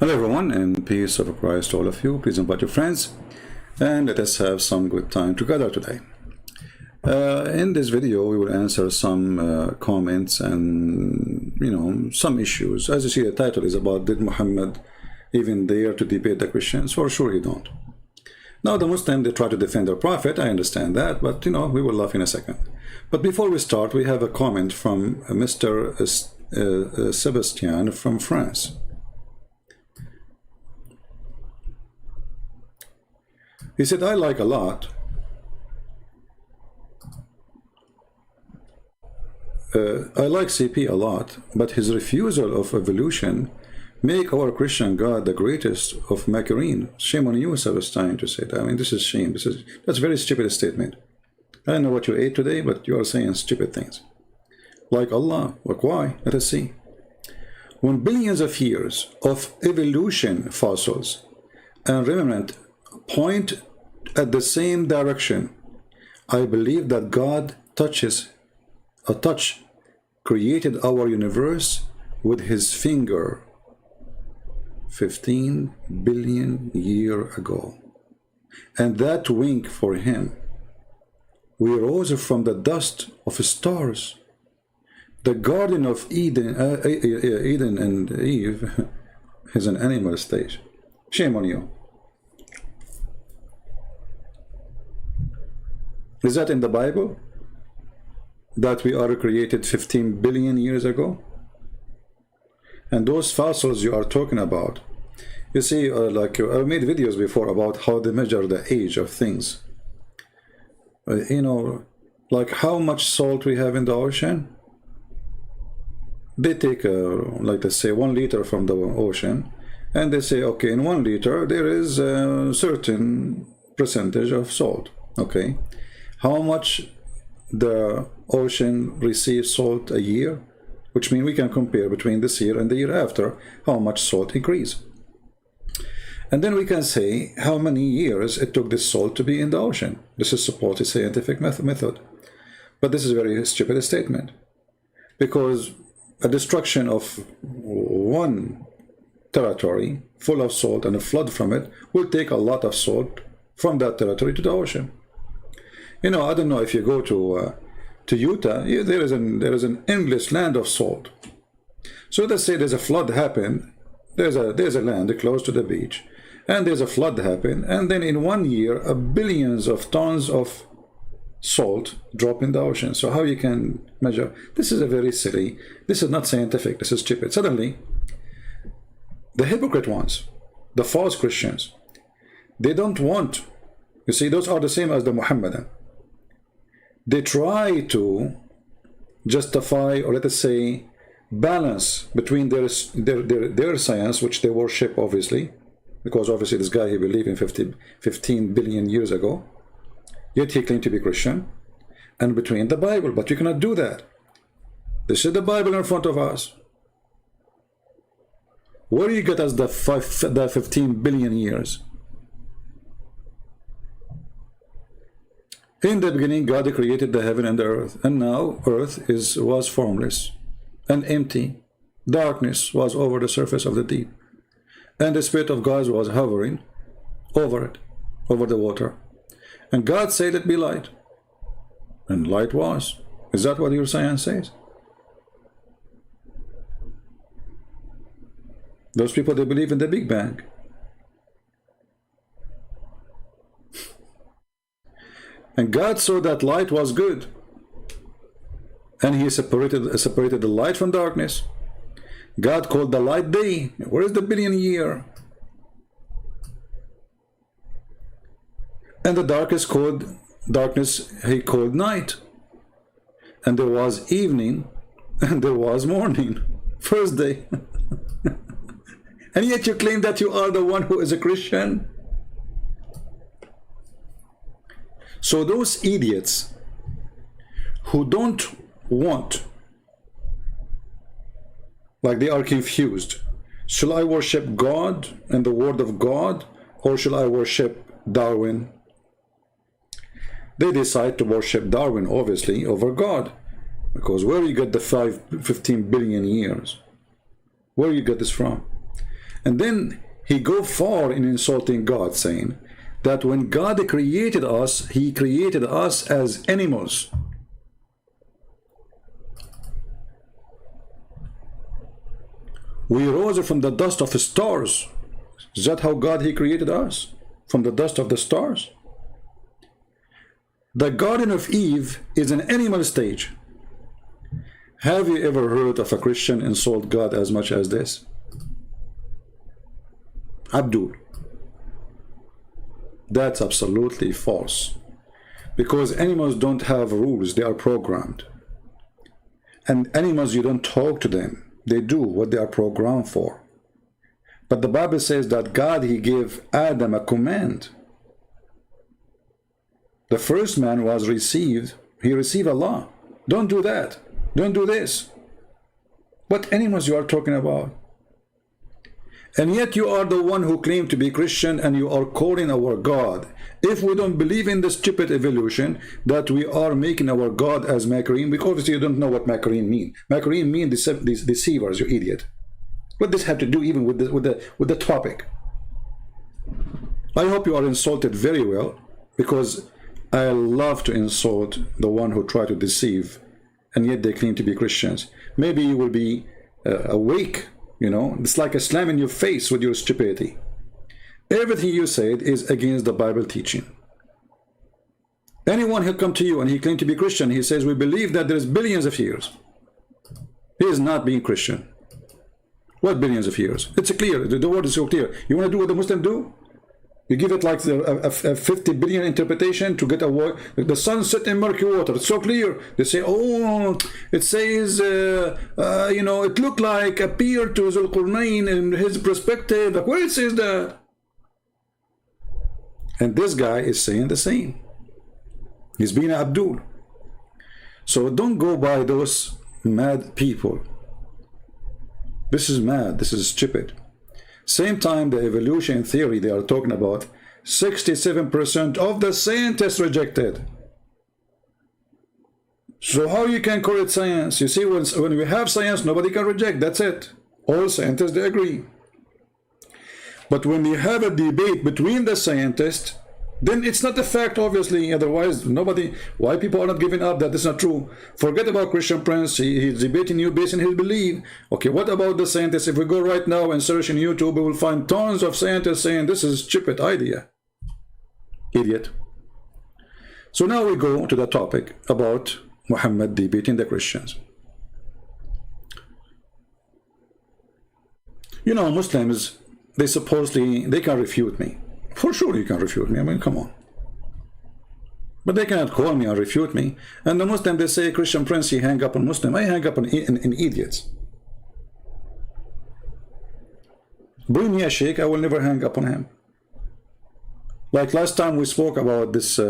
Hello everyone, and peace of Christ to all of you. Please invite your friends and let us have some good time together today. In this video we will answer some comments and some issues. As you see, the title is about, did Muhammad even dare to debate the Christians? For sure he don't. Now the Muslims, they try to defend their prophet, I understand that, but we will laugh in a second. But before we start, we have a comment from Mr. Sebastian from France. He said, I like CP a lot, but his refusal of evolution make our Christian God the greatest of Macaroon. Shame on you, Sebastian, to say that. I mean, this is shame. That's a very stupid statement. I don't know what you ate today, but you are saying stupid things. Like Allah. Like why? Let us see. When billions of years of evolution fossils and remnant point at the same direction, I believe that God created our universe with his finger 15 billion years ago. And that wink for him, we rose from the dust of stars. The Garden of Eden, Eden and Eve is an animal stage. Shame on you. Is that in the Bible? That we are created 15 billion years ago? And those fossils you are talking about, you see, like I've made videos before about how they measure the age of things. Like how much salt we have in the ocean. They take, like they say, 1 liter from the ocean, and they say, okay, in 1 liter there is a certain percentage of salt. Okay, how much the ocean receives salt a year, which means we can compare between this year and the year after how much salt increase. And then we can say how many years it took this salt to be in the ocean. This is supported scientific method. But this is a very stupid statement, because a destruction of one territory full of salt and a flood from it will take a lot of salt from that territory to the ocean. I don't know if you go to Utah, there is an endless land of salt. So let's say there's a flood happen, there's a land close to the beach, and there's a flood happen, and then in 1 year, billions of tons of salt drop in the ocean. So how you can measure? This is a very silly, this is not scientific, this is stupid. Suddenly, the hypocrite ones, the false Christians, they don't want, you see, those are the same as the Mohammedan. They try to justify, or let us say, balance between their science, which they worship, obviously, because obviously this guy, he believed in 15 billion years ago, yet he claimed to be Christian, and between the Bible. But you cannot do that. This is the Bible in front of us. Where do you get us the 15 billion years? In the beginning, God created the heaven and the earth, and now earth was formless and empty. Darkness was over the surface of the deep, and the Spirit of God was hovering over it, over the water. And God said, "Let be light," and light was. Is that what your science says? Those people, they believe in the Big Bang. And God saw that light was good, and he separated the light from darkness. God called the light day. Where is the billion year? And the darkness he called night. And there was evening, and there was morning. First day. And yet you claim that you are the one who is a Christian? So those idiots who don't want, like they are confused, shall I worship God and the word of God, or shall I worship Darwin? They decide to worship Darwin, obviously, over God, because where you get the 15 billion years? Where you get this from? And then he go far in insulting God, saying that when God created us, he created us as animals. We rose from the dust of the stars. Is that how God he created us? From the dust of the stars? The Garden of Eve is an animal stage. Have you ever heard of a Christian insult God as much as this? Abdul. That's absolutely false. Because animals don't have rules, they are programmed. And animals, you don't talk to them. They do what they are programmed for. But the Bible says that God, he gave Adam a command. The first man he received Allah. Don't do that. Don't do this. What animals you are talking about? And yet you are the one who claim to be Christian, and you are calling our God. If we don't believe in the stupid evolution that we are making our God as Macarim, because obviously you don't know what Macarim mean. Macarim mean deceivers, you idiot. What does this have to do even with the topic? I hope you are insulted very well, because I love to insult the one who try to deceive, and yet they claim to be Christians. Maybe you will be awake. You know, it's like a slam in your face with your stupidity. Everything you said is against the Bible teaching. Anyone who come to you and he claims to be Christian, he says, we believe that there's billions of years. He is not being Christian. What billions of years? It's clear. The word is so clear. You want to do what the Muslims do? You give it like a 50 billion interpretation to get a word. The sun set in murky water. It's so clear. They say, oh, it says, you know, it looked like appeared to Zulqarnain in his perspective. Like, where it says that? And this guy is saying the same. He's being Abdul. So don't go by those mad people. This is mad. This is stupid. Same time, the evolution theory they are talking about, 67% of the scientists rejected. So how you can call it science? You see, when we have science, nobody can reject. That's it. All scientists, they agree. But when you have a debate between the scientists, then it's not a fact, obviously. Otherwise, nobody, why people are not giving up that it's not true. Forget about Christian Prince. He's debating you based on his belief. Okay, what about the scientists? If we go right now and search in YouTube, we will find tons of scientists saying this is a stupid idea. Idiot. So now we go to the topic about Muhammad debating the Christians. You know, Muslims, they can refute me. For sure you can refute me. I mean, come on. But they cannot call me or refute me. And the Muslim, they say, Christian Prince, he hang up on Muslim. I hang up on idiots. Bring me a sheikh, I will never hang up on him. Like last time we spoke about this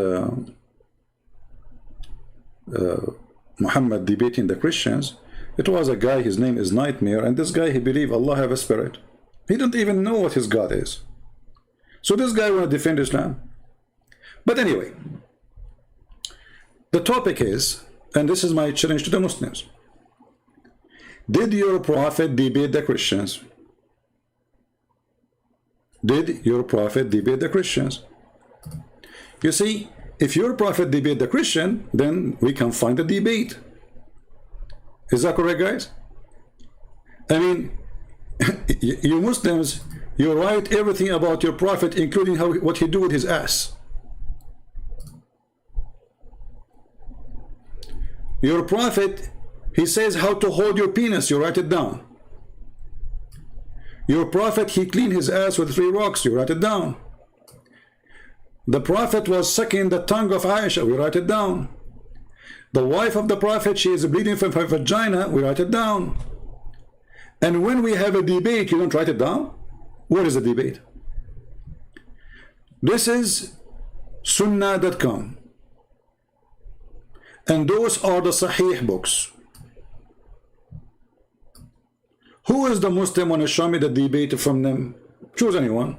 Muhammad debating the Christians. It was a guy, his name is Nightmare, and this guy, he believed Allah have a spirit. He don't even know what his God is. So this guy want to defend Islam. But anyway, the topic is, and this is my challenge to the Muslims, did your prophet debate the Christians? Did your prophet debate the Christians? You see, if your prophet debate the Christian, then we can find a debate. Is that correct, guys? I mean, you Muslims, you write everything about your prophet, including what he do with his ass. Your prophet, he says how to hold your penis, you write it down. Your prophet, he cleaned his ass with 3 rocks, you write it down. The prophet was sucking the tongue of Aisha, we write it down. The wife of the prophet, she is bleeding from her vagina, we write it down. And when we have a debate, you don't write it down? What is the debate? This is sunnah.com. And those are the Sahih books. Who is the Muslim want to show me the debate from them? Choose anyone.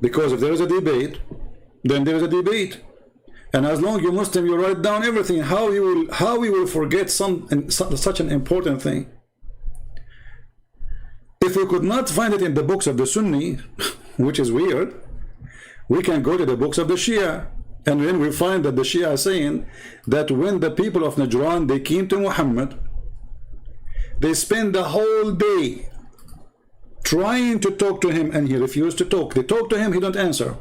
Because if there is a debate, then there is a debate. And as long you Muslim, you write down everything. How you will forget such an important thing? If we could not find it in the books of the Sunni, which is weird, we can go to the books of the Shia. And then we find that the Shia are saying that when the people of Najran, they came to Muhammad, they spent the whole day trying to talk to him, and he refused to talk. They talk to him, he don't answer.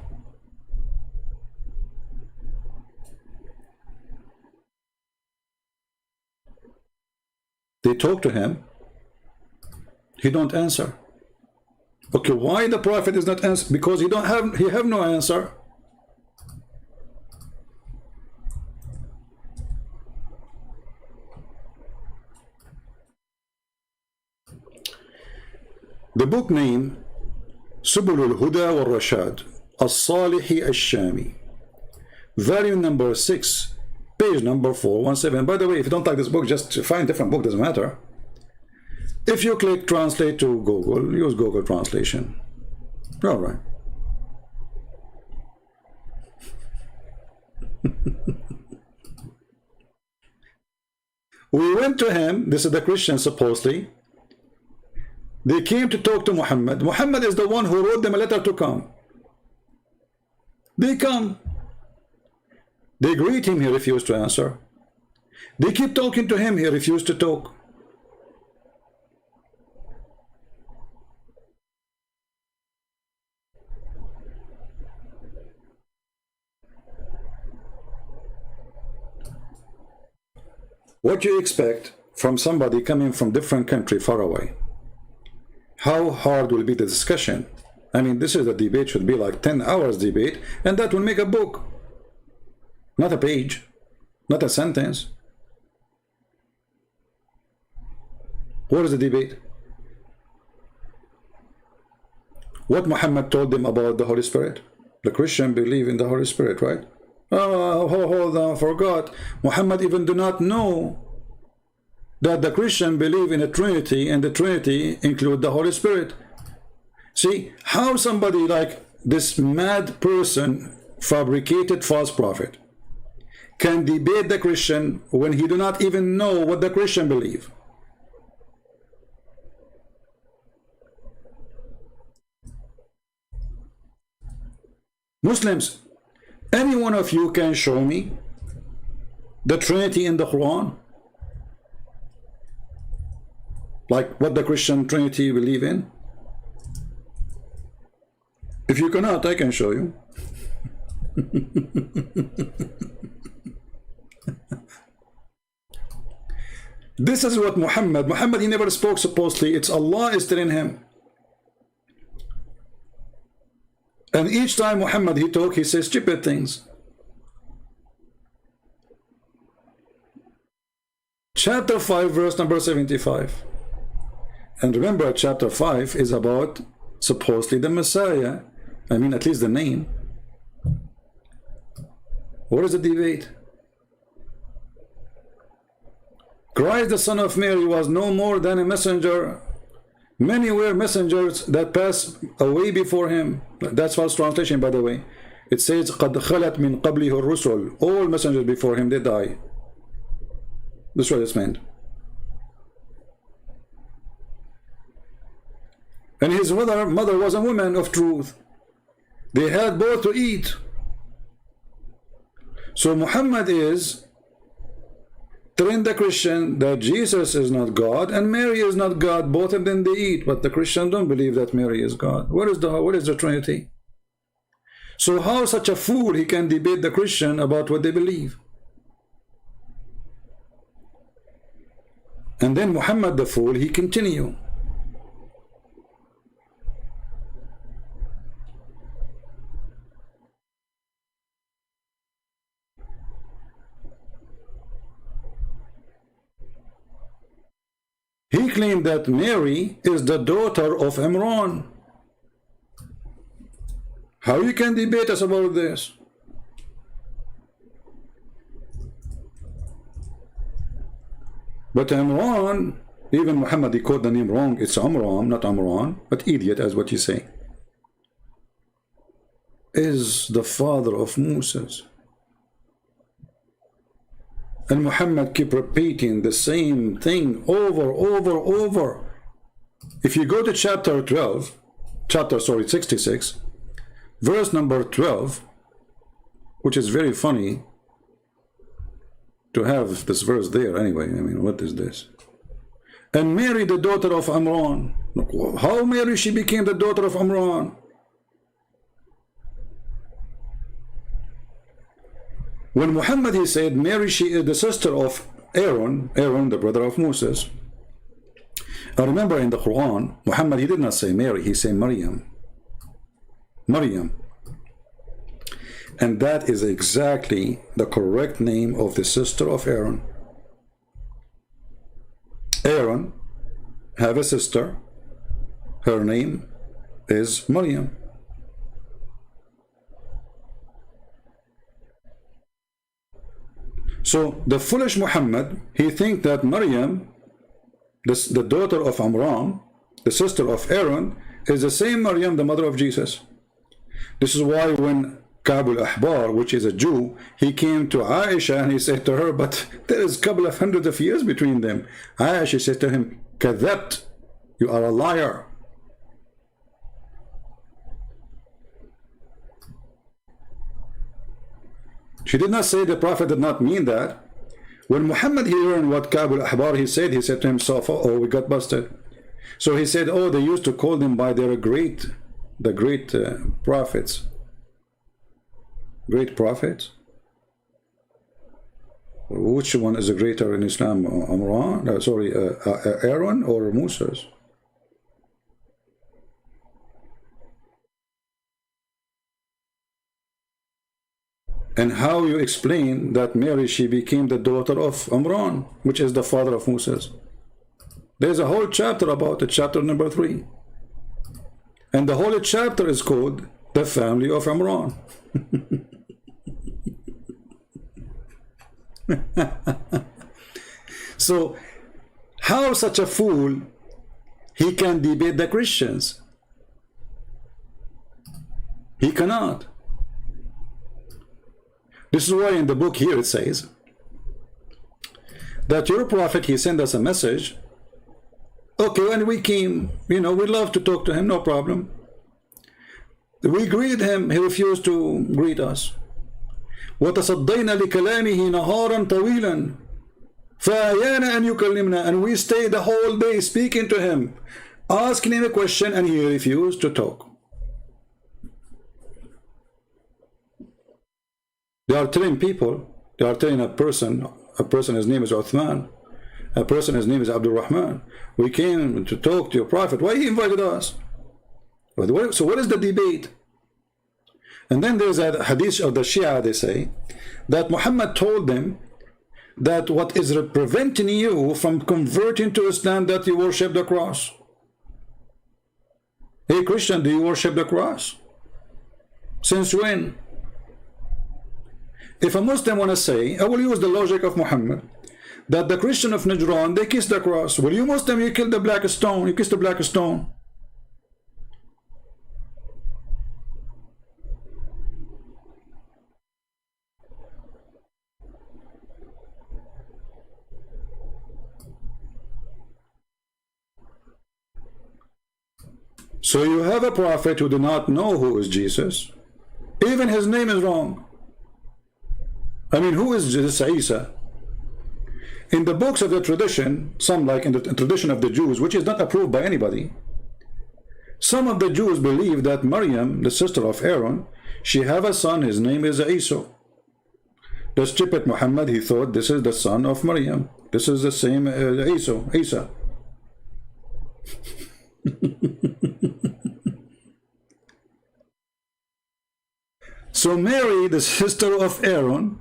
They talk to him, he don't answer. Okay, why the Prophet is not answer? Because he have no answer. The book name سبل الهدى والرشاد الصالح الشامي, volume number 6, page number 417. By the way, if you don't like this book, just find a different book, doesn't matter. If you click translate to Google, use Google translation. All right. We went to him. This is the Christian, supposedly. They came to talk to Muhammad. Muhammad is the one who wrote them a letter to come. They come. They greet him, he refused to answer. They keep talking to him, he refused to talk. What do you expect from somebody coming from different country far away? How hard will be the discussion? I mean, this is a debate, should be like 10 hours debate, and that will make a book. Not a page, not a sentence. What is the debate? What Muhammad told them about the Holy Spirit? The Christian believe in the Holy Spirit, right? Oh, hold on, forgot. Muhammad even do not know that the Christian believe in a Trinity, and the Trinity include the Holy Spirit. See, how somebody like this mad person, fabricated false prophet, can debate the Christian when he do not even know what the Christian believe? Muslims, any one of you can show me the Trinity in the Quran? Like what the Christian Trinity believe in? If you cannot, I can show you. This is what Muhammad, he never spoke supposedly. It's Allah is telling him. And each time Muhammad he talk, he says stupid things. Chapter 5, verse number 75. And remember, chapter 5 is about supposedly the Messiah. I mean, at least the name. What is the debate? Christ, the son of Mary, was no more than a messenger. Many were messengers that passed away before him. That's false translation, by the way. It says, قَدْ خَلَتْ مِنْ قَبْلِهُ الرُّسُلُ. All messengers before him, they die. That's what it's meant. And his mother was a woman of truth. They had both to eat. So Muhammad is telling the Christian that Jesus is not God and Mary is not God. Both of them they eat, but the Christians don't believe that Mary is God. What is the Trinity? So how such a fool he can debate the Christian about what they believe? And then Muhammad the fool, he continue. He claimed that Mary is the daughter of Imran. How you can debate us about this? But Imran, even Muhammad, he called the name wrong. It's Amram, not Amran, but idiot, as what you say, is the father of Moses. And Muhammad keep repeating the same thing over. If you go to chapter 66, verse number 12, which is very funny to have this verse there anyway. I mean, what is this? And Mary, the daughter of Imran. How Mary, she became the daughter of Imran? When Muhammad, he said, Mary, she is the sister of Aaron, the brother of Moses. I remember in the Quran, Muhammad, he did not say Mary, he said Maryam. And that is exactly the correct name of the sister of Aaron. Aaron have a sister. Her name is Maryam. So the foolish Muhammad, he think that Maryam, the daughter of Imran, the sister of Aaron, is the same Maryam, the mother of Jesus. This is why when Ka'b al-Ahbar, which is a Jew, he came to Aisha and he said to her, but there is a couple of hundreds of years between them. Aisha said to him, Kadhabt, you are a liar. She did not say the Prophet did not mean that. When Muhammad he learned what Ka'b al-Ahbar he said to himself, oh, we got busted. So he said, oh, they used to call them by their great prophets. Great prophets? Which one is the greater in Islam? Aaron or Moses? And how you explain that Mary, she became the daughter of Imran, which is the father of Moses? There's a whole chapter about it, chapter number 3. And the whole chapter is called the family of Imran. So how such a fool he can debate the Christians? He cannot. This is why in the book here it says that your prophet, he sent us a message. Okay, when we came, we love to talk to him, no problem. We greeted him, he refused to greet us. وَتَصَدَّيْنَا لِكَلَامِهِ نَهَارًا طَوِيلًا فَأَيَانَ أَنْ يُكَلِّمْنَا. And we stayed the whole day speaking to him, asking him a question, and he refused to talk. They are telling people, they are telling a person, his name is Uthman, a person, his name is Abdul Rahman. We came to talk to your prophet. Why he invited us? So what is the debate? And then there's a hadith of the Shia, they say, that Muhammad told them that what is preventing you from converting to Islam, that you worship the cross. Hey Christian, do you worship the cross? Since when? If a Muslim want to say, I will use the logic of Muhammad, that the Christian of Najran, they kiss the cross. Well, you Muslim, you kill the black stone, you kiss the black stone. So you have a prophet who do not know who is Jesus. Even his name is wrong. I mean, who is this Isa? In the books of the tradition, some like in the tradition of the Jews, which is not approved by anybody, some of the Jews believe that Maryam, the sister of Aaron, she have a son, his name is Isa. The stupid Muhammad, he thought this is the son of Maryam. This is the same Isa. So Mary, the sister of Aaron,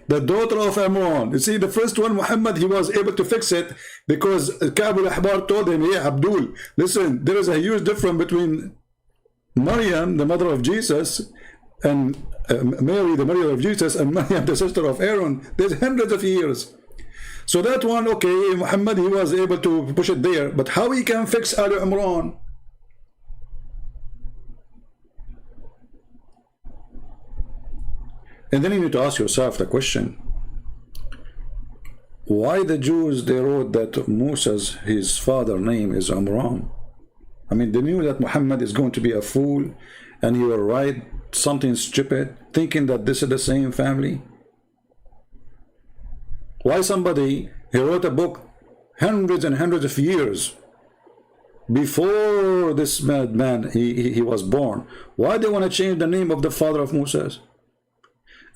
the daughter of Imran. You see, the first one, Muhammad, he was able to fix it because Ka'b al-Ahbar told him, yeah, Abdul, listen, there is a huge difference between Maryam, the mother of Jesus, and Mary, the mother of Jesus, and Maryam, the sister of Aaron. There's hundreds of years. So that one, okay, Muhammad, he was able to push it there. But how he can fix Ali Imran? And then you need to ask yourself the question, why the Jews, they wrote that Moses, his father name is Amram? I mean, they knew that Muhammad is going to be a fool and he will write something stupid, thinking that this is the same family. Why somebody, he wrote a book hundreds and hundreds of years before this madman he was born. Why they want to change the name of the father of Moses?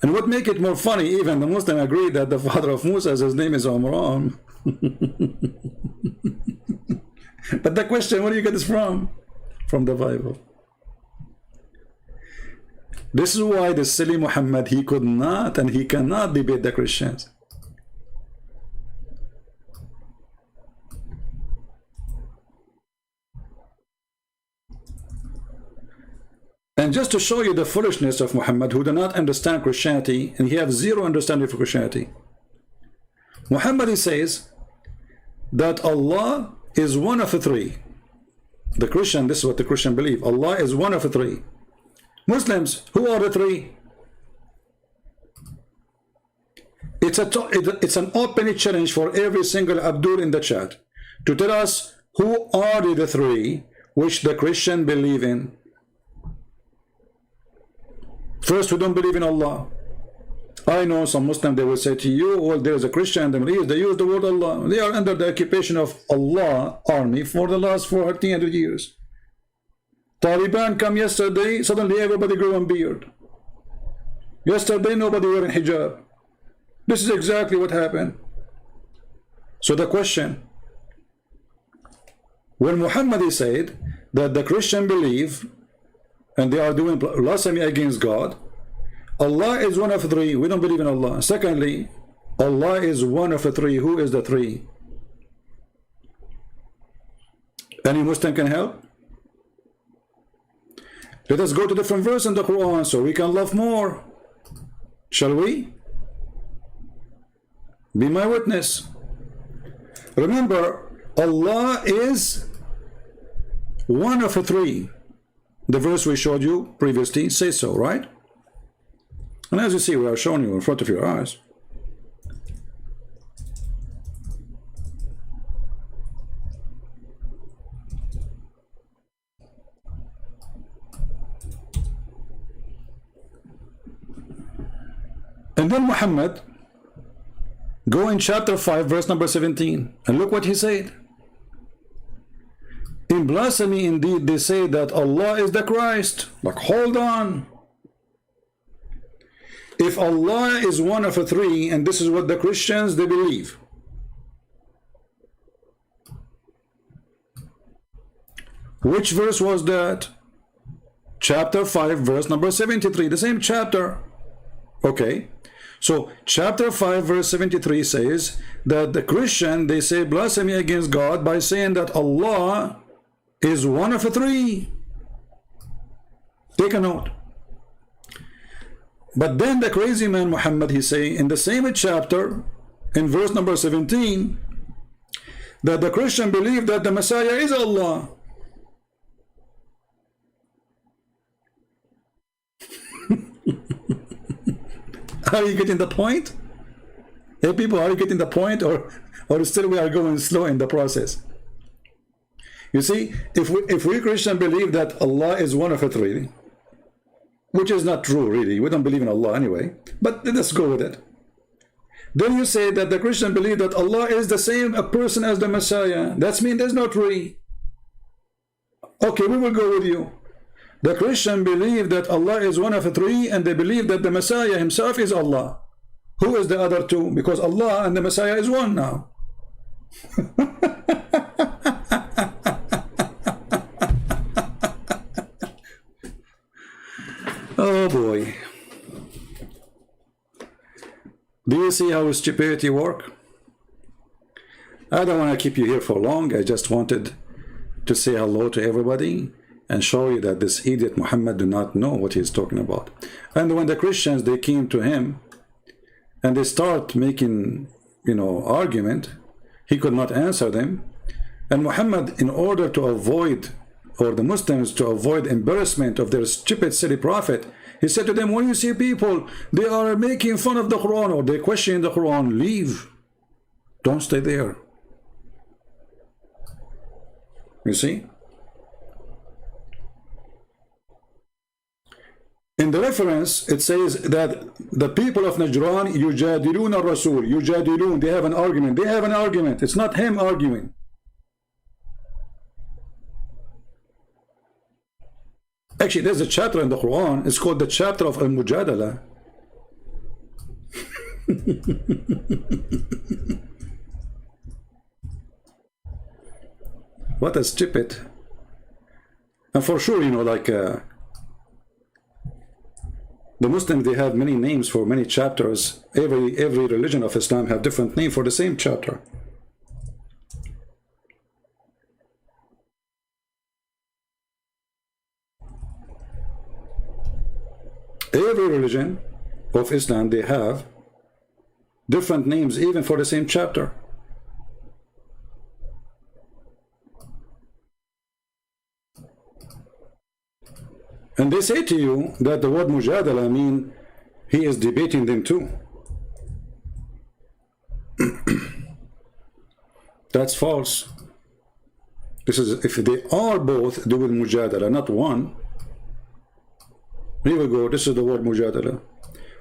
And what make it more funny, even the Muslim agree that the father of Moses, his name is Amram. But the question, where do you get this from? From the Bible. This is why the silly Muhammad, he could not and he cannot debate the Christians. And just to show you the foolishness of Muhammad, who do not understand Christianity, and he has zero understanding for Christianity. Muhammad, he says that Allah is one of the three. The Christian, this is what the Christian believe. Allah is one of the three. Muslims, who are the three? It's an open challenge for every single Abdul in the chat to tell us who are the three which the Christian believe in. First, we don't believe in Allah. I know some Muslims, they will say to you, well, there is a Christian, they use the word Allah. They are under the occupation of Allah army for the last 1400 years. Taliban come yesterday, suddenly everybody grew a beard. Yesterday, nobody wearing hijab. This is exactly what happened. So the question, when Muhammad said that the Christian believe and they are doing blasphemy against God, Allah is one of the three. We don't believe in Allah. Secondly, Allah is one of the three. Who is the three? Any Muslim can help? Let us go to different verse in the Quran so we can love more. Shall we? Be my witness. Remember, Allah is one of the three. The verse we showed you previously says so, right? And as you see, we are showing you in front of your eyes. And then Muhammad, go in chapter 5, verse number 17, and look what he said. In blasphemy, indeed, they say that Allah is the Christ. Like, hold on. If Allah is one of the three, and this is what the Christians, they believe, which verse was that? Chapter 5, verse number 73, the same chapter. Okay, so chapter 5, verse 73 says that the Christian, they say blasphemy against God by saying that Allah is one of the three. Take a note. But then the crazy man Muhammad, he say in the same chapter, in verse number 17, that the Christian believe that the Messiah is Allah. Are you getting the point? Hey people, are you getting the point, or still we are going slow in the process? You see, if we Christian believe that Allah is one of the three, which is not true really, we don't believe in Allah anyway, but let's go with it. Then you say that the Christian believe that Allah is the same a person as the Messiah. That means there's no three. Okay, we will go with you. The Christian believe that Allah is one of the three, and they believe that the Messiah himself is Allah. Who is the other two? Because Allah and the Messiah is one now. Oh boy. Do you see how stupidity works? I don't want to keep you here for long. I just wanted to say hello to everybody and show you that this idiot Muhammad do not know what he is talking about. And when the Christians, they came to him and they start making, argument, he could not answer them. And Muhammad, in order to avoid, or the Muslims to avoid embarrassment of their stupid silly prophet, he said to them, when you see people, they are making fun of the Quran or they question the Quran, leave. Don't stay there. You see? In the reference, it says that the people of Najran, yujadilun al-Rasul, yujadilun, they have an argument. They have an argument. It's not him arguing. Actually, there's a chapter in the Quran. It's called the chapter of Al-Mujadala. What a stupid. And for sure, you know, like the Muslims, they have many names for many chapters. Every religion of Islam have different name for the same chapter. Every religion of Islam, they have different names even for the same chapter. And they say to you that the word mujadala mean he is debating them too. That's false. This is if they are both doing mujadala, not one. Here we go. This is the word mujadala.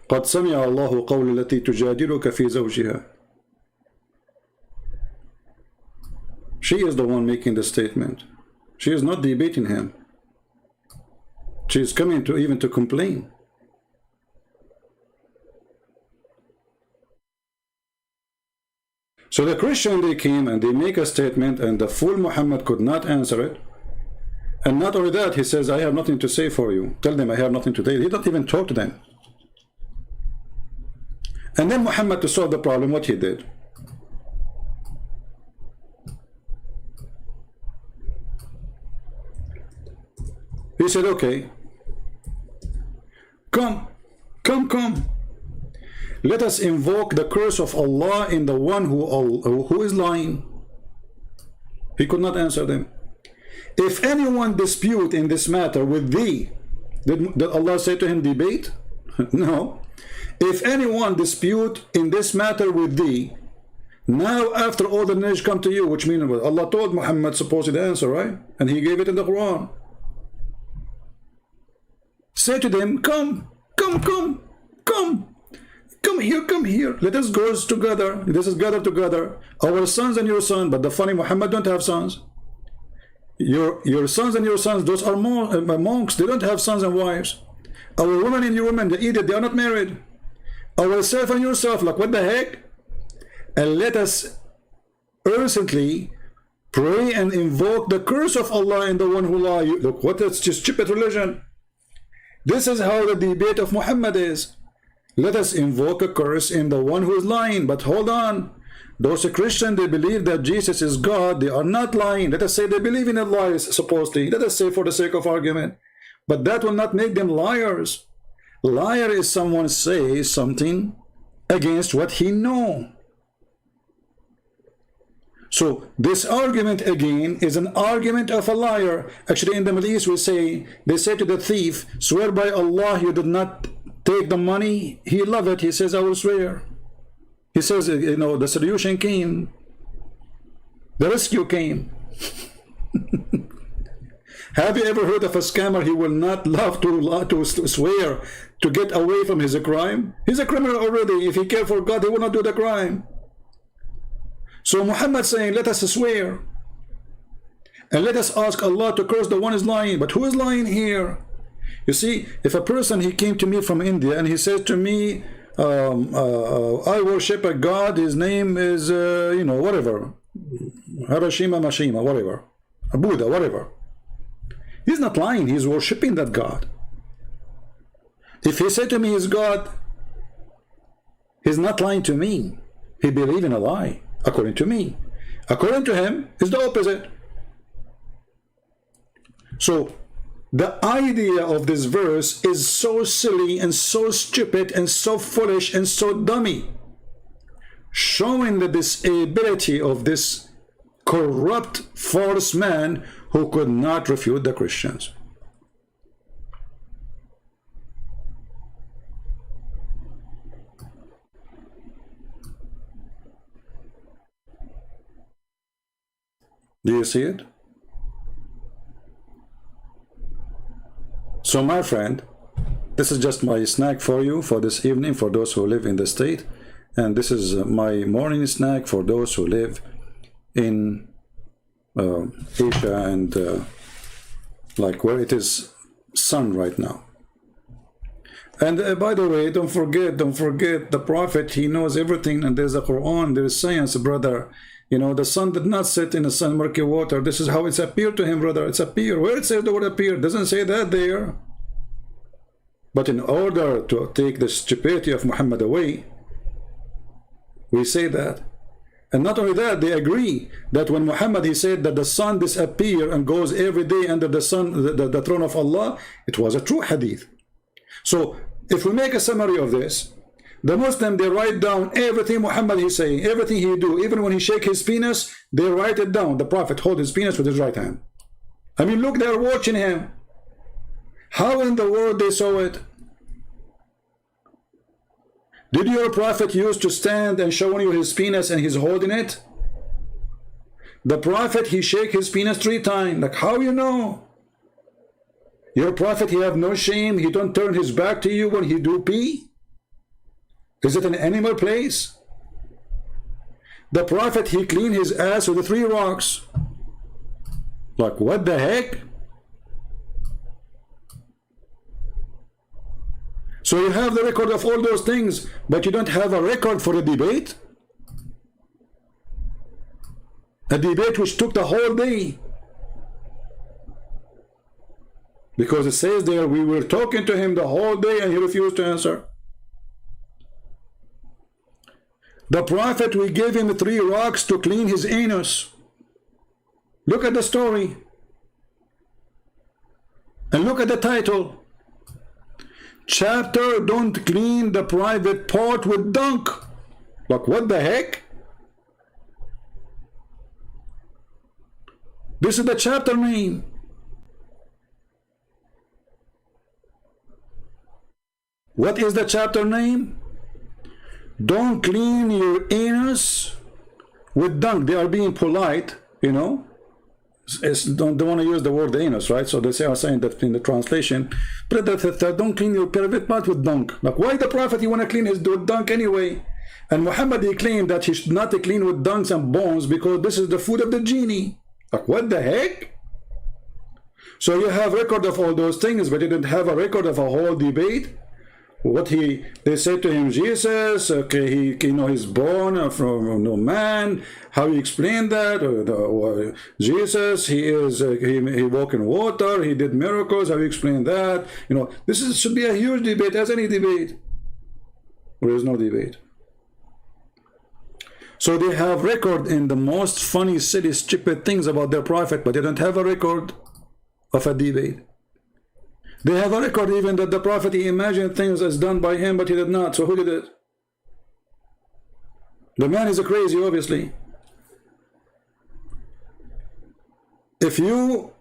قد سمع الله قول التي تجادلك في زوجها. She is the one making the statement. She is not debating him. She is coming to even to complain. So the Christian, they came and they make a statement, and the fool Muhammad could not answer it. And not only that, he says, I have nothing to say for you. Tell them I have nothing to say. He don't even talk to them. And then Muhammad, to solve the problem, what he did? He said, okay, come. Let us invoke the curse of Allah in the one who is lying. He could not answer them. If anyone dispute in this matter with thee, did Allah say to him, debate? No. If anyone dispute in this matter with thee, now after all the knowledge come to you, which means Allah told Muhammad supposed answer, right? And he gave it in the Quran. Say to them, come here. Let us go together. Let us gather together. Our sons and your son. But the funny, Muhammad don't have sons. Your sons and your sons, those are monks. They don't have sons and wives. Our women and your women, they eat it. They are not married. Ourself and yourself, like what the heck? And let us urgently pray and invoke the curse of Allah in the one who lies. Look, what is just stupid religion. This is how the debate of Muhammad is. Let us invoke a curse in the one who is lying. But hold on. Those Christians, they believe that Jesus is God. They are not lying. Let us say they believe in a lie, supposedly. Let us say for the sake of argument. But that will not make them liars. Liar is someone says something against what he knows. So this argument again is an argument of a liar. Actually, in the Middle East, they say to the thief, swear by Allah you did not take the money. He loved it. He says, I will swear. He says, you know, the solution came. The rescue came. Have you ever heard of a scammer? He will not love to swear to get away from his crime. He's a criminal already. If he cared for God, he will not do the crime. So Muhammad saying, let us swear. And let us ask Allah to curse the one who is lying. But who is lying here? You see, if a person, he came to me from India and he says to me, I worship a God, his name is, you know, whatever. Harashima, Mashima, whatever. A Buddha, whatever. He's not lying, he's worshipping that God. If he said to me he's God, he's not lying to me. He believes in a lie, according to me. According to him, it's the opposite. So, the idea of this verse is so silly and so stupid and so foolish and so dummy, showing the disability of this corrupt, false man who could not refute the Christians. Do you see it? So my friend, this is just my snack for you for this evening, for those who live in the state, and this is my morning snack for those who live in Asia and like where it is sun right now. And by the way, don't forget the prophet, he knows everything, and there's a Quran, there is science, brother. You know, the sun did not set in the sun murky water. This is how it's appeared to him, brother. It's appeared. Where it says the word appear, doesn't say that there. But in order to take the stupidity of Muhammad away, we say that. And not only that, they agree that when Muhammad, he said that the sun disappears and goes every day under the sun, the throne of Allah, it was a true hadith. So if we make a summary of this, the Muslim, they write down everything Muhammad is saying, everything he do, even when he shake his penis, they write it down. The Prophet hold his penis with his right hand. I mean, look, they're watching him. How in the world they saw it? Did your Prophet used to stand and showing you his penis and he's holding it? The Prophet, he shake his penis 3 times. Like, how you know? Your Prophet, he have no shame. He don't turn his back to you when he do pee. Is it an animal place? The Prophet, he clean his ass with the 3 rocks. Like, what the heck? So you have the record of all those things, but you don't have a record for a debate? A debate which took the whole day. Because it says there, we were talking to him the whole day and he refused to answer. The Prophet, we gave him 3 rocks to clean his anus. Look at the story. And look at the title. Chapter, don't clean the private part with dunk. Like, what the heck? This is the chapter name. What is the chapter name? Don't clean your anus with dunk. They are being polite, you know. Don't want to use the word anus, right? So they are saying that in the translation, but don't clean your private part with dunk. Like, why the Prophet, he want to clean his dunk anyway? And Muhammad, he claimed that he should not clean with dunks and bones because this is the food of the genie. Like, what the heck? So you have record of all those things, but you didn't have a record of a whole debate. What they said to him, Jesus, okay, he's born from no man. How you explain that? Jesus, he walked in water, he did miracles. How you explain that? You know, should be a huge debate, as any debate. There is no debate. So they have record in the most funny, silly, stupid things about their prophet, but they don't have a record of a debate. They have a record even that the Prophet, he imagined things as done by him, but he did not. So who did it? The man is a crazy, obviously. If you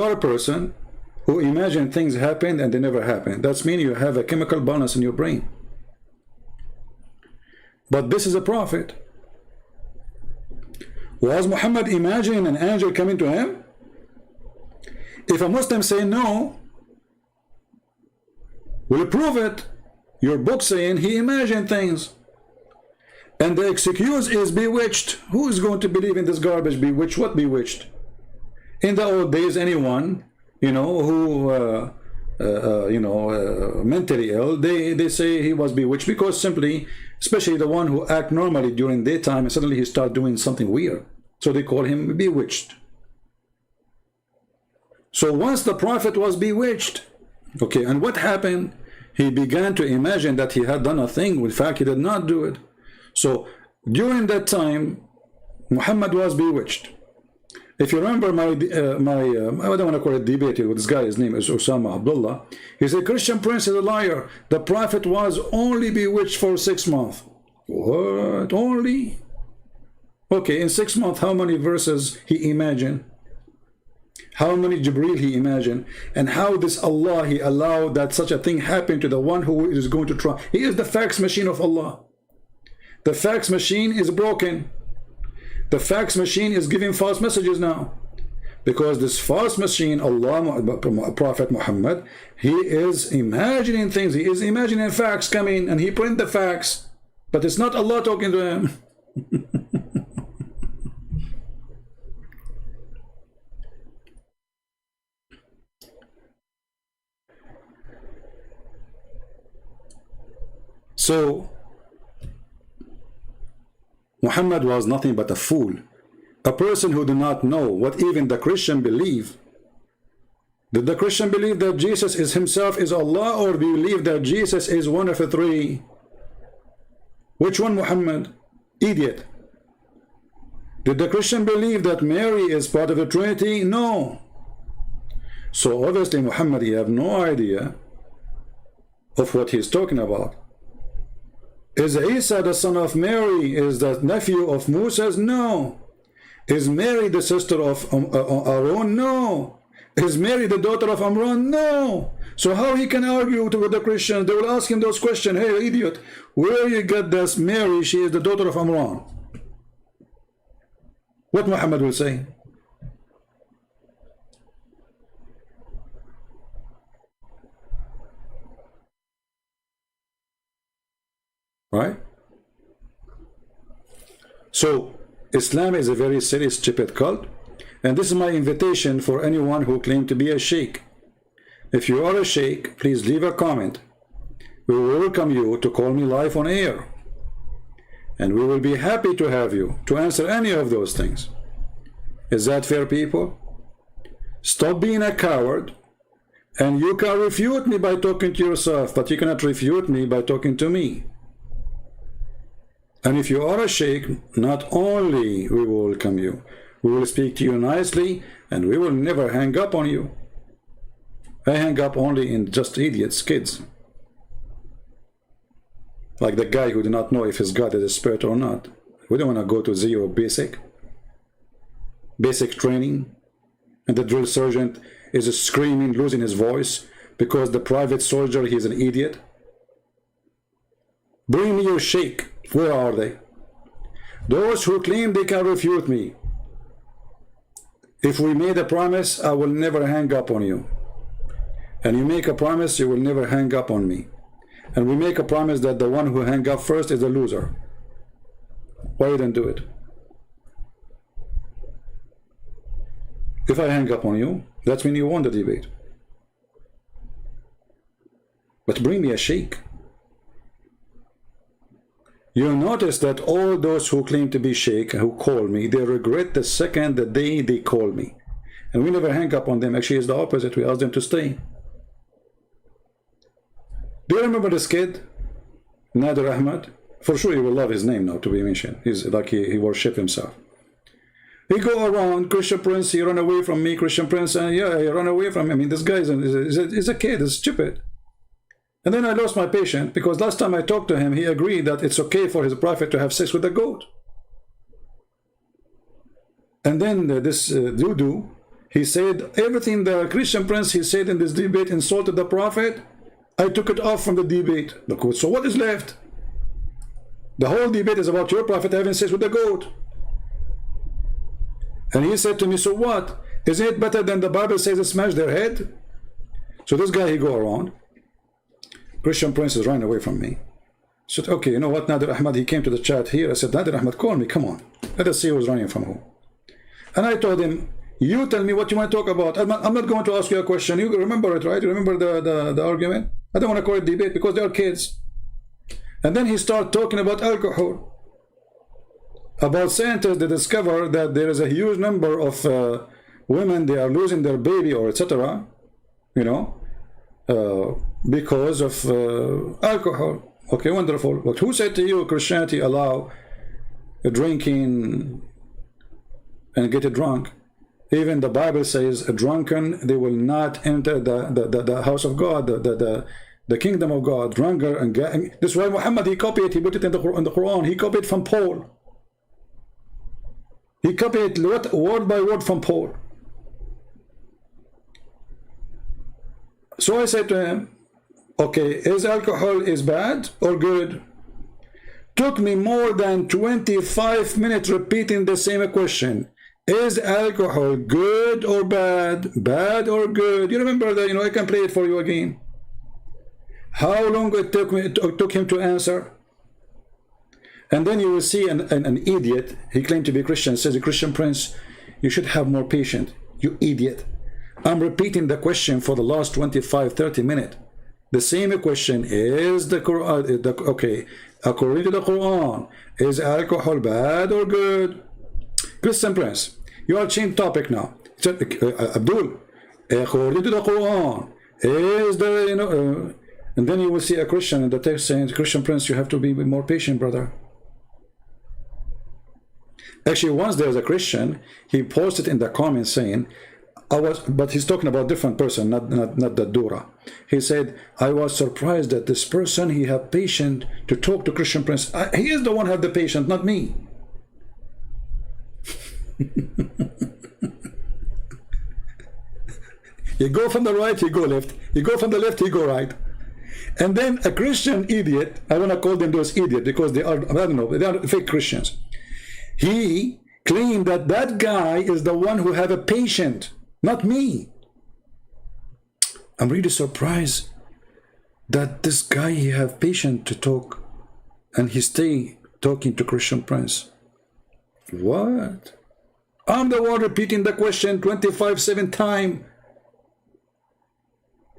are a person who imagine things happened and they never happened, that's mean you have a chemical balance in your brain. But this is a prophet. Was Muhammad imagining an angel coming to him? If a Muslim say no, we'll prove it. Your book saying he imagined things. And the excuse is bewitched. Who is going to believe in this garbage? Bewitched? What bewitched? In the old days, anyone, you know, who mentally ill, they say he was bewitched because simply, especially the one who act normally during daytime and suddenly he start doing something weird. So they call him bewitched. So once the Prophet was bewitched, okay, and what happened? He began to imagine that he had done a thing. In fact, he did not do it. So during that time, Muhammad was bewitched. If you remember I don't want to call it debate with this guy, his name is Osama Abdullah. He said, Christian Prince is a liar. The Prophet was only bewitched for 6 months. What? Only? Okay, in 6 months, how many verses he imagined? How many Jibreel he imagined? And how this Allah, he allowed that such a thing happen to the one who is going to try. He is the fax machine of Allah. The fax machine is broken. The fax machine is giving false messages now. Because this false machine, Allah, Prophet Muhammad, he is imagining things. He is imagining fax coming, and he print the fax. But it's not Allah talking to him. So, Muhammad was nothing but a fool. A person who did not know what even the Christian believe. Did the Christian believe that Jesus is himself is Allah, or do you believe that Jesus is one of the three? Which one, Muhammad? Idiot. Did the Christian believe that Mary is part of the Trinity? No. So obviously Muhammad, you have no idea of what he's talking about. Is Isa the son of Mary? Is the nephew of Moses? No. Is Mary the sister of Aaron? No. Is Mary the daughter of Amran? No. So how he can argue with the Christians? They will ask him those questions. Hey, idiot, where you get this Mary? She is the daughter of Amran. What Muhammad will say? Right? So, Islam is a very serious, stupid cult. And this is my invitation for anyone who claims to be a sheikh. If you are a sheikh, please leave a comment. We will welcome you to call me live on air. And we will be happy to have you to answer any of those things. Is that fair, people? Stop being a coward. And you can refute me by talking to yourself, but you cannot refute me by talking to me. And if you are a sheikh, not only we will welcome you, we will speak to you nicely, and we will never hang up on you. I hang up only in just idiots, kids. Like the guy who did not know if his God is a spirit or not. We don't want to go to zero basic training. And the drill sergeant is screaming, losing his voice, because the private soldier, he's an idiot. Bring me your sheikh. Where are they? Those who claim they can refute me. If we made a promise, I will never hang up on you. And you make a promise, you will never hang up on me. And we make a promise that the one who hang up first is a loser. Why you don't do it? If I hang up on you, that means you won the debate. But bring me a sheikh. You'll notice that all those who claim to be sheikh, who call me, they regret the second the day they call me. And we never hang up on them. Actually, it's the opposite. We ask them to stay. Do you remember this kid? Nader Ahmad? For sure you will love his name now to be mentioned. He's like he worship himself. He go around, Christian Prince, he run away from me, Christian Prince, and yeah, he run away from me. I mean, this guy is a kid, he's stupid. And then I lost my patience, because last time I talked to him, he agreed that it's okay for his prophet to have sex with a goat. And then this Dudu, he said, everything the Christian Prince, he said in this debate insulted the prophet. I took it off from the debate. So what is left? The whole debate is about your prophet having sex with a goat. And he said to me, so what? Isn't it better than the Bible says to smash their head? So this guy, he go around. Christian Prince is running away from me. I said, okay, you know what, Nader Ahmad, he came to the chat here. I said, Nader Ahmad, call me, come on. Let us see who's running from who. And I told him, you tell me what you want to talk about. I'm not going to ask you a question. You remember it, right? You remember the argument? I don't want to call it debate because they are kids. And then he started talking about alcohol. About scientists, they discover that there is a huge number of women, they are losing their baby or etc. You know, because of alcohol. Okay, wonderful. But who said to you Christianity allow drinking and get drunk? Even the Bible says a drunken, they will not enter the house of God, the kingdom of God. Drunker and this is why Muhammad, he copied, he put it in the Quran, he copied from Paul. He copied word by word from Paul. So I said to him, okay, is alcohol is bad or good? Took me more than 25 minutes repeating the same question. Is alcohol good or bad? Bad or good? You remember that? You know, I can play it for you again. How long it took him to answer? And then you will see an idiot. He claimed to be Christian. Says, Christian Prince, you should have more patience. You idiot. I'm repeating the question for the last 25-30 minutes. The same question. Is the Quran, okay, according to the Quran, is alcohol bad or good? Christian Prince, you are changing topic now. Abdul, according to the Quran, is the, you know, and then you will see a Christian in the text saying, Christian Prince, you have to be more patient, brother. Actually, once there's a Christian, he posted in the comments saying, but he's talking about different person, not the Dura. He said, I was surprised that this person, he have patience to talk to Christian Prince. He is the one who have the patience, not me. You go from the right, you go left. You go from the left, you go right. And then a Christian idiot, I want to call them those idiots because they are, I don't know, they are fake Christians. He claimed that that guy is the one who have a patient, not me. I'm really surprised that this guy, he have patience to talk and he stay talking to Christian Prince. What? I'm the one repeating the question 25-7 times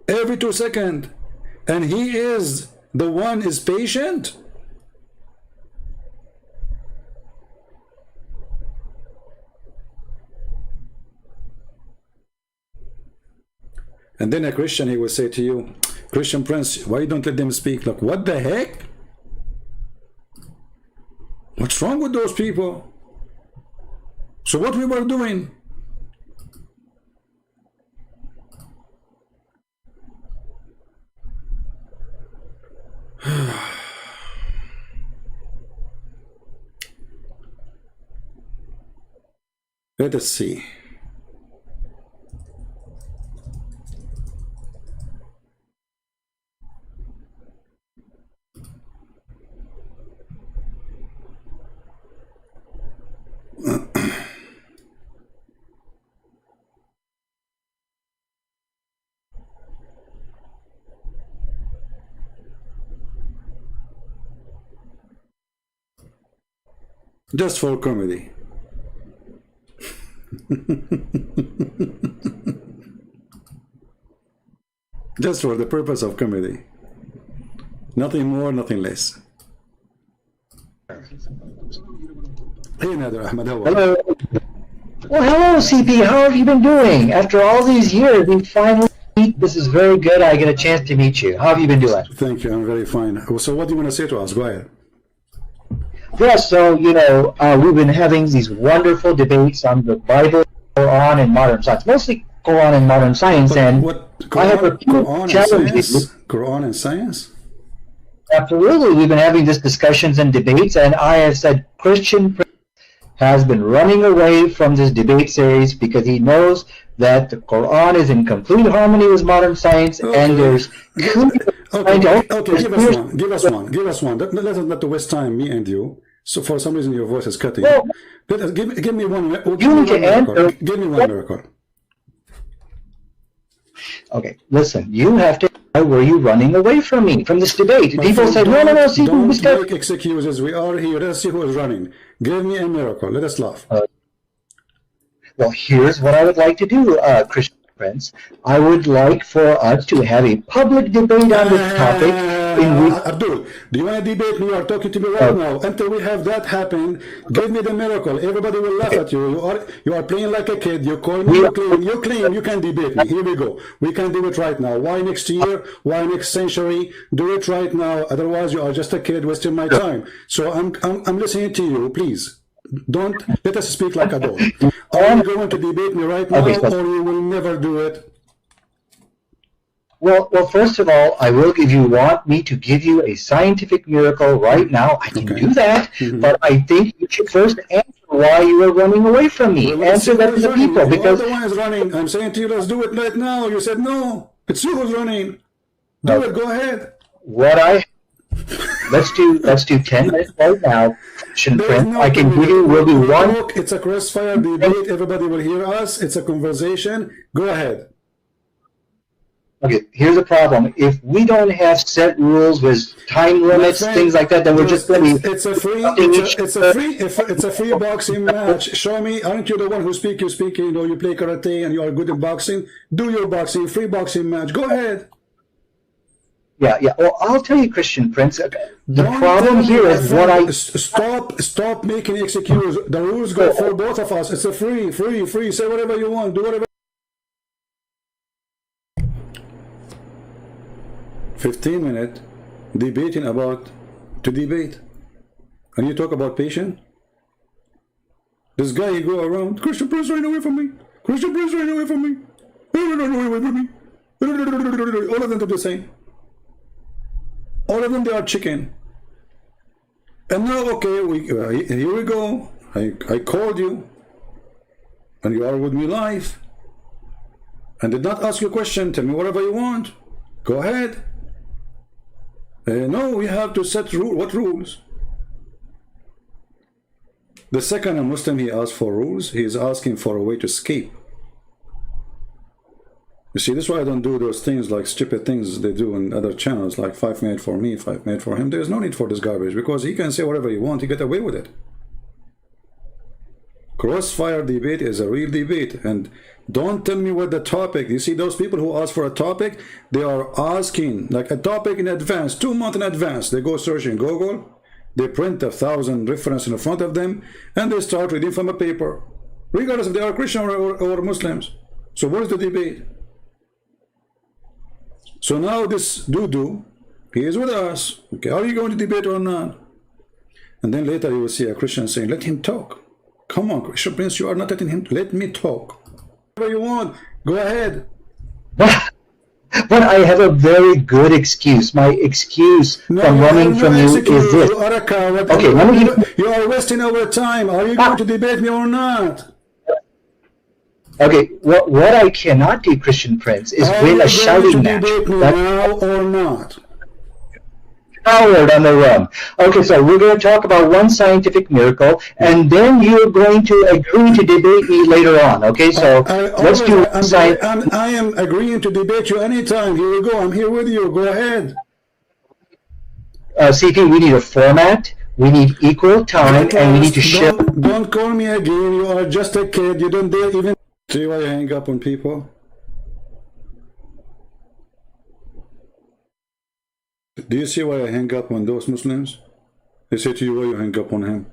every 2 seconds, and he is the one is patient. And then a Christian, he will say to you, Christian Prince, why you don't let them speak? Like, what the heck? What's wrong with those people? So what we were doing? Let us see. Just for comedy. Just for the purpose of comedy. Nothing more, nothing less. Hey Nader Ahmed, how are you? Hello. Well, hello, CP. How have you been doing? After all these years, we finally meet. This is very good. I get a chance to meet you. How have you been doing? Thank you. I'm very fine. So what do you want to say to us? Go ahead. Yes, so, we've been having these wonderful debates on the Bible, Quran, and modern science. Mostly Quran and modern science. And Quran, I have a few challenges. Quran and science? Absolutely. We've been having these discussions and debates, and I have said Christian Prince has been running away from this debate series because he knows that the Quran is in complete harmony with modern science, and there's give us one. Let us not waste time, me and you. So for some reason your voice is cutting. Well, give me one. Give me one miracle. Okay, listen. You have to. Why were you running away from me, from this debate? People say, no. See, don't make excuses. We are here. Let's see who is running. Give me a miracle. Let us laugh. Well, here's what I would like to do, Christian Prince. I would like for us to have a public debate on this topic. Abdul, do you want to debate me? You are talking to me right now. Until we have that happen, give me the miracle. Everybody will laugh at you. You are playing like a kid. You call me. You claim you can debate me. Here we go. We can do it right now. Why next year? Why next century? Do it right now. Otherwise, you are just a kid wasting my time. So I'm listening to you. Please. Don't let us speak like adults. Are you going to debate me right now, or you will never do it? Well, first of all, I will give you. Want me to give you a scientific miracle right now? I can do that, but I think you should first answer why you are running away from me. Answer that to the people, because the one is running. I'm saying to you, let's do it right now. You said no. It's you who's running. Do it. Go ahead. What I let's do 10 minutes right now. Christian There is Prince, no I can 10 give you, minutes. will be We one. talk, it's a crossfire debate. Everybody will hear us. It's a conversation. Go ahead. Okay, here's the problem. If we don't have set rules with time My limits, friend, things like that, then we're just going to be it's a free interrupting it's a free boxing match. Show me, aren't you the one who you speak, you know, you play karate and you are good in boxing. Do your boxing, free boxing match. Go ahead. Yeah, yeah. Well, I'll tell you, Christian Prince, the Don't problem tell me, here my is friend, what I... stop making excuses. The rules go for both of us. It's a free. Say whatever you want. Do whatever. 15-minute debating about to debate, and you talk about patient. This guy, you go around, Christian Prince ran away from me. Christian Prince ran away from me. All of them do the same. All of them, they are chicken. And now, okay, here we go. I called you, and you are with me live, and did not ask you a question. Tell me whatever you want. Go ahead. No, we have to set what rules? The second a Muslim he asks for rules, he is asking for a way to escape. You see, this is why I don't do those things like stupid things they do in other channels, like 5 minutes for me, 5 minutes for him. There's no need for this garbage, because he can say whatever he wants, he get away with it. Crossfire debate is a real debate, and don't tell me what the topic. You see, those people who ask for a topic, they are asking like a topic in advance, 2 months in advance. They go search in Google, they print 1,000 references in front of them, and they start reading from a paper, regardless if they are Christian or Muslims. So what is the debate? So now this Dudu, he is with us. Okay, are you going to debate or not? And then later you will see a Christian saying, let him talk. Come on, Christian Prince, you are not letting him. Let me talk. Whatever you want, go ahead. But I have a very good excuse. My excuse from running from you is this. You are a coward. Okay, let me give you are wasting our time. Are you going to debate me or not? Okay, what I cannot do, Christian Prince, is win a shouting match. Debate me now or not? Coward on the run. Okay, so we're going to talk about one scientific miracle, and then you're going to agree to debate me later on. Okay, so let's do science. I am agreeing to debate you anytime. Here we go. I'm here with you. Go ahead. CP, we need a format. We need equal time, and we need to share. Don't call me again. You are just a kid. You don't dare even. See why you hang up on people? Do you see why I hang up on those Muslims? They say to you, why you hang up on him?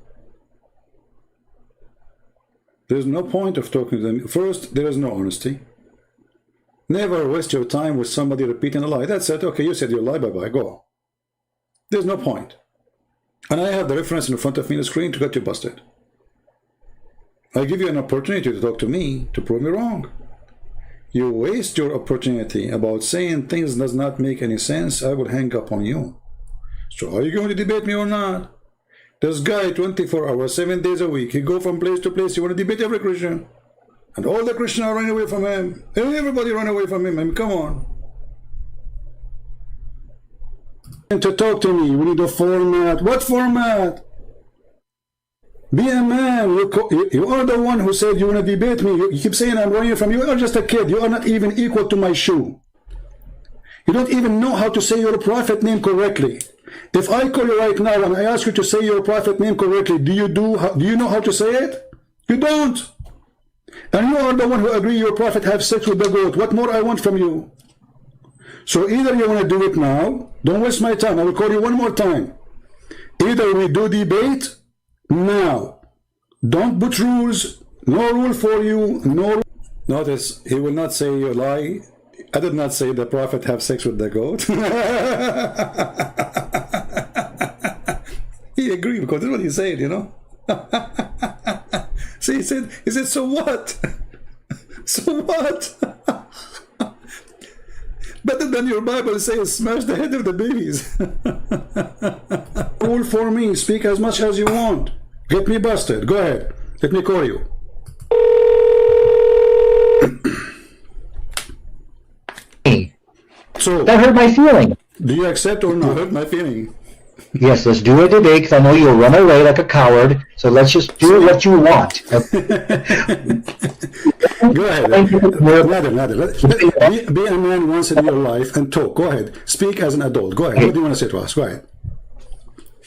There's no point of talking to them. First, there is no honesty. Never waste your time with somebody repeating a lie. That's it. Okay, you said you lie, bye-bye, go. There's no point. And I have the reference in front of me on the screen to get you busted. I give you an opportunity to talk to me to prove me wrong. You waste your opportunity about saying things does not make any sense, I will hang up on you. So are you going to debate me or not? This guy, 24 hours, 7 days a week, he go from place to place, you want to debate every Christian. And all the Christians are running away from him. And everybody run away from him. I mean, come on. And to talk to me, we need a format. What format? Be a man. You are the one who said you want to debate me. You keep saying I'm running from you. You are just a kid. You are not even equal to my shoe. You don't even know how to say your prophet name correctly. If I call you right now and I ask you to say your prophet name correctly, do you know how to say it? You don't. And you are the one who agree your prophet have sex with the goat. What more I want from you? So either you want to do it now. Don't waste my time. I will call you one more time. Either we do debate now. Don't put rules. No rule for you. No. Notice he will not say you lie. I did not say the prophet have sex with the goat. He agreed because that's what he said, you know. See, he said, so what? So what? Better than your Bible says, smash the head of the babies. Rule for me, speak as much as you want. Get me busted. Go ahead. Let me call you. So that hurt my feeling. Do you accept or not? Hurt my feeling. Yes, let's do a debate because I know you'll run away like a coward. So let's just do what you want. Go ahead. Be a man once in your life and talk. Go ahead. Speak as an adult. Go ahead. What do you want to say to us? Go ahead.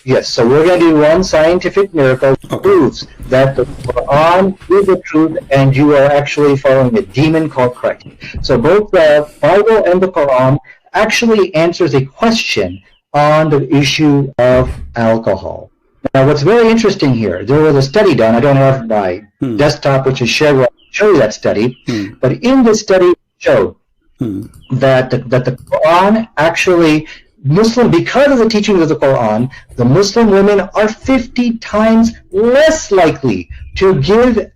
Yes, so we're going to do one scientific miracle that proves that the Quran is the truth and you are actually following a demon called Christ. So both the Bible and the Quran actually answers a question on the issue of alcohol. Now, what's very interesting here, there was a study done. I don't have my desktop, which is shared. I'll show you that study. But in this study, it showed that the Quran actually, because of the teachings of the Quran, the Muslim women are 50 times less likely to give to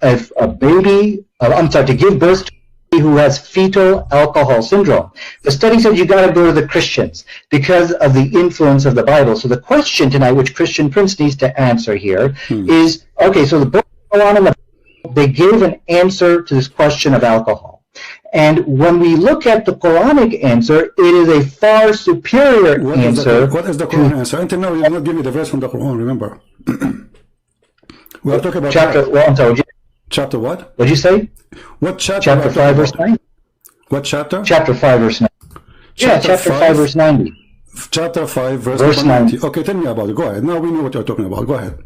give birth to who has fetal alcohol syndrome. The study said you got to go to the Christians because of the influence of the Bible. So the question tonight, which Christian Prince needs to answer here, is, okay, so the book of Quran and the Bible, they gave an answer to this question of alcohol. And when we look at the Quranic answer, it is a far superior answer. What is the Quran answer? Until now, you did not give me the verse from the Quran, remember. We are talking about chapter, well, I'm sorry, chapter what? What did you say? What chapter? Chapter 5, verse 9. What chapter? Chapter 5, verse 9. Chapter 5, verse 90. Chapter 5, verse 90. Okay, tell me about it. Go ahead. Now we know what you're talking about. Go ahead.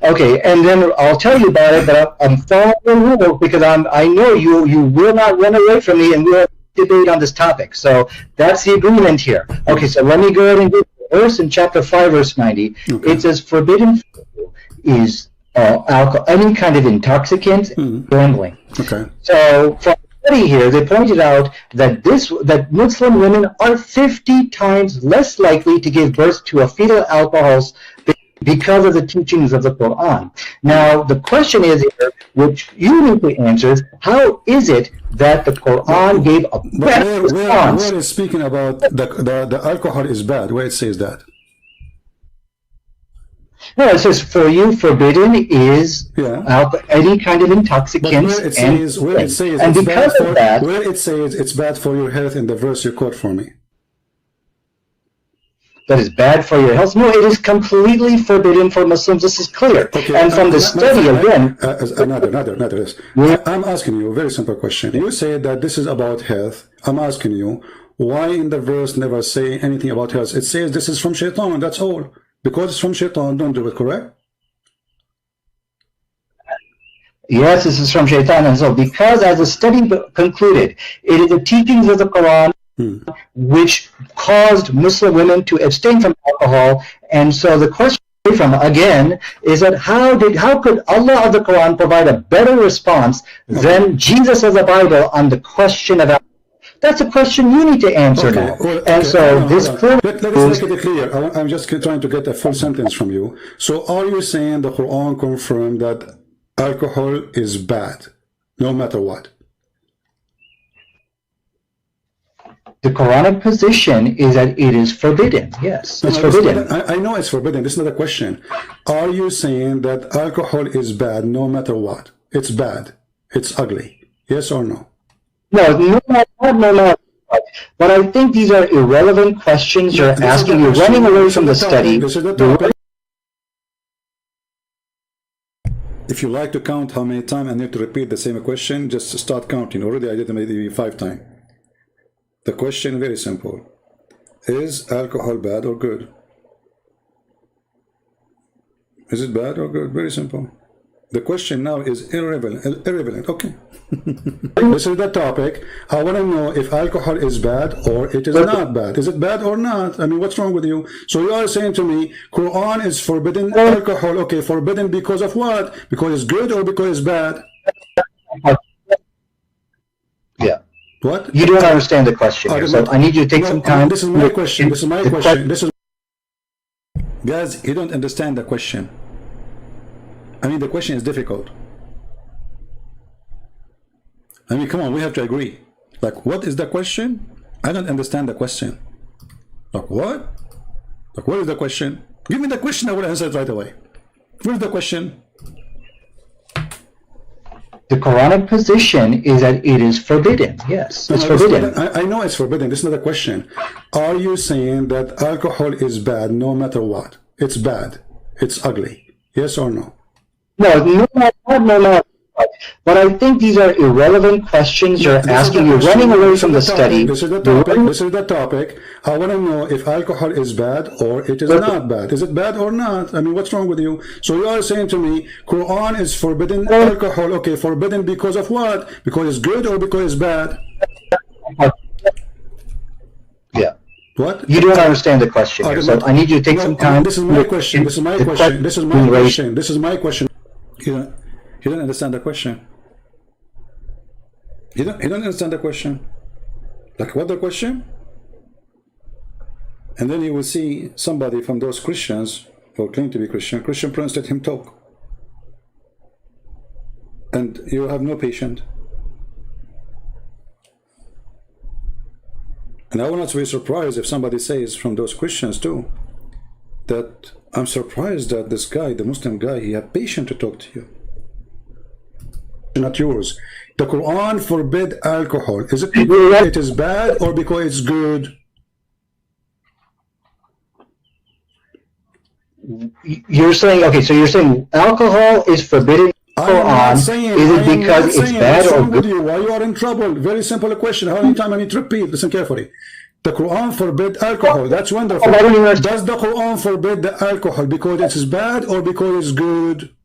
Okay, and then I'll tell you about it, but I'm following the rule because I know you will not run away from me and we'll debate on this topic. So that's the agreement here. Okay, so let me go ahead and get the verse in chapter 5, verse 90. Okay. It says, forbidden is alcohol, any kind of intoxicant, gambling. Okay. So from the study here, they pointed out that Muslim women are 50 times less likely to give birth to a fetal alcohol because of the teachings of the Quran. Now, the question is here, which you need to answer, is how is it that the Quran gave a better response? Where is speaking about the alcohol is bad? Where it says that? No, it says for you forbidden is any kind of intoxicants. Where it says and because of that, where it says it's bad for your health in the verse you quote for me. That is bad for your health. No, it is completely forbidden for Muslims. This is clear. Okay, and from the study again. Another. I'm asking you a very simple question. You say that this is about health. I'm asking you, why in the verse never say anything about health? It says this is from Shaitan, that's all. Because it's from Shaitan, don't do it, correct? Yes, this is from Shaitan. And so, because as the study concluded, it is the teachings of the Quran which caused Muslim women to abstain from alcohol. And so the question from again is that how could Allah of the Quran provide a better response than Jesus of the Bible on the question of alcohol? That's a question you need to answer now. And so this let's make it clear. I'm just trying to get a full sentence from you. So are you saying the Quran confirmed that alcohol is bad, no matter what? The Quranic position is that it is forbidden. Yes, it's forbidden. I know it's forbidden. This is not a question. Are you saying that alcohol is bad no matter what? It's bad. It's ugly. Yes or no? No. But I think these are irrelevant questions you're asking. You're running away from the study. If you like to count how many times I need to repeat the same question, just start counting. Already I did it maybe 5 times. The question very simple. Is alcohol bad or good? Is it bad or good? Very simple. The question now is irrelevant. Okay. This is the topic. I want to know if alcohol is bad or it is not bad. Is it bad or not? I mean, what's wrong with you? So you are saying to me, Quran is forbidden alcohol. Okay, forbidden because of what? Because it's good or because it's bad? Yeah. What? You don't understand the question here, so I need you to take some time. This is my question. This is my question. Guys, you don't understand the question. I mean, the question is difficult. I mean, come on, we have to agree. Like, what is the question? I don't understand the question. Like, what? Like, what is the question? Give me the question, I will answer it right away. What is the question? The Quranic position is that it is forbidden. Yes, it's forbidden. I know it's forbidden. This is not a question. Are you saying that alcohol is bad no matter what? It's bad. It's ugly. Yes or no? No, no. But I think these are irrelevant questions you're asking. You're running away from the study. This is the topic. This is the topic. I want to know if alcohol is bad or it is not bad. Is it bad or not? I mean, what's wrong with you? So you are saying to me, Quran is forbidden alcohol. Okay, forbidden because of what? Because it's good or because it's bad? Yeah. What? You don't understand the question here, so I need you to take some time. This is my question. This is my question. This is my question. This is my question. You don't understand the question. You don't understand the question. Like what the question? And then you will see somebody from those Christians who claim to be Christian Prince, let him talk. And you have no patience. And I will not be surprised if somebody says from those Christians too, that I'm surprised that this guy, the Muslim guy, he had patience to talk to you. Not yours. The Quran forbid alcohol. Is it because it is bad or because it's good? You're saying, okay, so you're saying alcohol is forbidden in the Quran. Is it because it's bad or good? Why you are in trouble? Very simple question. How many times I need to repeat? Listen carefully. The Quran forbid alcohol. That's wonderful. Does the Quran forbid the alcohol because it is bad or because it's good?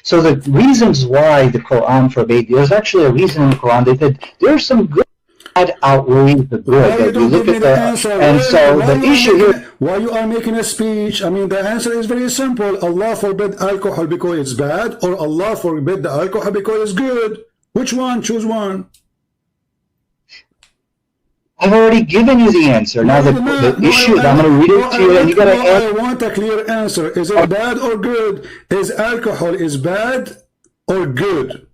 So the reasons why the Quran forbade, there's actually a reason in the Quran. They said there's some good that outweighs the good. That you look at the, and so the issue here. Why you are making a speech? I mean, the answer is very simple. Allah forbid alcohol because it's bad, or Allah forbid the alcohol because it's good. Which one? Choose one. I've already given you the answer. Now the issue, I'm going to read it to you, and you got to answer. I want a clear answer. Is it bad or good? Is alcohol is bad or good?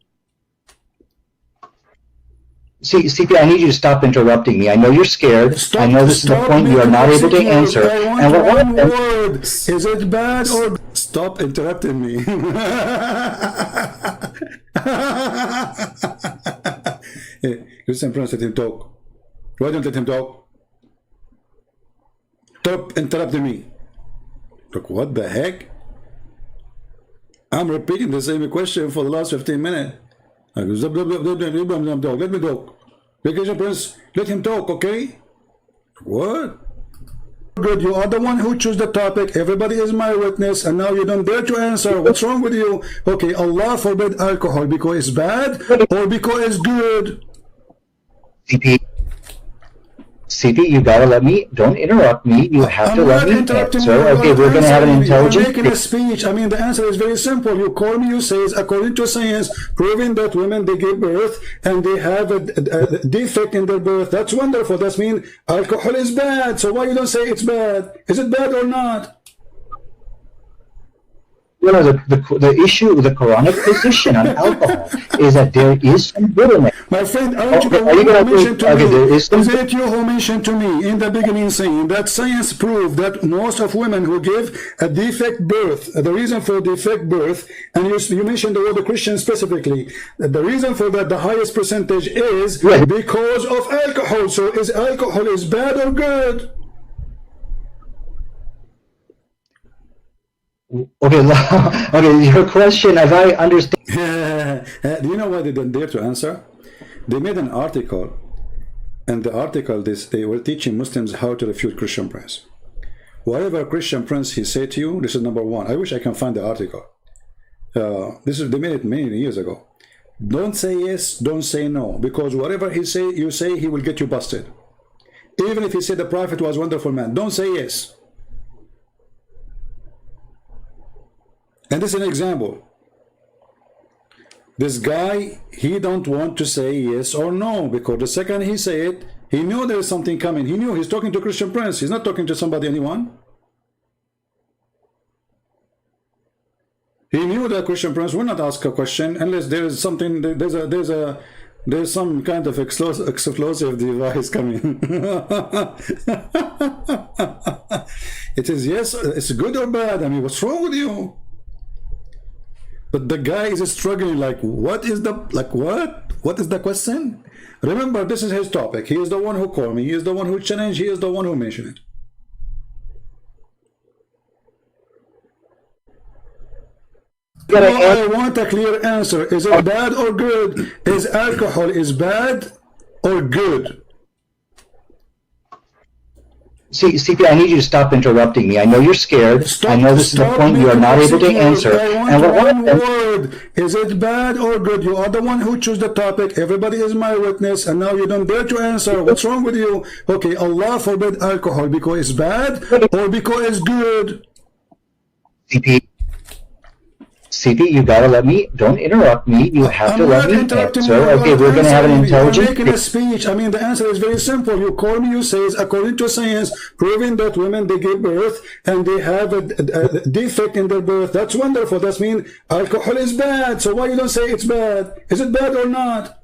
See, CP, I need you to stop interrupting me. I know you're scared. I know this is the point you are not able to answer. And one word. Is it bad or stop interrupting me? Hey, Christian Prince, let him talk. Why don't let him talk? Stop interrupting me. Look, what the heck? I'm repeating the same question for the last 15 minutes. Let me talk. Christian Prince, let him talk, okay? What? Good, you are the one who chose the topic. Everybody is my witness, and now you don't dare to answer. What's wrong with you? Okay, Allah forbid alcohol because it's bad or because it's good? CP, you gotta let me, don't interrupt me, you have to let me answer. Okay, we're gonna have an intelligent... You're making a speech. I mean, the answer is very simple. You call me, you say, according to science, proving that women, they give birth and they have a defect in their birth. That's wonderful. That means alcohol is bad. So why you don't say it's bad? Is it bad or not? You know, the issue with the Quranic position on alcohol is that there is some good in it. My friend, aren't you the one who mentioned to me? Is it you who mentioned to me in the beginning saying that science proved that most of women who give a defect birth, the reason for defect birth, and you mentioned the word Christian specifically, the reason for that, the highest percentage is because of alcohol. So is alcohol is bad or good? Okay, okay. Your question, as I understand. Do you know why they don't dare to answer? They made an article, and the article they were teaching Muslims how to refute Christian Prince. Whatever Christian Prince he said to you, this is number one. I wish I can find the article. They made it many years ago. Don't say yes, don't say no, because whatever you say, he will get you busted. Even if he said the Prophet was a wonderful man, don't say yes. And this is an example. This guy, he don't want to say yes or no, because the second he say it, he knew there is something coming. He knew he's talking to Christian Prince. He's not talking to somebody, anyone. He knew that Christian Prince will not ask a question unless there is something. There's some kind of explosive device coming. It is yes. It's good or bad. I mean, what's wrong with you? But the guy is struggling like, what is the, like what? What is the question? Remember, this is his topic. He is the one who called me. He is the one who challenged. He is the one who mentioned it. No, I want a clear answer. Is it bad or good? Is alcohol is bad or good? See, CP, I need you to stop interrupting me. I know you're scared. Stop, I know this is the point you are not able to answer. I want one word. Is it bad or good? You are the one who chose the topic. Everybody is my witness, and now you don't dare to answer. What's wrong with you? Okay, Allah forbid alcohol because it's bad or because it's good? CP, you gotta let me, don't interrupt me, you have to let me answer. Okay, we're gonna have an intelligent... I'm making a speech. I mean, the answer is very simple. You call me, you say, according to science, proving that women, they give birth and they have a defect in their birth. That's wonderful. That means alcohol is bad. So why you don't say it's bad? Is it bad or not?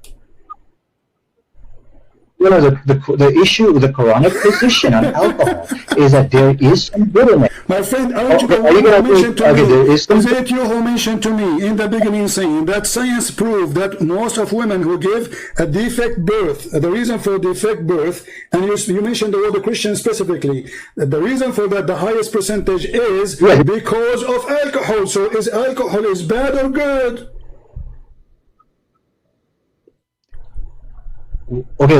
Well, the issue with the Quranic position on alcohol is that there is some good in it. My friend, aren't you the one who mentioned to me? Is it you who mentioned to me in the beginning saying that science proved that most of women who give a defect birth, the reason for defect birth, and you mentioned the word Christian specifically, the reason for that, the highest percentage is because of alcohol. So is alcohol is bad or good? Okay,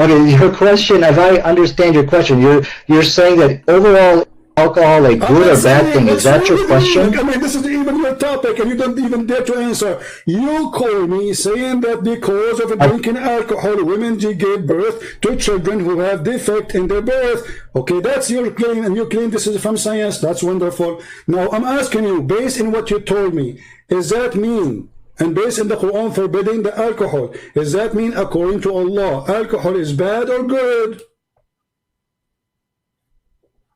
okay. Your question, as I understand your question, you're saying that overall alcohol a good or bad thing. Is that your question? I mean, this is even your topic, and you don't even dare to answer. You call me saying that because of drinking alcohol, women give birth to children who have defect in their birth. Okay, that's your claim, and you claim this is from science. That's wonderful. Now, I'm asking you, based on what you told me, is that mean? And based on the Quran forbidding the alcohol, does that mean according to Allah, alcohol is bad or good?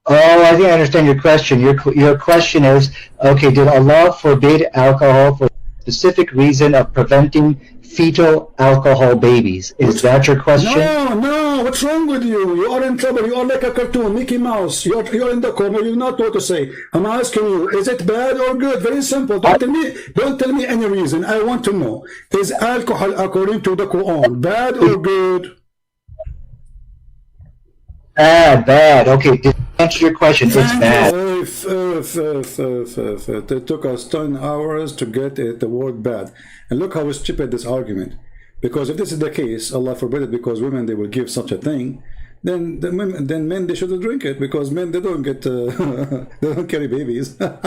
Oh, I think I understand your question. Your question is, okay, did Allah forbid alcohol for a specific reason of preventing fetal alcohol babies? Is that your question? No, what's wrong with you? You are in trouble. You are like a cartoon, Mickey Mouse. You're in the corner. You not know what to say. I'm asking you, is it bad or good? Very simple. Don't tell me any reason. I want to know. Is alcohol, according to the Quran, bad or good? Bad. Okay, to answer your question, it's bad. It took us 10 hours to get the word bad. And look how stupid this argument. Because if this is the case, Allah forbid it, because women, they will give such a thing, then men, they shouldn't drink it, because men, they don't get, they don't carry babies. But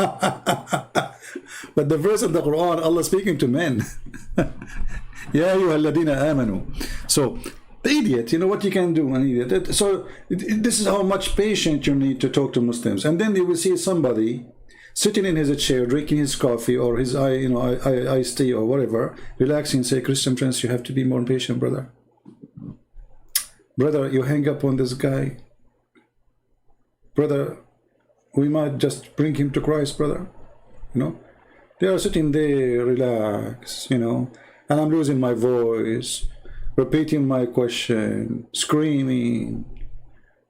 the verse of the Quran, Allah speaking to men. Ya ayyuhalladhina amanu. So, the idiot, you know what you can do, an idiot. So this is how much patience you need to talk to Muslims. And then you will see somebody sitting in his chair, drinking his coffee or his iced tea or whatever, relaxing, say, Christian Prince, you have to be more patient, brother. Brother, you hang up on this guy. Brother, we might just bring him to Christ, brother. You know, they are sitting there, relax, you know, and I'm losing my voice, repeating my question, screaming,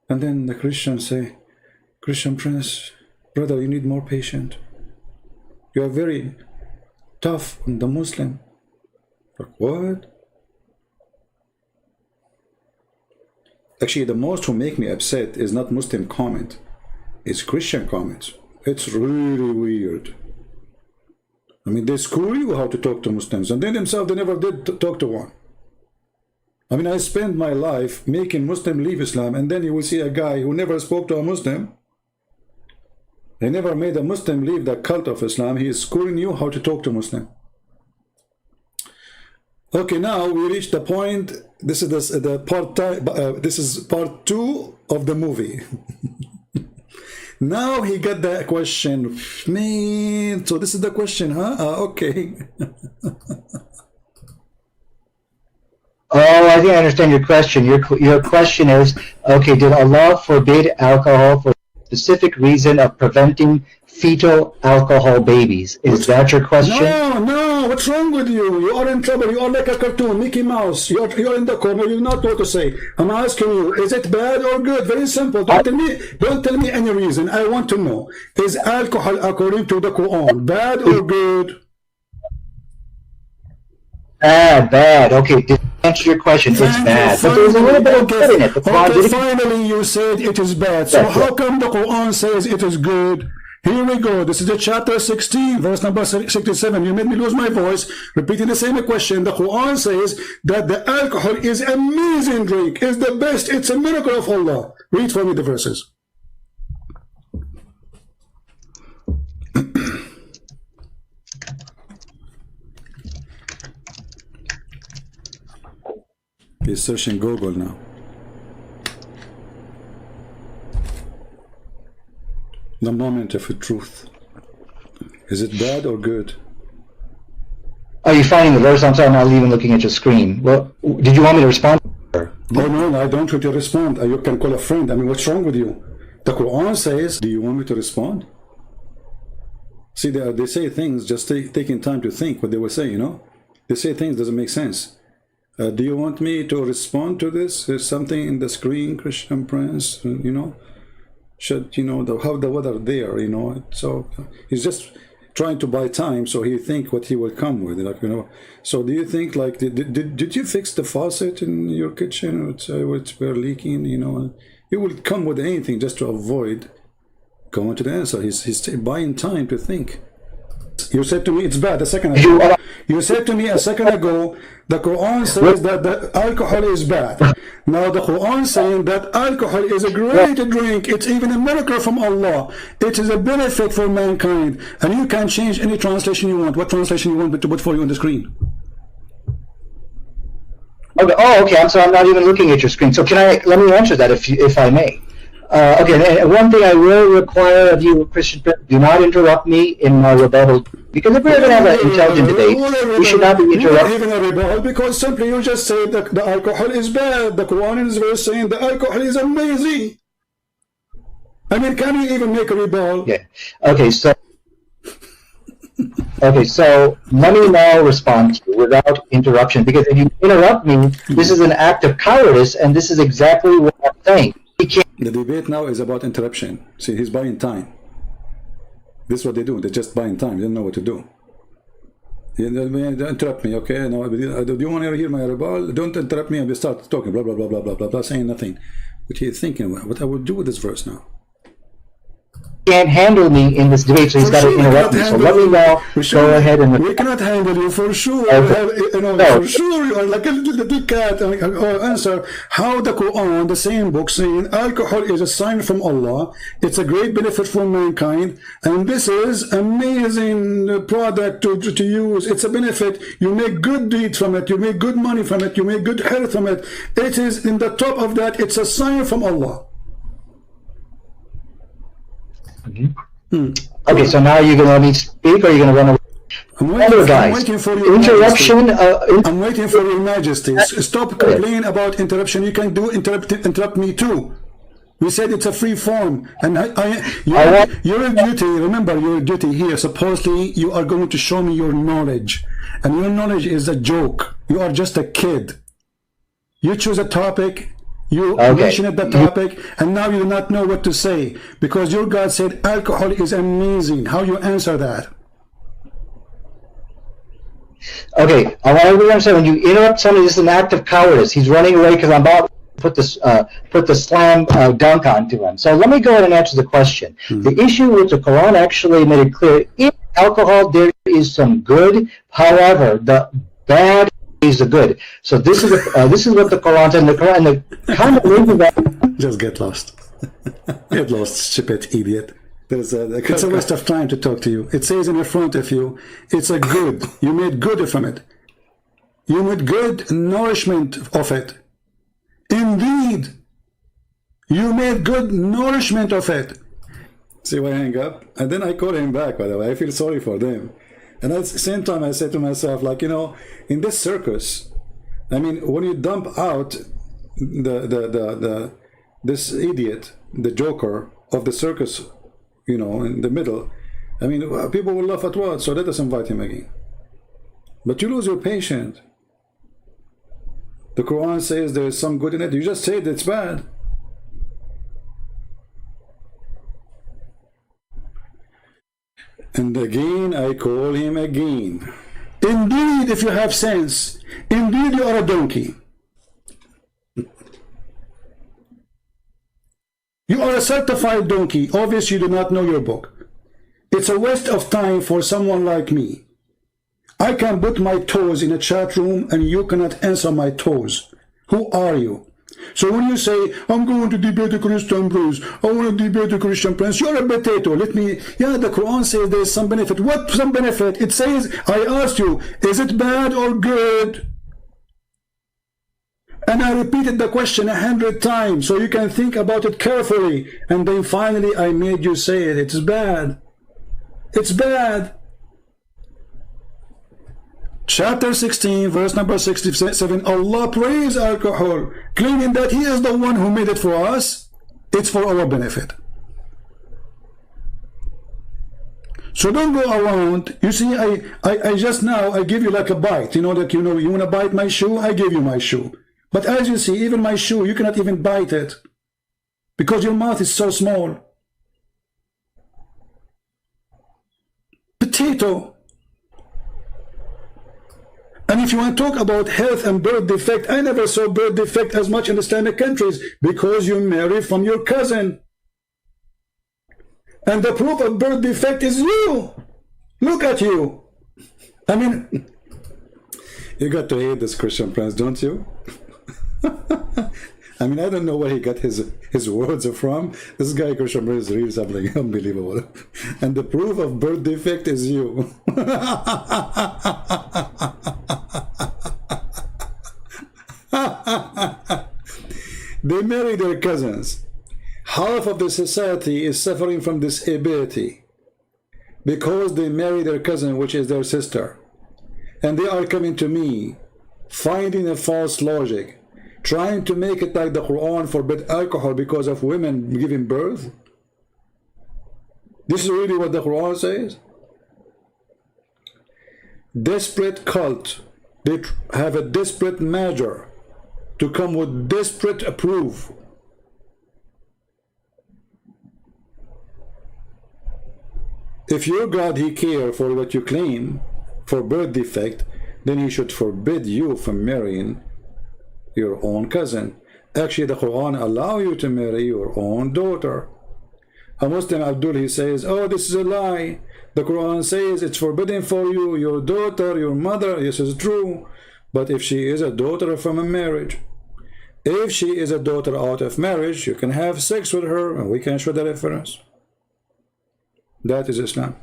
and then the Christians say, Christian Prince, brother, you need more patience. You are very tough on the Muslim. Like, what? Actually, the most who make me upset is not Muslim comment, it's Christian comments. It's really weird. I mean, they school you how to talk to Muslims, and they themselves, they never did talk to one. I mean, I spent my life making Muslim leave Islam, and then you will see a guy who never spoke to a Muslim. He never made a Muslim leave the cult of Islam. He is schooling you how to talk to Muslim. Okay, now we reach the point. This is this is part 2 of the movie. Now he got the question, man. So this is the question, huh? Okay. Oh, I think I understand your question. Your question is, okay, did Allah forbid alcohol for a specific reason of preventing fetal alcohol babies? Is that your question? No, what's wrong with you? You are in trouble. You are like a cartoon, Mickey Mouse. You're in the corner. You not know what to say. I'm asking you, is it bad or good? Very simple. Don't tell me any reason. I want to know. Is alcohol, according to the Quran, bad or good? Bad, bad. Okay, to answer your question, it's bad. But there's a little bit of good in it. The Quran Okay, didn't. finally you said it is bad. So That's how right. come the Quran says it is good? Here we go. This is the chapter 16, verse number 67. You made me lose my voice, repeating the same question. The Quran says that the alcohol is amazing drink, is the best. It's a miracle of Allah. Read for me the verses. He's searching Google now. The moment of truth. Is it bad or good? Are you finding the verse? I'm sorry, I'm not even looking at your screen. Well, did you want me to respond? Oh no, I don't want you to respond. You can call a friend. I mean, what's wrong with you? The Quran says, do you want me to respond? See, they say things just taking time to think what they will say, you know? They say things doesn't make sense. Do you want me to respond to this? There's something in the screen, Christian Prince, you know? Should, you know, how the weather there, you know? So he's just trying to buy time so he think what he will come with, like, you know. So do you think, like, did you fix the faucet in your kitchen? It's we're leaking, you know? He will come with anything just to avoid going to the answer. He's buying time to think. You said to me it's bad a second ago. You said to me a second ago the Quran says that the alcohol is bad. Now the Quran saying that alcohol is a great drink. It's even a miracle from Allah. It is a benefit for mankind. And you can change any translation you want. What translation you want to put for you on the screen? Okay. Oh, okay. I'm sorry. I'm not even looking at your screen. So let me answer that if I may. Okay, one thing I will require of you, Christian, do not interrupt me in my rebuttal. Because if we're going to have an intelligent debate, we should not be interrupting. Even a rebuttal, because simply you just said that the alcohol is bad. The Quran is very saying the alcohol is amazing. I mean, can you even make a rebuttal? Yeah. Okay, so let me now respond to you without interruption. Because if you interrupt me, this is an act of cowardice, and this is exactly what I'm saying. The debate now is about interruption. See, he's buying time. This is what they do. They're just buying time. They don't know what to do. Don't interrupt me, okay? Now, do you want to hear my rebuttal? Don't interrupt me and we start talking, blah, blah, blah, blah, blah, blah, blah, saying nothing. But he's thinking, what I would do with this verse now. Can't handle me in this debate, so he's got to interrupt me. So let me now go ahead and... We cannot handle you for sure. You know, for sure you are like a little cat. Answer how the Quran, the same book, saying alcohol is a sign from Allah. It's a great benefit for mankind, and this is amazing product to use. It's a benefit. You make good deeds from it. You make good money from it. You make good health from it. It is in the top of that. It's a sign from Allah. Okay, so now you're going to let me speak, or you're going to run away? I'm waiting for your interruption. I'm waiting for your majesty. Stop complaining about interruption. You can interrupt me too. We said it's a free form, and your duty. Remember your duty here. Supposedly you are going to show me your knowledge, and your knowledge is a joke. You are just a kid. You choose a topic. You mentioned the topic, and now you do not know what to say because your God said alcohol is amazing. How you answer that? Okay, I want everyone to understand, when you interrupt somebody, this is an act of cowardice. He's running away because I'm about to put the slam dunk onto him. So let me go ahead and answer the question. The issue with the Quran actually made it clear, in alcohol there is some good, however, the bad is the good. So this is what the Quran said, and the combination of that. Just get lost. Get lost, stupid idiot. It's a waste of time to talk to you. It says in front of you, it's a good. You made good from it. You made good nourishment of it. Indeed, you made good nourishment of it. See why I hang up? And then I call him back, by the way. I feel sorry for them. And at the same time, I said to myself, like, you know, in this circus, I mean, when you dump out this idiot, the joker of the circus, you know, in the middle, I mean, people will laugh at what? So let us invite him again. But you lose your patience. The Quran says there is some good in it. You just said it's bad. And again, I call him again. Indeed, if you have sense, indeed you are a donkey. You are a certified donkey. Obviously, you do not know your book. It's a waste of time for someone like me. I can put my toes in a chat room and you cannot answer my toes. Who are you? So when you say, I'm going to debate a Christian prince, I want to debate a Christian prince, you're a potato. Let me, yeah, the Quran says there's some benefit. What some benefit? It says, I asked you, is it bad or good? And I repeated the question 100 times so you can think about it carefully. And then finally I made you say it. It's bad. It's bad. Chapter 16, verse number 67, Allah praised alcohol, claiming that He is the one who made it for us. It's for our benefit. So don't go around. You see, I just now, I give you like a bite. You know, like, you want to bite my shoe? I give you my shoe. But as you see, even my shoe, you cannot even bite it because your mouth is so small. Potato. And if you want to talk about health and birth defect, I never saw birth defect as much in the Islamic countries because you marry from your cousin. And the proof of birth defect is you. Look at you. I mean, you got to hate this Christian prince, don't you? I mean, I don't know where he got his words from. This guy, Christian prince, is really something unbelievable. And the proof of birth defect is you. They marry their cousins. Half of the society is suffering from disability because they marry their cousin, which is their sister. And they are coming to me, finding a false logic, trying to make it like the Quran forbid alcohol because of women giving birth. This is really what the Quran says. Desperate cult. They have a desperate measure to come with desperate proof. If your God, He care for what you claim for birth defect, then He should forbid you from marrying your own cousin. Actually, the Quran allow you to marry your own daughter. A Muslim Abdul, he says, oh, this is a lie. The Quran says it's forbidden for you, your daughter, your mother. This is true. But if she is a daughter from a marriage, if she is a daughter out of marriage, you can have sex with her and we can show the reference. That is Islam.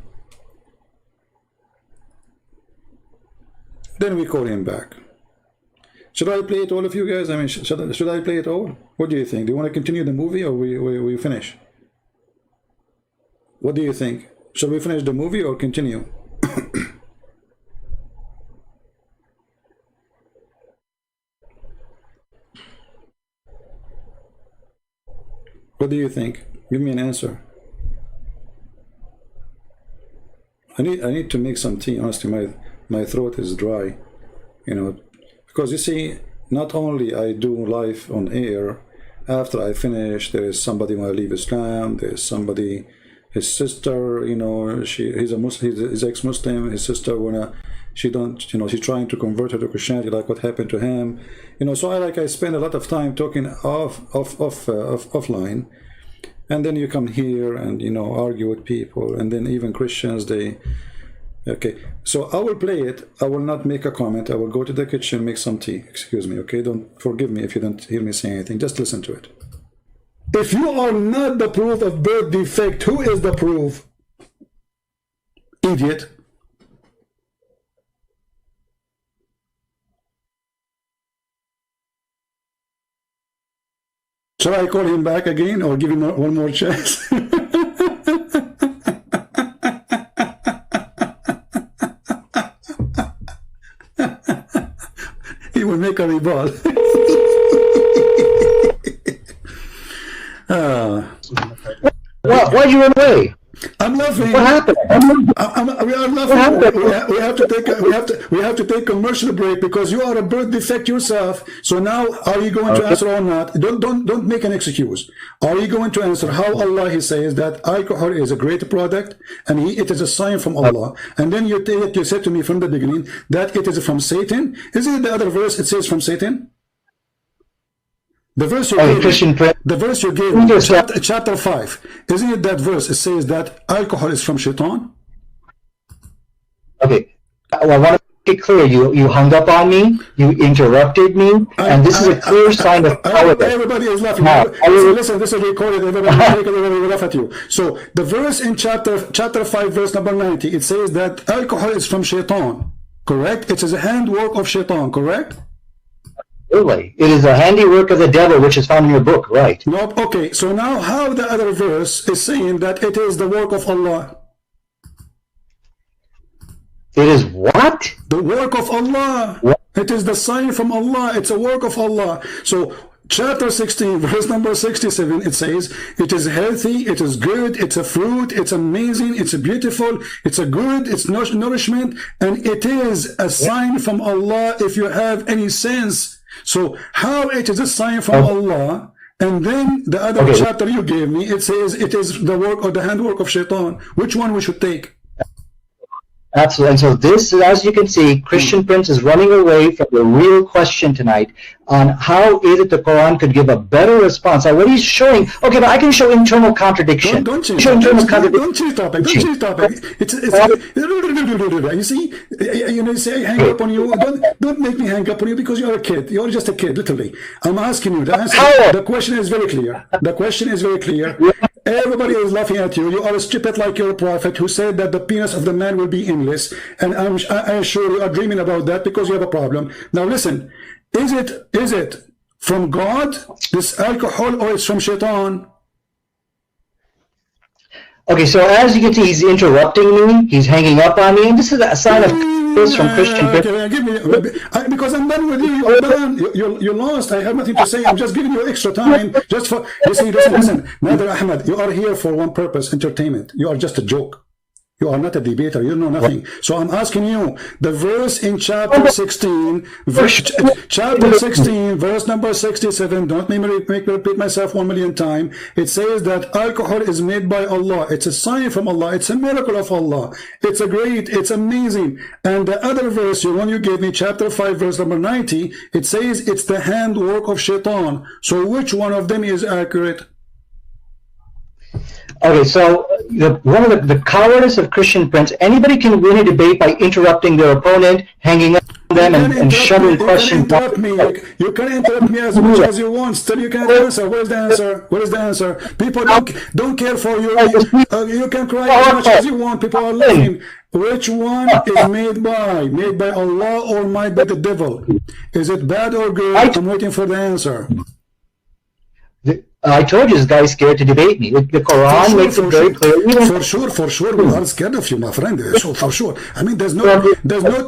Then we call him back. Should I play it all of you guys? I mean, should I play it all? What do you think? Do you want to continue the movie or we finish? What do you think? Shall we finish the movie or continue? What do you think? Give me an answer. I need to make some tea. Honestly, my throat is dry, you know, because you see, not only I do live on air, after I finish, there is somebody when I leave Islam, there is somebody, his sister, you know, he's a Muslim, he's ex-Muslim, his sister she's trying to convert her to Christianity, like what happened to him, you know. So I spend a lot of time talking offline. And then you come here and, you know, argue with people. And then even Christians, okay. So I will play it. I will not make a comment. I will go to the kitchen, make some tea. Excuse me, okay? Don't forgive me if you don't hear me say anything. Just listen to it. If you are not the proof of birth defect, who is the proof? Idiot. Shall I call him back again or give him one more chance? He will make a rebuttal. Why did you run away? I I'm laughing. What happened? We are laughing. We have to take a commercial break because you are a birth defect yourself. So now, are you going to answer or not? Don't make an excuse. Are you going to answer how Allah He says that alcohol is a great product and it is a sign from Allah? And then you said to me from the beginning that it is from Satan. Isn't it the other verse? It says from Satan. The verse you gave me, chapter 5, isn't it that verse? It says that alcohol is from Shaitan. Okay, well, I want to make it clear. You hung up on me, you interrupted me, and this is a clear sign of cowardice. Everybody is laughing. Listen, this is recorded. Everybody will laugh at you. So the verse in chapter 5, verse number 90, it says that alcohol is from Shaitan. Correct? It is a handwork of Shaitan. Correct? Really? It is a handiwork of the devil, which is found in your book, right? Nope. Okay, so now how the other verse is saying that it is the work of Allah? It is what? The work of Allah. What? It is the sign from Allah. It's a work of Allah. So chapter 16, verse number 67, it says, it is healthy, it is good, it's a fruit, it's amazing, it's beautiful, it's a good, it's nourishment, and it is a sign from Allah if you have any sense. So how it is a sign from Allah, and then the other chapter you gave me, it says it is the work or the handwork of Shaitan. Which one we should take? Absolutely. And so this, as you can see, Christian Prince is running away from the real question tonight on how is it the Quran could give a better response. Now, what he's showing, okay, but I can show internal contradiction. Don't change topic. Don't change topic. You see, say I hang up on you. Don't make me hang up on you because you're a kid. You're just a kid, literally. I'm asking you. The question is very clear. The question is very clear. Everybody is laughing at you. You are stupid like your prophet who said that the penis of the man will be endless. And I'm sure you are dreaming about that because you have a problem. Now listen, is it from God, this alcohol, or it's from Shaitan? Okay, so as you can see, he's interrupting me. He's hanging up on me. And this is a sign of from Christian Prince. Because I'm done with you. You're done. You lost. I have nothing to say. I'm just giving you extra time. Just for listen. Nader Ahmed, you are here for one purpose: entertainment. You are just a joke. You are not a debater. You know nothing. So I'm asking you, the verse in chapter 16, verse number 67, don't make me repeat myself 1,000,000 times. It says that alcohol is made by Allah. It's a sign from Allah. It's a miracle of Allah. It's it's amazing. And the other verse, the one you gave me, chapter 5, verse number 90, it says it's the handwork of Shaitan. So which one of them is accurate? Okay, so one of the cowardice of Christian Prince, anybody can win a debate by interrupting their opponent, hanging up on them, and shoving questions. You can interrupt me as much as you want. Still, you can't answer. Where's the answer? Where is the answer? People don't care for you. You can cry as much as you want. People are laughing. Which one is made by Allah or made by the devil? Is it bad or good? I'm waiting for the answer. I told you this guy's scared to debate me. The Quran makes it very clear. For sure, we are scared of you, my friend. So for sure. I mean, there's no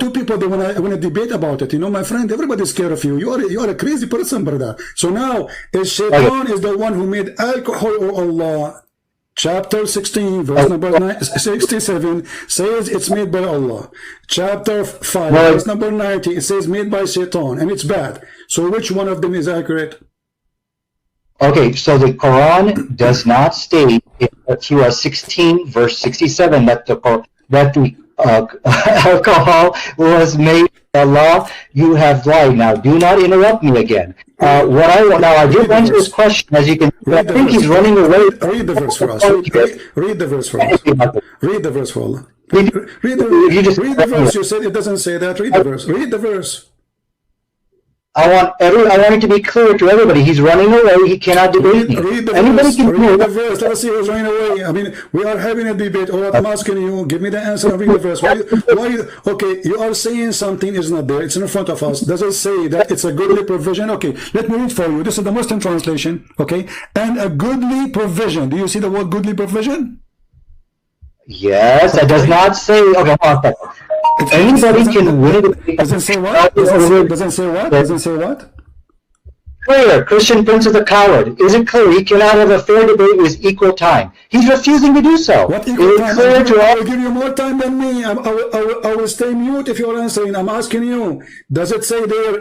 two people that want to debate about it. You know, my friend, everybody's scared of you. You are a crazy person, brother. So now, is Shaitan is the one who made alcohol or Allah? Chapter 16, verse number 67 says it's made by Allah. Chapter 5, verse number 90, it says made by Shaitan, and it's bad. So which one of them is accurate? Okay, so the Quran does not state in Surah 16, verse 67, that the alcohol was made by Allah. You have lied. Now, do not interrupt me again. I did answer this question, as you can see. I think he's running away. Read the verse for us. Read the verse for us. Read the verse for Allah. Read the verse. You said it doesn't say that. Read the verse. Read the verse. I want it to be clear to everybody. He's running away. He cannot debate me. Read the verse. Let us see who's running away. I mean, we are having a debate. All I'm asking you, give me the answer and read the verse. Okay, you are saying something is not there. It's in front of us. Does it say that it's a goodly provision? Okay, let me read for you. This is the Muslim translation. Okay, and a goodly provision. Do you see the word goodly provision? Yes, it does not say. Okay, hold on. Anybody can win it. Doesn't say what? Doesn't say what? Doesn't say what? clear. Christian Prince is a coward. Is it clear? He cannot have a fair debate with equal time. He's refusing to do so. What equal time? I will give you more time than me. I will stay mute if you're answering. I'm asking you. Does it say there?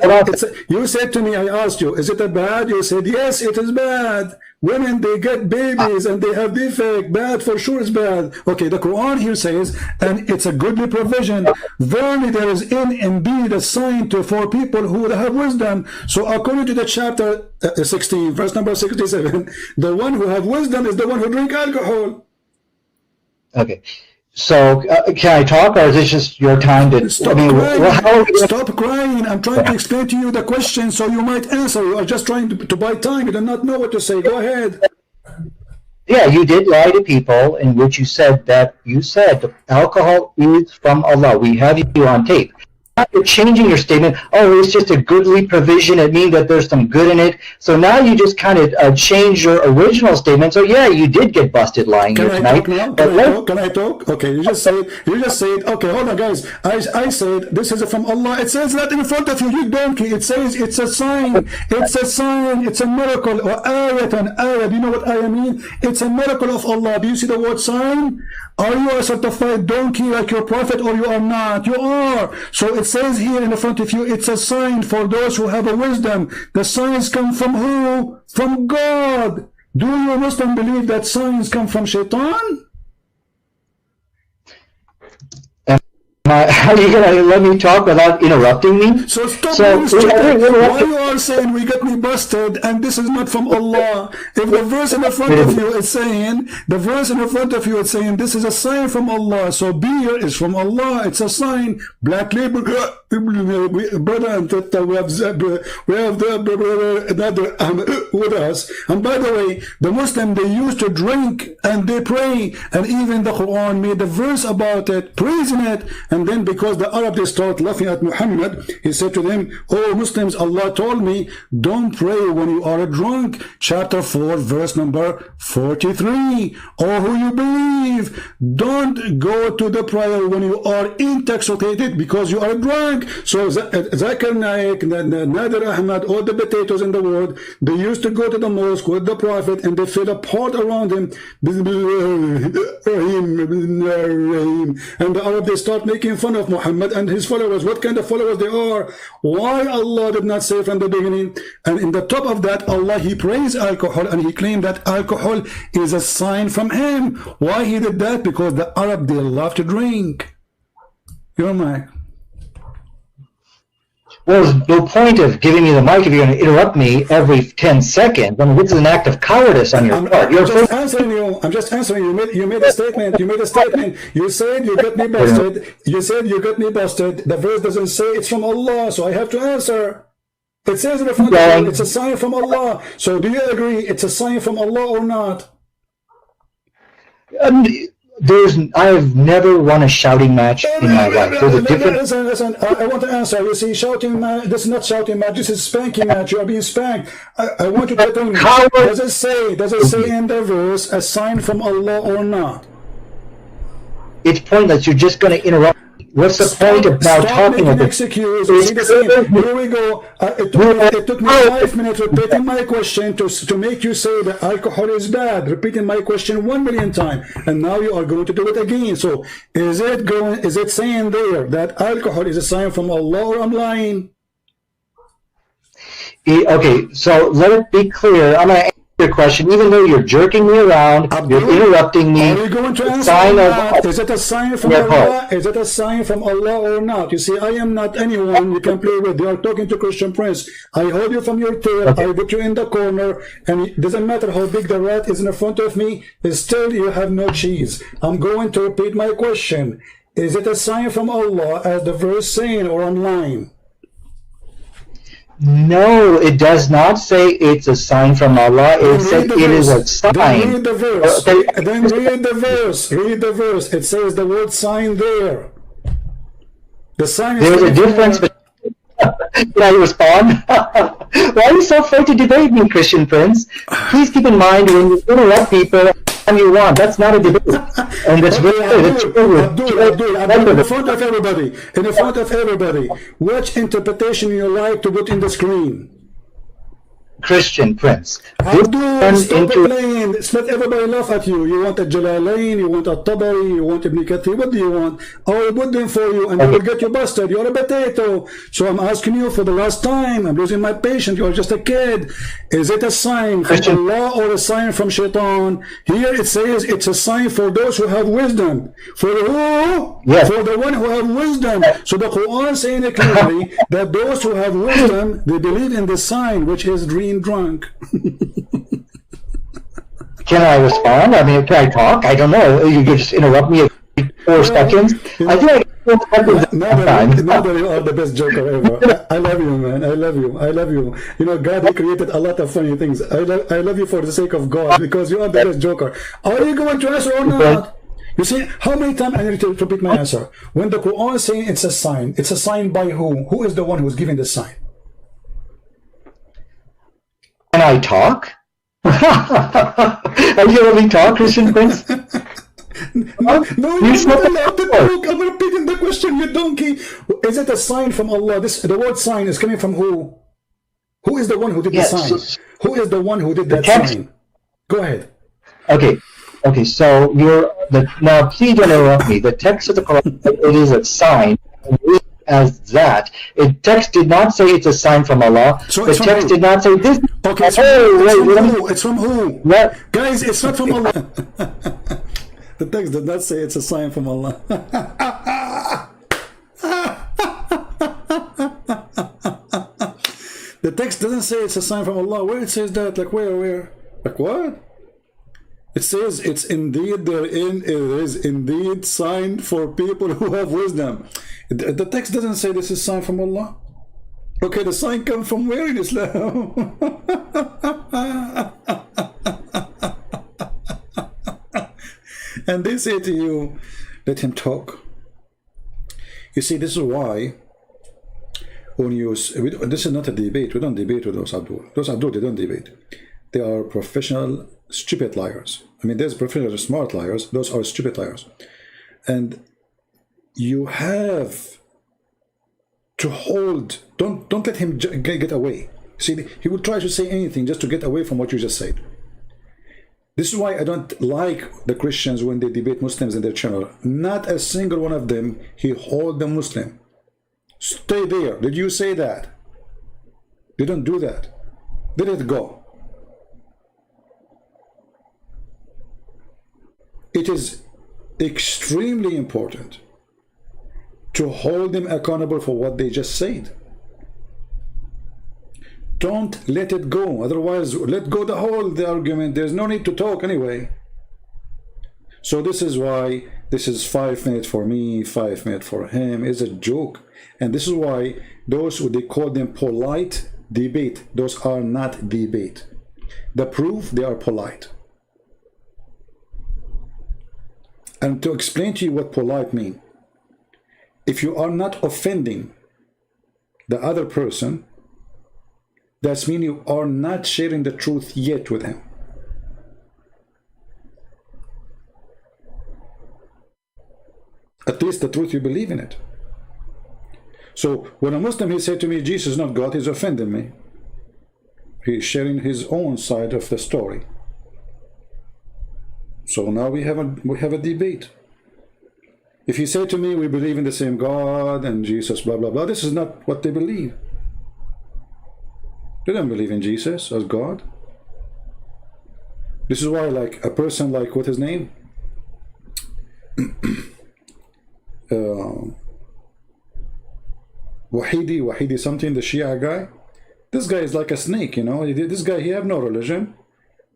You said to me, I asked you, is it a bad? You said, yes, it is bad. Women, they get babies and they have defect. Bad, for sure is bad. Okay, the Quran here says, and it's a goodly provision. Verily there is indeed a sign for people who have wisdom. So according to the chapter 16, verse number 67, the one who have wisdom is the one who drink alcohol. Okay. So, can I talk, or is this just your time to... Stop crying. Stop crying. I'm trying to explain to you the question so you might answer. You are just trying to buy time. You do not know what to say. Go ahead. Yeah, you did lie to people in which you said alcohol is from Allah. We have you on tape. You're changing your statement. Oh, it's just a goodly provision. It means that there's some good in it. So now you just kind of change your original statement. So yeah, you did get busted lying here tonight. Can I talk? Okay, you just said. Okay, hold on, guys. I said this is from Allah. It says that in front of you, you donkey. It says it's a sign. It's a sign. It's a miracle. Or ayatan, ayat. You know what ayat mean? It's a miracle of Allah. Do you see the word sign? Are you a certified donkey like your prophet, or you are not? You are. So it says here in the front of you, it's a sign for those who have a wisdom. The signs come from who? From God. Do you Muslim believe that signs come from Shaitan? Are you going to let me talk without interrupting me? So stop why you are saying we got me busted and this is not from Allah? If the verse in the front of you is saying, this is a sign from Allah. So beer is from Allah. It's a sign. Black label, brother and sister, we have another with us. And by the way, the Muslim, they used to drink and they pray, and even the Quran made a verse about it, praising it. And then because the Arab, they start laughing at Muhammad, he said to them, oh Muslims, Allah told me, don't pray when you are drunk. Chapter 4, verse number 43. Oh, who you believe, don't go to the prayer when you are intoxicated because you are drunk. So Zakir Naik, Nader Ahmad, all the potatoes in the world, they used to go to the mosque with the Prophet and they fill a pot around him. And the Arab, they start making fun of Muhammad and his followers. What kind of followers they are? Why Allah did not say from the beginning? And in the top of that, Allah, he praised alcohol and he claimed that alcohol is a sign from him. Why he did that? Because the Arab, they love to drink. Your mic. Well, there's no point of giving me the mic if you're going to interrupt me every 10 seconds. I mean, this is an act of cowardice on your part. I'm just answering you. You made a statement. You said you got me busted. The verse doesn't say it's from Allah, so I have to answer. It says in the front of you, it's a sign from Allah. So do you agree it's a sign from Allah or not? I've never won a shouting match in my life. There's a difference. Listen, I want to answer. You see, shouting match, this is not shouting match, this is spanking match. You are being spanked. I want you to tell me, does it say in the verse a sign from Allah or not? It's pointless. You're just going to interrupt. What's the point of now talking about this? Here we go. It took me 5 minutes repeating my question to make you say that alcohol is bad. Repeating my question 1 million times, and now you are going to do it again. So is it saying there that alcohol is a sign from Allah, or I'm lying? Okay, so let it be clear. I'm going to answer your question, even though you're jerking me around, you're interrupting me. Are you going to answer? Is it a sign from Allah? Is it a sign from Allah or not? You see, I am not anyone you can play with. You are talking to Christian Prince. I hold you from your tail. Okay. I put you in the corner, and it doesn't matter how big the rat is in front of me. Still, you have no cheese. I'm going to repeat my question. Is it a sign from Allah, as the verse saying, or I'm lying? No, it does not say it's a sign from Allah. It says it is a sign. Then read the verse. Then read the verse. Read the verse. It says the word sign there. The sign is... There's a difference between... Can I respond? Why are you so afraid to debate me, Christian Prince? Please keep in mind, when you interrupt people, you want. That's not a debate. And that's very Abdul, in front of everybody, which interpretation you like to put in the screen? Christian Prince. This Abdul, turned stop into playing. Let everybody laugh at you. You want a Jalalain, you want a Tabari, you want Ibn Kathir. What do you want? I will put them for you and they will get you busted. You're a potato. So I'm asking you for the last time. I'm losing my patience. You're just a kid. Is it a sign from Allah or a sign from Shaitan? Here it says it's a sign for those who have wisdom. For who? Yes. For the one who have wisdom. So the Quran saying it clearly that those who have wisdom, they believe in the sign, which is dream drunk. Can I respond? I mean, can I talk? I don't know. You could just interrupt me every 4 seconds. I feel like 4 seconds now that you are the best joker ever. I love you, man. I love you. I love you. You know, God, He created a lot of funny things. I love you for the sake of God, because you are the best joker. Are you going to answer or not? You see, how many times I need to repeat my answer? When the Quran is saying it's a sign by who? Who is the one who's giving the sign? Can I talk? Are you letting me talk, Christian Prince? No, you're not allowed to talk. I'm repeating the question, you donkey. Is it a sign from Allah? The word sign is coming from who? Who is the one who did the sign? Who is the one who did that sign? Go ahead. Okay, so now please don't interrupt me. The text of the Quran, it is a sign as that. Text did not say it's a sign from Allah. So the text did not say this. Okay, it's from who? What? Guys, it's not from Allah. The text did not say it's a sign from Allah. The text doesn't say it's a sign from Allah. Where it says that? Like where? Like what? It says it's indeed therein is indeed sign for people who have wisdom. The text doesn't say this is sign from Allah. Okay, the sign comes from where in Islam? And they say to you, let him talk. You see, this is why when this is not a debate. We don't debate with those Abdul. Those Abdul, they don't debate. They are professional stupid liars. I mean, there's professional smart liars. Those are stupid liars. And you have to hold. Don't let him get away. See, he will try to say anything just to get away from what you just said. This is why I don't like the Christians when they debate Muslims in their channel. Not a single one of them he hold the Muslim. Stay there. Did you say that? They don't do that. Let it go. It is extremely important to hold them accountable for what they just said. Don't let it go. Otherwise, let go the argument. There's no need to talk anyway. So this is why this is 5 minutes for me, 5 minutes for him. It's a joke. And this is why those who they call them polite debate, those are not debate. The proof they are polite. And to explain to you what polite means, if you are not offending the other person, that means you are not sharing the truth yet with him. At least the truth you believe in it. So when a Muslim, he said to me, Jesus is not God, he's offending me. He's sharing his own side of the story. So now we have a debate. If you say to me, we believe in the same God and Jesus, blah, blah, blah, this is not what they believe. They don't believe in Jesus as God. This is why, like, a person like, what's his name? Wahidi something, the Shia guy. This guy is like a snake, you know. This guy, he have no religion.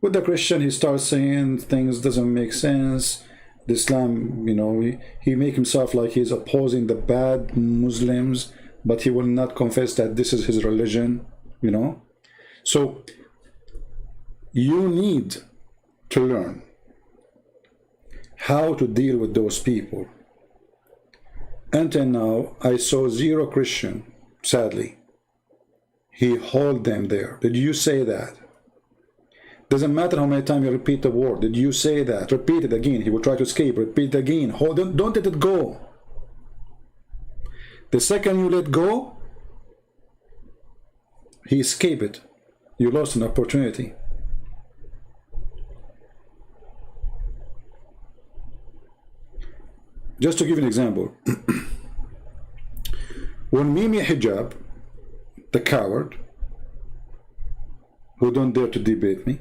With the Christian, he starts saying things doesn't make sense. The Islam, you know, he make himself like he's opposing the bad Muslims, but he will not confess that this is his religion, you know. So you need to learn how to deal with those people. Until now, I saw zero Christian, sadly. He hold them there. Did you say that? Doesn't matter how many times you repeat the word. Did you say that? Repeat it again. He will try to escape. Repeat it again. Hold on. Don't let it go. The second you let go, he escape it. You lost an opportunity. Just to give you an example, when Mimi Hijab, the coward, who don't dare to debate me,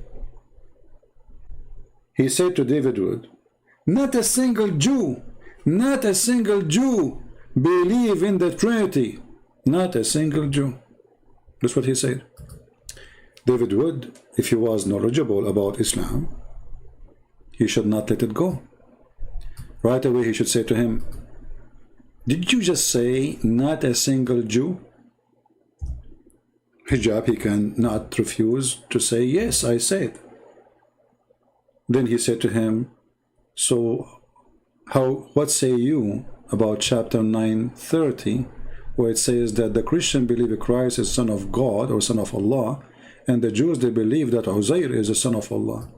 he said to David Wood, not a single Jew believe in the Trinity. Not a single Jew. That's what he said. David Wood, if he was knowledgeable about Islam, he should not let it go. Right away he should say to him, did you just say not a single Jew? Hijab, he cannot refuse to say, yes, I said. Then he said to him, so what say you about chapter 9:30, where it says that the Christian believe Christ is son of God or son of Allah, and the Jews, they believe that Uzair is a son of Allah.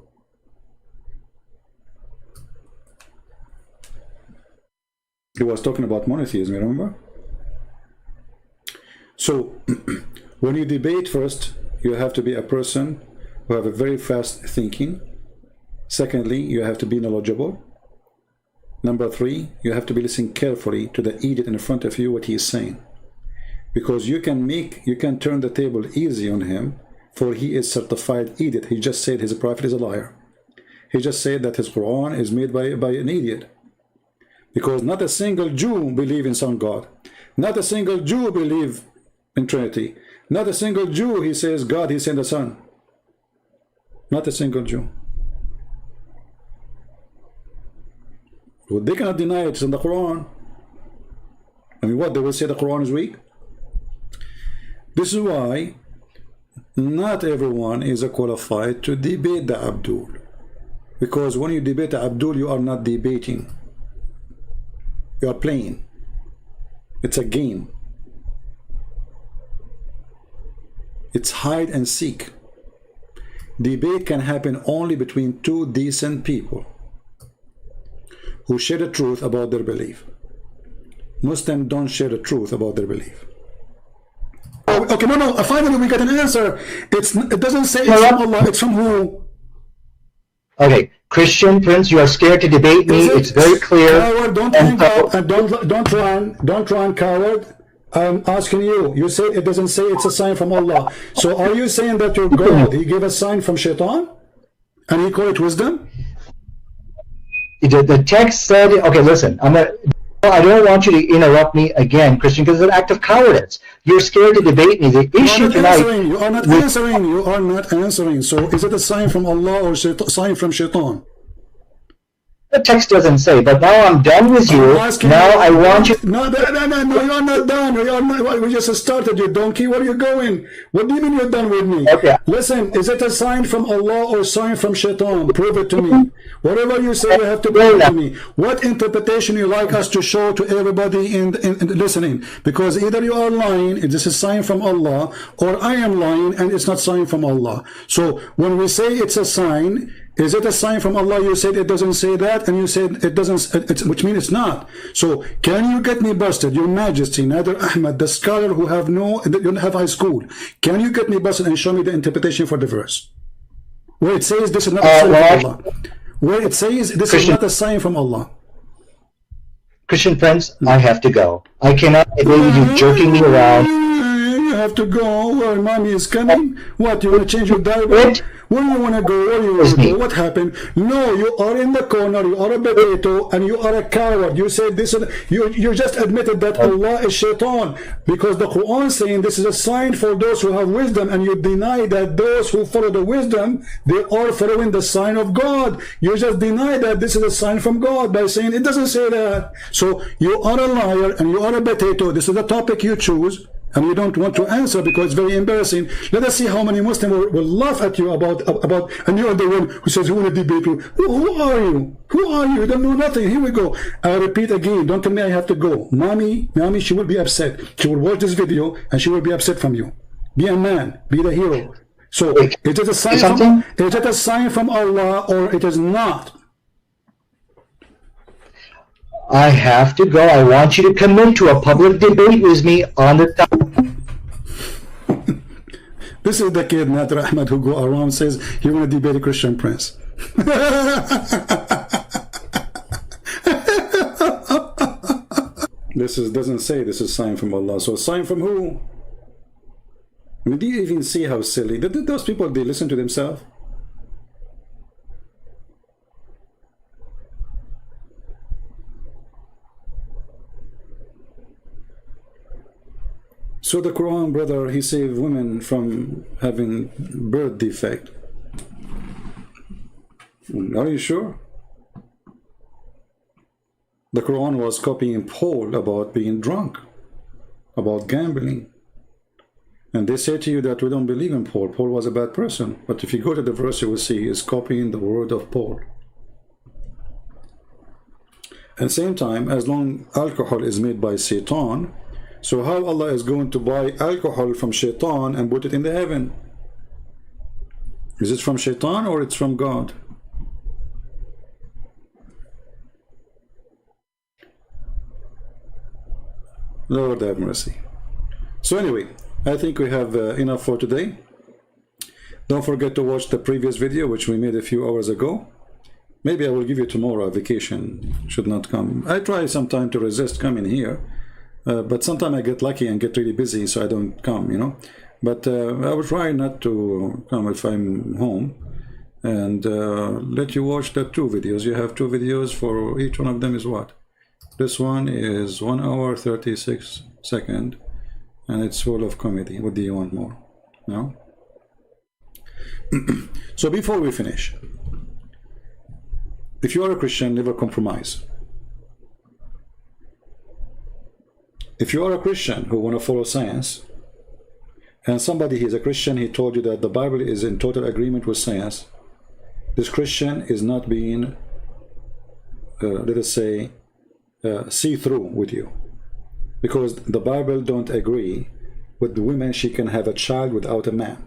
He was talking about monotheism, remember? So when you debate, first you have to be a person who have a very fast thinking. Secondly, you have to be knowledgeable. Number three, you have to be listening carefully to the idiot in front of you, what he is saying, because you can turn the table easy on him, for he is certified idiot. He just said his prophet is a liar. He just said that his Quran is made by an idiot, because not a single Jew believe in some God. Not a single Jew believe in Trinity. Not a single Jew, he says God, he sent the Son. Not a single Jew. Well, they cannot deny it. It's in the Quran. I mean, what, they will say the Quran is weak? This is why not everyone is qualified to debate the Abdul, because when you debate the Abdul, you are not debating. You are playing. It's a game. It's hide and seek. Debate can happen only between two decent people who share the truth about their belief. Muslims don't share the truth about their belief. Oh, okay, no, finally we got an answer. It doesn't say it's from Allah, it's from who? Okay, Christian Prince, you are scared to debate me. It's very clear. Coward, don't hang up and don't run, coward. I'm asking you. You say it doesn't say it's a sign from Allah. So are you saying that your God, he gave a sign from Shaitan, and he called it wisdom? The text said, okay, listen, I don't want you to interrupt me again, Christian, because it's an act of cowardice. You're scared to debate me. The issue tonight... You are not answering. So is it a sign from Allah or a sign from Shaitan? The text doesn't say, but now I'm done with you. Now I want you... No, you're not done. We just started, you donkey. Where are you going? What do you mean you're done with me? Okay. Listen, is it a sign from Allah or a sign from Shaitan? Prove it to me. Whatever you say, you have to prove it to me. What interpretation you like us to show to everybody in listening? Because either you are lying, this is a sign from Allah, or I am lying and it's not sign from Allah. So when we say it's a sign, is it a sign from Allah? You said it doesn't say that, and you said it doesn't, which means it's not. So can you get me busted, Your Majesty, Nader Ahmed, the scholar who don't have high school? Can you get me busted and show me the interpretation for the verse where it says this is not a sign from Allah? Where it says this is not a sign from Allah. Christian Prince, I have to go. I cannot agree with you jerking me around. You have to go where mommy is coming. What, you want to change your diaper? Where do you want to go? Where do you want to go? What happened? No, you are in the corner. You are a potato and you are a coward. You said this. You just admitted that Allah is Shaitan, because the Quran is saying this is a sign for those who have wisdom, and you deny that those who follow the wisdom, they are following the sign of God. You just deny that this is a sign from God by saying it doesn't say that. So you are a liar and you are a potato. This is the topic you choose, and you don't want to answer because it's very embarrassing. Let us see how many Muslims will laugh at you about, and you are the one who says, who will debate you? Who are you? Who are you? You don't know nothing. Here we go. I repeat again, don't tell me I have to go. Mommy, she will be upset. She will watch this video and she will be upset from you. Be a man. Be the hero. So, is it a sign from Allah or it is not? I have to go. I want you to come into a public debate with me on the topic. This is the kid, Nader Ahmed, who go around says he want to debate a Christian prince. This doesn't say this is sign from Allah. So sign from who? I mean, do you even see how silly? Did those people, they listen to themselves? So the Quran, brother, he saved women from having birth defect. Are you sure? The Quran was copying Paul about being drunk, about gambling. And they say to you that we don't believe in Paul. Paul was a bad person. But if you go to the verse, you will see he's copying the word of Paul. At the same time, as long alcohol is made by Satan, so how Allah is going to buy alcohol from Shaitan and put it in the heaven? Is it from Shaitan or it's from God? Lord have mercy. So anyway, I think we have enough for today. Don't forget to watch the previous video, which we made a few hours ago. Maybe I will give you tomorrow. Vacation should not come. I try sometime to resist coming here, but sometimes I get lucky and get really busy, so I don't come, you know. But I will try not to come if I'm home, and let you watch the two videos. You have two videos. For each one of them is what? This one is 1 hour 36 seconds, and it's full of comedy. What do you want more? No? So before we finish, if you are a Christian, never compromise. If you are a Christian who want to follow science, and somebody he's a Christian, he told you that the Bible is in total agreement with science, this Christian is not being, let us say, see through with you, because the Bible don't agree with the women she can have a child without a man,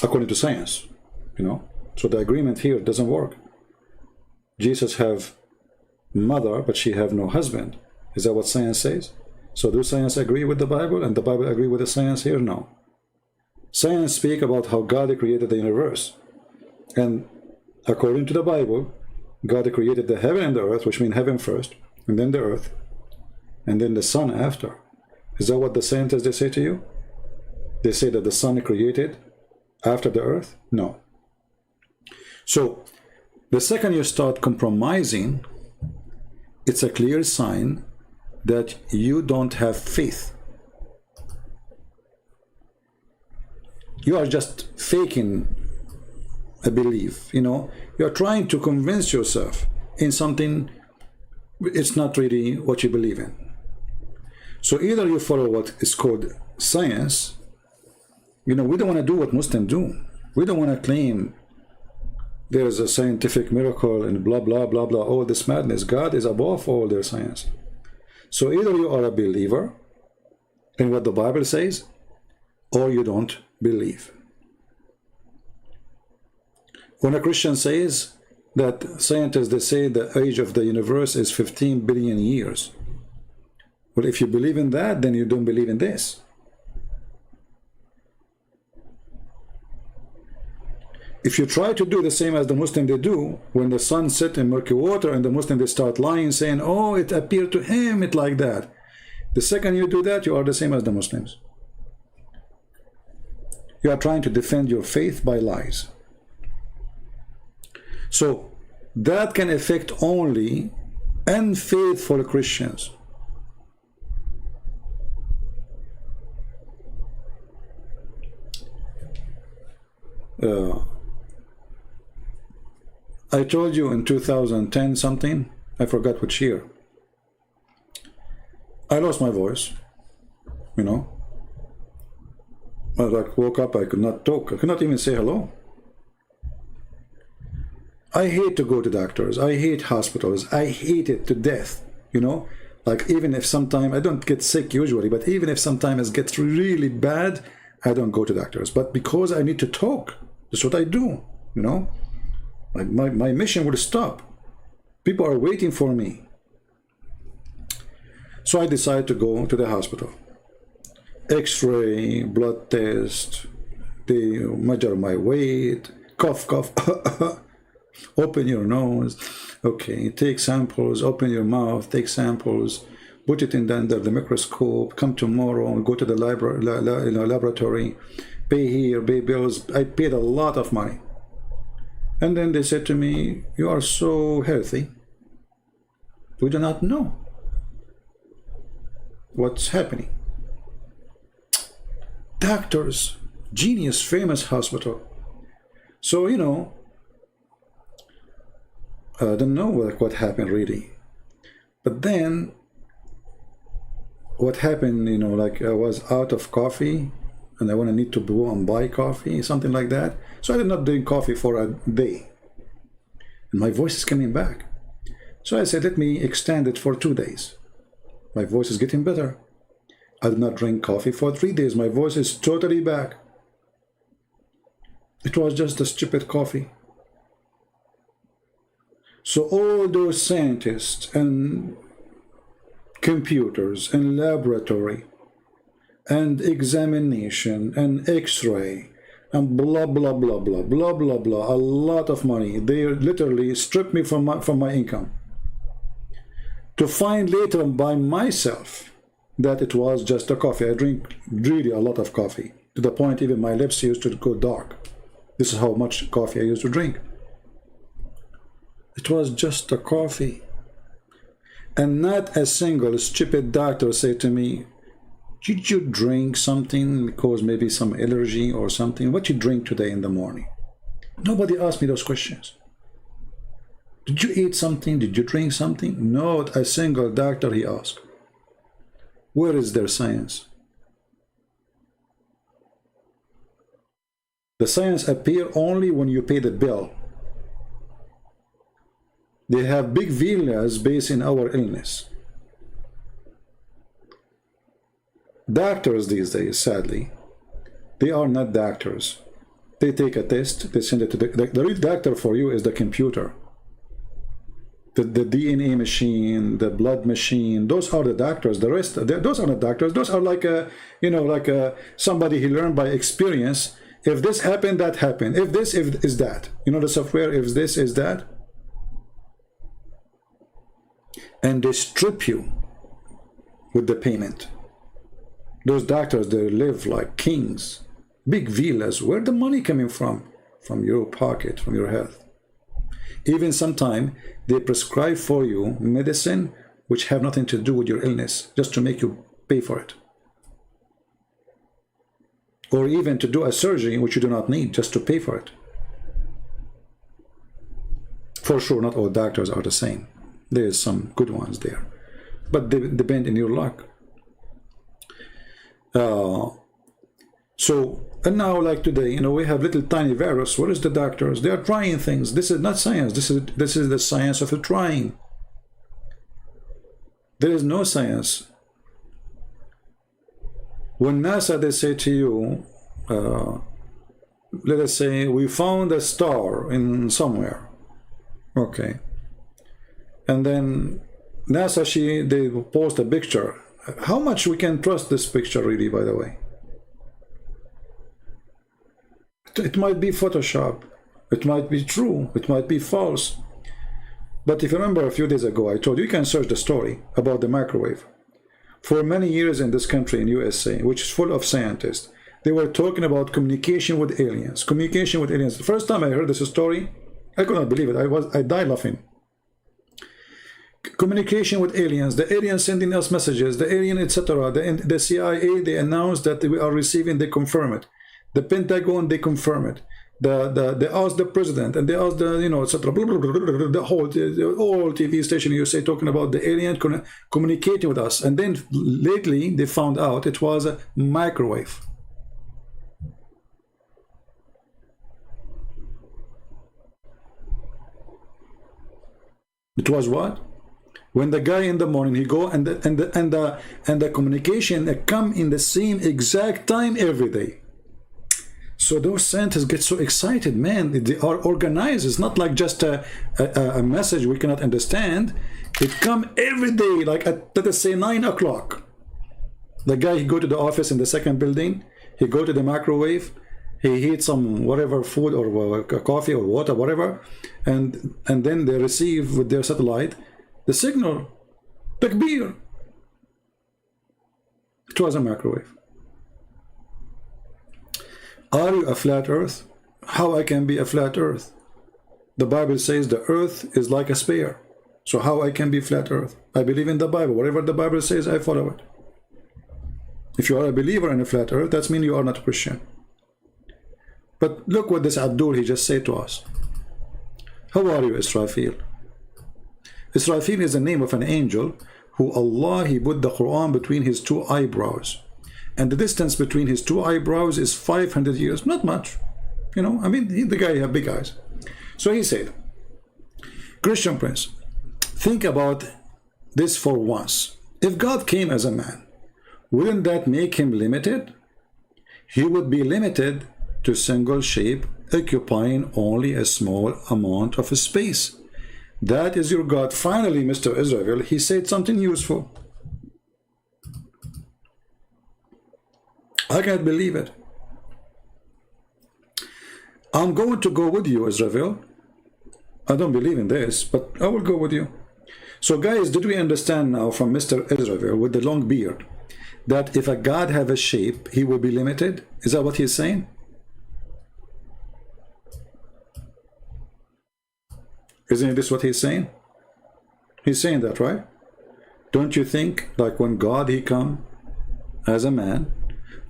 according to science, you know. So the agreement here doesn't work. Jesus have mother, but she have no husband. Is that what science says? So do science agree with the Bible, and the Bible agree with the science here? No. Science speak about how God created the universe, and according to the Bible, God created the heaven and the earth, which means heaven first, and then the earth, and then the sun after. Is that what the scientists, they say to you? They say that the sun created after the earth? No. So the second you start compromising, it's a clear sign that you don't have faith. You are just faking a belief, you know. You're trying to convince yourself in something it's not really what you believe in. So either you follow what is called science. You know, we don't want to do what Muslims do. We don't want to claim there's a scientific miracle and blah blah blah blah, all this madness. God is above all their science. So either you are a believer in what the Bible says, or you don't believe. When a Christian says that scientists, they say the age of the universe is 15 billion years. Well, if you believe in that, then you don't believe in this. If you try to do the same as the Muslim they do, when the sun sets in murky water and the Muslim they start lying, saying, oh, it appeared to him, it like that. The second you do that, you are the same as the Muslims. You are trying to defend your faith by lies. So that can affect only unfaithful Christians. I told you in 2010 something, I forgot which year, I lost my voice, you know. I like woke up, I could not talk, I could not even say hello. I hate to go to doctors, I hate hospitals, I hate it to death, you know. Like even if sometime, I don't get sick usually, but even if sometimes it gets really bad, I don't go to doctors. But because I need to talk, that's what I do, you know. Like my mission would stop. People are waiting for me. So I decided to go to the hospital. X-ray, blood test, they measure my weight, cough, cough, open your nose, okay, take samples, open your mouth, take samples, put it in under the microscope, come tomorrow, go to the laboratory, pay here, pay bills. I paid a lot of money. And then they said to me, you are so healthy. We do not know what's happening. Doctors, genius, famous hospital. So, you know, I don't know what happened really. But then, what happened, you know, like I was out of coffee and I need to go and buy coffee, something like that. So I did not drink coffee for a day. And my voice is coming back. So I said, let me extend it for 2 days. My voice is getting better. I did not drink coffee for 3 days. My voice is totally back. It was just a stupid coffee. So all those scientists and computers and laboratory and examination and x-ray and blah blah blah blah blah blah blah, a lot of money, they literally stripped me from my income, to find later by myself that it was just a coffee. I drink really a lot of coffee, to the point even my lips used to go dark. This is how much coffee I used to drink. It was just a coffee. And not a single stupid doctor said to me, did you drink something because maybe some allergy or something? What you drink today in the morning? Nobody asked me those questions. Did you eat something? Did you drink something? Not a single doctor he asked. Where is their science? The science appear only when you pay the bill. They have big villas based in our illness. Doctors these days, sadly, they are not doctors. They take a test, they send it to the real doctor for you is the computer. The DNA machine, the blood machine, those are the doctors. The rest, those are not doctors. Those are like a, you know, like a, somebody he learned by experience. If this happened, that happened. If this is that. You know the software, if this is that. And they strip you with the payment. Those doctors, they live like kings. Big villas. Where the money coming from? From your pocket, from your health. Even sometimes they prescribe for you medicine which have nothing to do with your illness, just to make you pay for it. Or even to do a surgery which you do not need, just to pay for it. For sure, not all doctors are the same. There's some good ones there, but they depend on your luck. So, and now like today, you know, we have little tiny virus. What is the doctors? They are trying things. This is not science. This is the science of trying. There is no science. When NASA, they say to you, let us say we found a star in somewhere, okay, and then NASA, they post a picture. How much we can trust this picture really, by the way? It might be Photoshop, it might be true, it might be false. But if you remember a few days ago, I told you, you can search the story about the microwave. For many years in this country, in USA, which is full of scientists, they were talking about communication with aliens. Communication with aliens. The first time I heard this story, I could not believe it. I died laughing. Communication with aliens, the aliens sending us messages, the alien, etc. The CIA, they announced that we are receiving, they confirm it. The Pentagon, they confirm it. They asked the president, and they asked the, you know, etc. The whole TV station in USA talking about the alien communicating with us. And then lately they found out it was a microwave. It was what? When the guy in the morning, he go and the communication come in the same exact time every day. So those scientists get so excited, man. They are organized. It's not like just a message we cannot understand. It come every day, like at, let us say, 9 o'clock. The guy, he go to the office in the second building, he go to the microwave, he heat some whatever food or coffee or water, whatever, and then they receive with their satellite the signal. Takbir. It was a microwave. Are you a flat earth? How I can be a flat earth? The Bible says the earth is like a sphere. So how I can be flat earth? I believe in the Bible. Whatever the Bible says, I follow it. If you are a believer in a flat earth, that means you are not a Christian. But look what this Abdul, he just said to us. How are you, Israfil? Israfil is the name of an angel who Allah, he put the Quran between his two eyebrows. And the distance between his two eyebrows is 500 years. Not much. You know, I mean, the guy had big eyes. So he said, Christian Prince, think about this for once. If God came as a man, wouldn't that make him limited? He would be limited to single shape, occupying only a small amount of space. That is your God. Finally, Mr. Israel, he said something useful. I can't believe it. I'm going to go with you, Israel. I don't believe in this, but I will go with you. So guys, did we understand now from Mr. Israel with the long beard that if a God have a shape, he will be limited? Is that what he's saying? Isn't this what he's saying? He's saying that, right? Don't you think, like when God, he come as a man,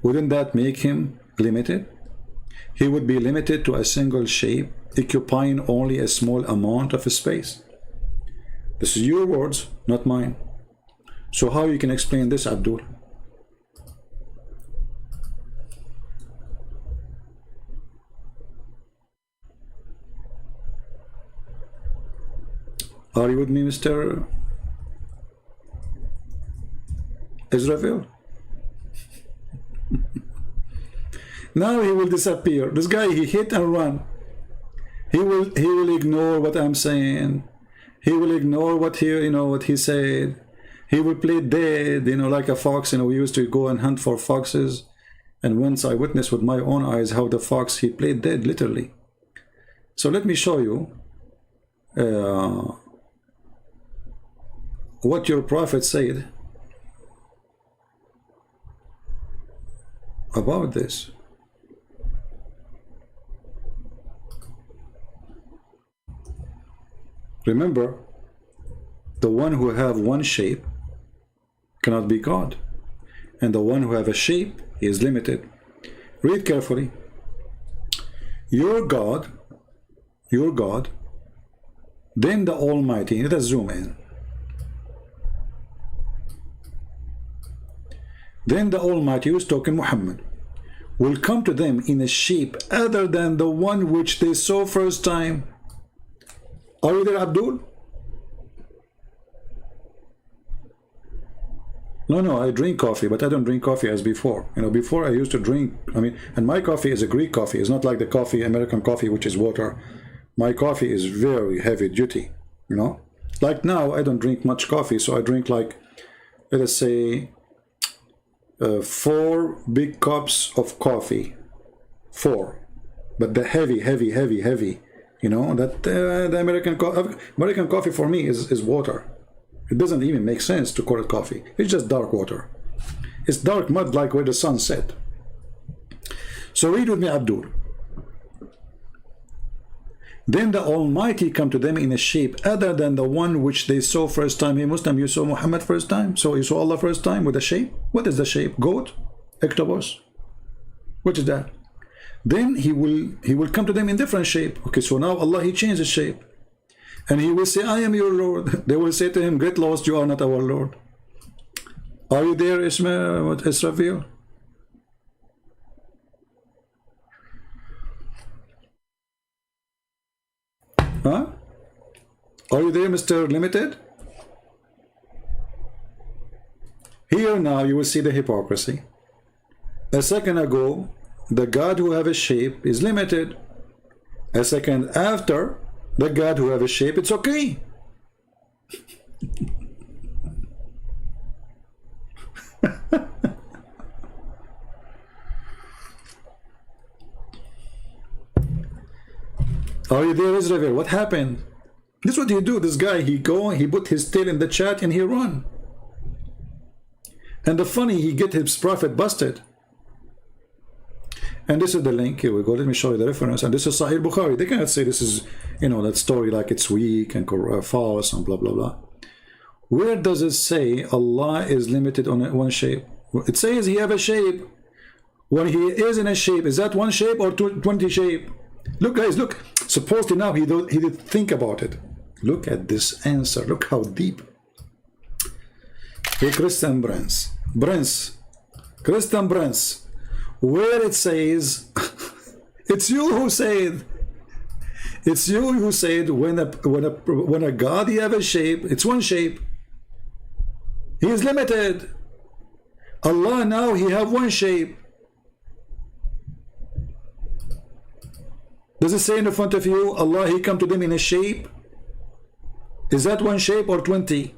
wouldn't that make him limited? He would be limited to a single shape, occupying only a small amount of space. This is your words, not mine. So how you can explain this, Abdul? Are you with me, Mr. Israel? Now he will disappear. This guy, he hit and run. He will ignore what I'm saying. He will ignore what he said. He will play dead, like a fox. We used to go and hunt for foxes, and once I witnessed with my own eyes how the fox, he played dead, literally. So let me show you what your prophet said about this. Remember, the one who have one shape cannot be God, and the one who have a shape is limited. Read carefully. Your God, then the Almighty. Let us zoom in. Then the Almighty, who is talking Muhammad, will come to them in a shape other than the one which they saw first time. Are you there, Abdul? No, I drink coffee, but I don't drink coffee as before. Before I used to drink, and my coffee is a Greek coffee. It's not like the coffee, American coffee, which is water. My coffee is very heavy duty, Like now, I don't drink much coffee, so I drink like, let us say, 4 big cups of coffee. 4. But the heavy, that the American coffee for me is water. It doesn't even make sense to call it coffee. It's just dark water. It's dark mud like where the sun set. So read with me, Abdul. Then the Almighty come to them in a shape other than the one which they saw first time. Hey Muslim, you saw Muhammad first time? So you saw Allah first time with a shape? What is the shape? Goat? Octopus? What is that? Then he will come to them in different shape. Okay, so now Allah, he changed his shape. And he will say, I am your Lord. They will say to him, get lost, you are not our Lord. Are you there, Israfil? Huh? Are you there, Mr. Limited? Here now you will see the hypocrisy. A second ago, the God who have a shape is limited. A second after, the God who have a shape, it's okay. Are you there, Israel? What happened? This is what he do. This guy, he go, he put his tail in the chat and he run. And the funny, he get his prophet busted. And this is the link. Here we go. Let me show you the reference. And this is Sahih Bukhari. They cannot say this is, you know, that story like it's weak and false and blah, blah, blah. Where does it say Allah is limited on one shape? It says he have a shape. When he is in a shape, is that one shape or 20 shape? Look, guys, look. Supposedly now he did think about it. Look at this answer. Look how deep. Hey, Kristen Kristen Prince. Where it says, it's you who said, when a God he have a shape, it's one shape. He is limited. Allah now he have one shape. Does it say in the front of you, Allah he come to them in a shape? Is that one shape or 20?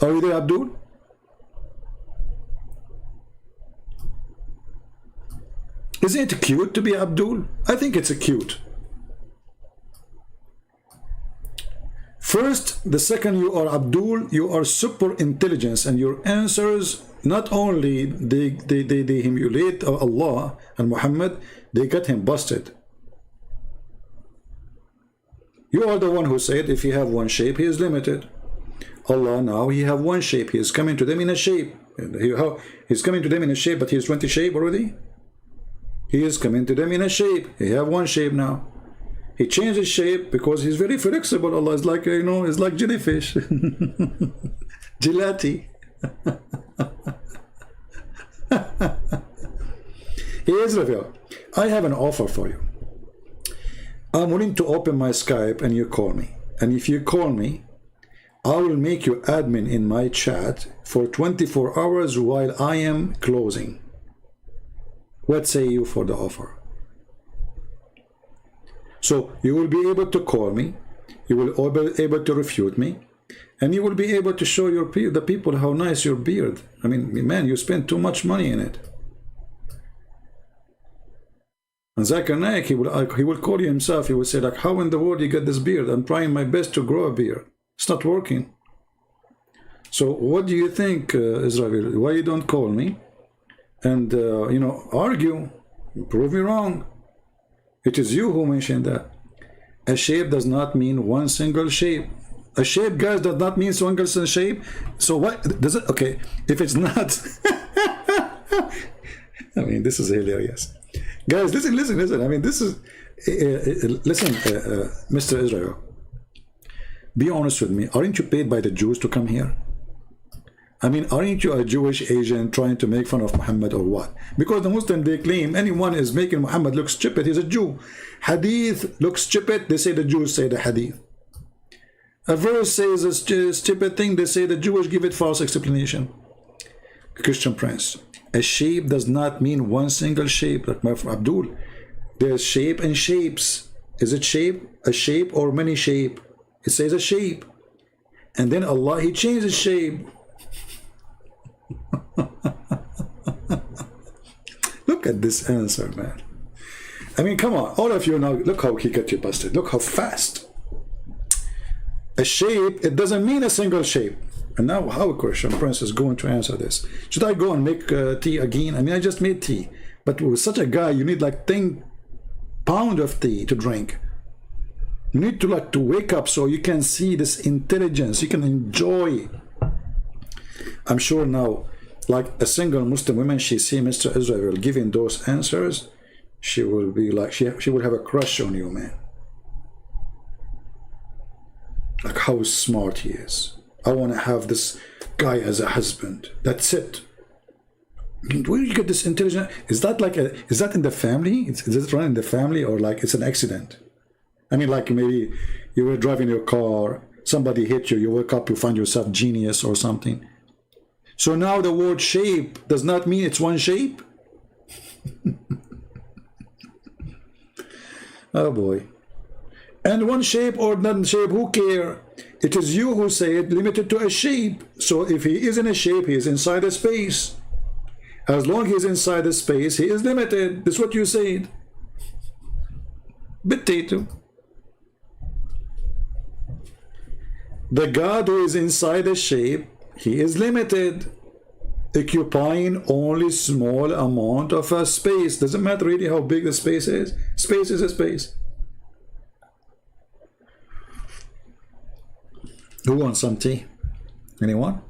Are you there, Abdul? Isn't it cute to be Abdul? I think it's a cute. First, the second you are Abdul, you are super intelligence, and your answers not only they humiliate Allah and Muhammad, they got him busted. You are the one who said if he have one shape, he is limited. Allah now he have one shape. He is coming to them in a shape. He's coming to them in a shape, but he is 20 shape already. He is coming to them in a shape. He have one shape now. He changed his shape because he's very flexible. Allah is like, you know, it's like jellyfish. Gelati. Hey Israel, I have an offer for you. I'm willing to open my Skype and you call me. And if you call me, I will make you admin in my chat for 24 hours while I am closing. What say you for the offer? So you will be able to call me, you will be able to refute me, and you will be able to show the people how nice your beard. I mean, man, you spend too much money in it. And Zakir Naik, he will call you himself. He will say, like, how in the world you get this beard? I'm trying my best to grow a beard. It's not working. So what do you think, Israel? Why you don't call me and you know, argue, prove me wrong? It is you who mentioned that. A shape does not mean one single shape. A shape, guys, does not mean single shape. So what does it? Okay, if it's not, I mean, this is hilarious, guys. Listen. I mean, this is listen, Mr. Israel. Be honest with me. Aren't you paid by the Jews to come here? I mean, aren't you a Jewish agent trying to make fun of Muhammad or what? Because the Muslim, they claim anyone is making Muhammad look stupid, he's a Jew. Hadith looks stupid, they say the Jews say the Hadith. A verse says a stupid thing, they say the Jewish give it false explanation. Christian Prince, a shape does not mean one single shape, like my friend Abdul. There's shape and shapes. Is it shape, a shape, or many shape? It says a shape. And then Allah, he changed the shape. Look at this answer, man. I mean, come on, all of you now, look how he got you busted. Look how fast. A shape, it doesn't mean a single shape. And now how Christian Prince is going to answer this? Should I go and make tea again? I mean, I just made tea. But with such a guy, you need like 10 pounds of tea to drink. You need to wake up so you can see this intelligence. You can enjoy. I'm sure now, like a single Muslim woman, she see Mr. Israel giving those answers, she will be like, she will have a crush on you, man. Like how smart he is. I want to have this guy as a husband. That's it. Where do you get this intelligence? Is that like is that in the family? Is it run in the family, or like it's an accident? I mean, like maybe you were driving your car, somebody hit you, you wake up, you find yourself genius or something. So now the word shape does not mean it's one shape? Oh boy. And one shape or non shape, who care? It is you who say it, limited to a shape. So if he is in a shape, he is inside a space. As long as he is inside a space, he is limited. That's what you said. Potato. The God who is inside the shape, he is limited, occupying only small amount of a space. Doesn't matter really how big the space is. Space is a space. Who wants some tea? Anyone?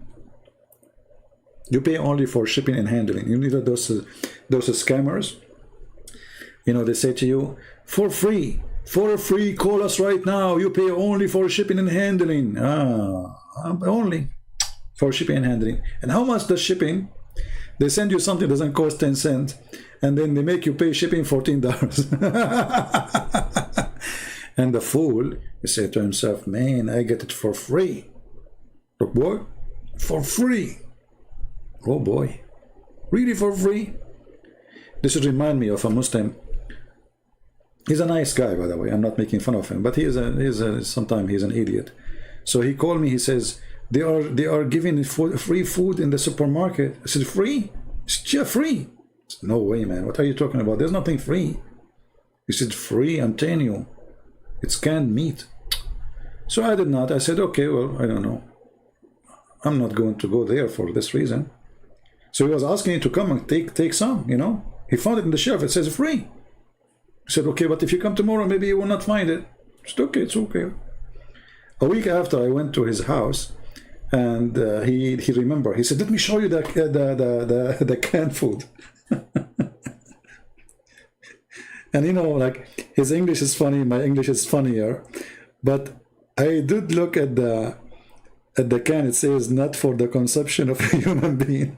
You pay only for shipping and handling. You need those scammers. You know, they say to you, for free, call us right now. You pay only for shipping and handling. Only for shipping and handling. And how much the shipping? They send you something that doesn't cost 10 cents, and then they make you pay shipping $14. And the fool, he said to himself, man, I get it for free. Look, boy, for free. Oh boy, really for free? This would remind me of a Muslim. He's a nice guy, by the way. I'm not making fun of him, but sometimes he's an idiot. So he called me. He says they are giving free food in the supermarket. I said, free? Yeah, free. I said, no way, man. What are you talking about? There's nothing free. He said, free. I'm telling you, it's canned meat. So I did not. I said, okay, well, I don't know. I'm not going to go there for this reason. So he was asking me to come and take some. You know, he found it in the shelf. It says free. I said, okay, but if you come tomorrow, maybe you will not find it. I said, okay, it's okay. A week after, I went to his house, and he remembered. He said, let me show you the canned food. And you know, like, his English is funny, my English is funnier, but I did look at the can. It says, not for the consumption of a human being.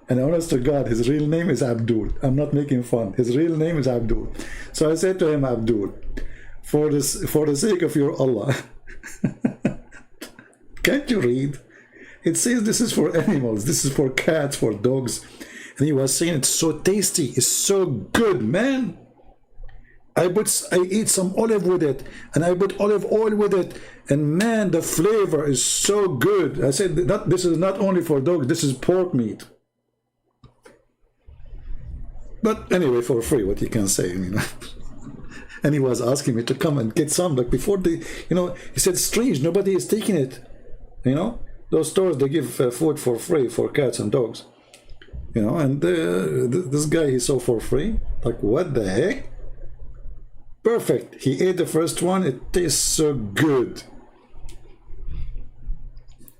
And honest to God, his real name is Abdul. I'm not making fun. His real name is Abdul. So I said to him, Abdul, for the sake of your Allah, can't you read? It says this is for animals. This is for cats, for dogs. And he was saying it's so tasty. It's so good, man. I eat some olive with it, and I put olive oil with it, and man, the flavor is so good. I said, this is not only for dogs. This is pork meat. But anyway, for free, what you can say, you know. And he was asking me to come and get some, like before he said, strange, nobody is taking it. You know, those stores, they give food for free for cats and dogs. You know, and this guy, he saw for free. Like, what the heck? Perfect. He ate the first one. It tastes so good.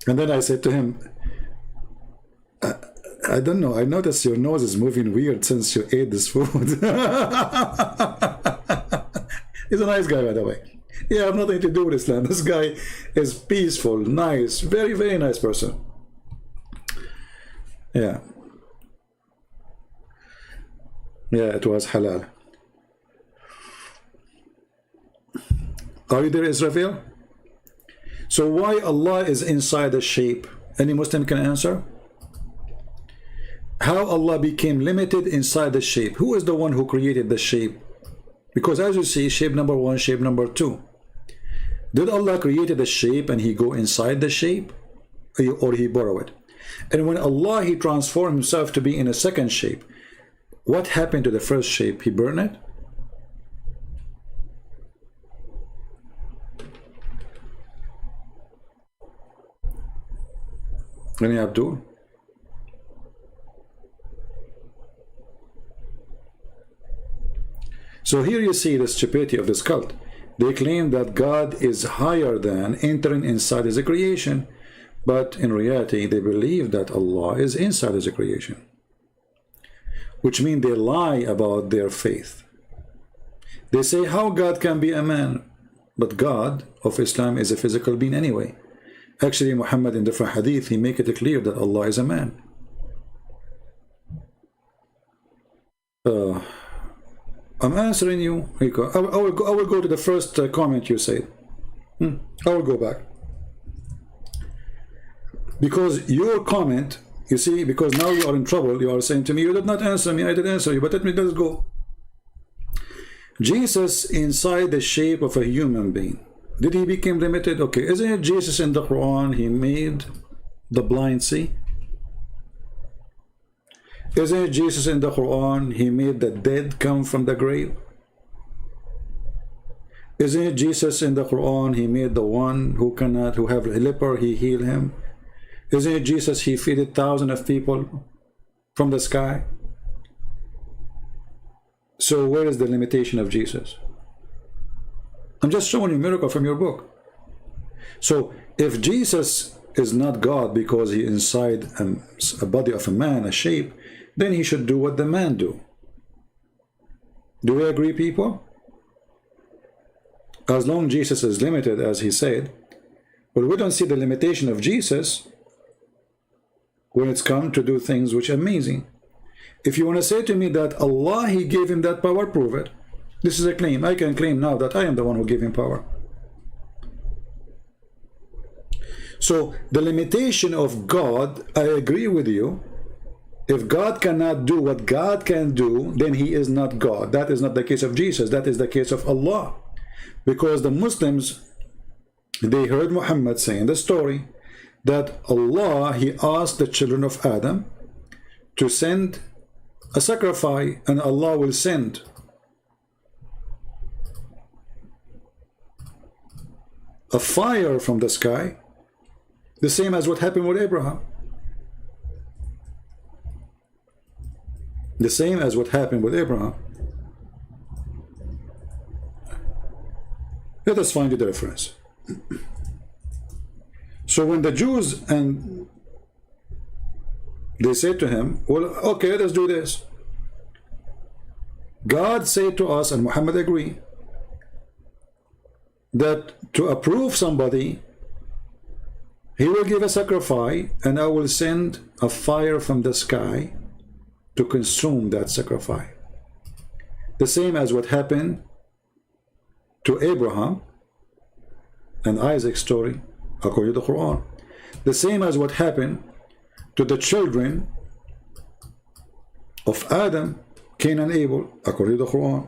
And then I said to him, I don't know. I noticed your nose is moving weird since you ate this food. He's a nice guy, by the way. Yeah, I have nothing to do with Islam. This guy is peaceful, nice, very, very nice person. Yeah. Yeah, it was halal. Are you there, Israel? So why Allah is inside the shape? Any Muslim can answer? How Allah became limited inside the shape? Who is the one who created the shape? Because as you see, shape number 1, shape number 2. Did Allah create the shape and he go inside the shape? Or he borrow it? And when Allah, he transformed himself to be in a second shape, what happened to the first shape? He burned it? Any Abdul? So here you see the stupidity of this cult. They claim that God is higher than entering inside his creation, but in reality they believe that Allah is inside his creation, which means they lie about their faith. They say how God can be a man, but God of Islam is a physical being anyway. Actually, Muhammad in different hadith, he make it clear that Allah is a man. I'm answering you. I will go to the first comment you said. I will go back. Because your comment, you see, because now you are in trouble, you are saying to me, you did not answer me, I did answer you, but let us go. Jesus inside the shape of a human being. Did he become limited? Okay, isn't it Jesus in the Quran, he made the blind see? Isn't it Jesus in the Quran? He made the dead come from the grave. Isn't it Jesus in the Quran? He made the one who have a leper, he healed him. Isn't it Jesus? He fed thousands of people from the sky. So where is the limitation of Jesus? I'm just showing you a miracle from your book. So if Jesus is not God because he inside a body of a man, a shape, then he should do what the man do. Do we agree, people? As long as Jesus is limited, as he said, but we don't see the limitation of Jesus when it's come to do things which are amazing. If you want to say to me that Allah, he gave him that power, prove it. This is a claim. I can claim now that I am the one who gave him power. So the limitation of God, I agree with you. If God cannot do what God can do, then he is not God. That is not the case of Jesus. That is the case of Allah. Because the Muslims, they heard Muhammad saying the story that Allah, he asked the children of Adam to send a sacrifice, and Allah will send a fire from the sky, the same as what happened with Abraham. The same as what happened with Abraham. Let us find the difference. So when the Jews, and they said to him, well, okay, let us do this. God said to us, and Muhammad agreed, that to approve somebody, he will give a sacrifice, and I will send a fire from the sky to consume that sacrifice. The same as what happened to Abraham and Isaac's story, according to the Quran. The same as what happened to the children of Adam, Cain and Abel, according to the Quran.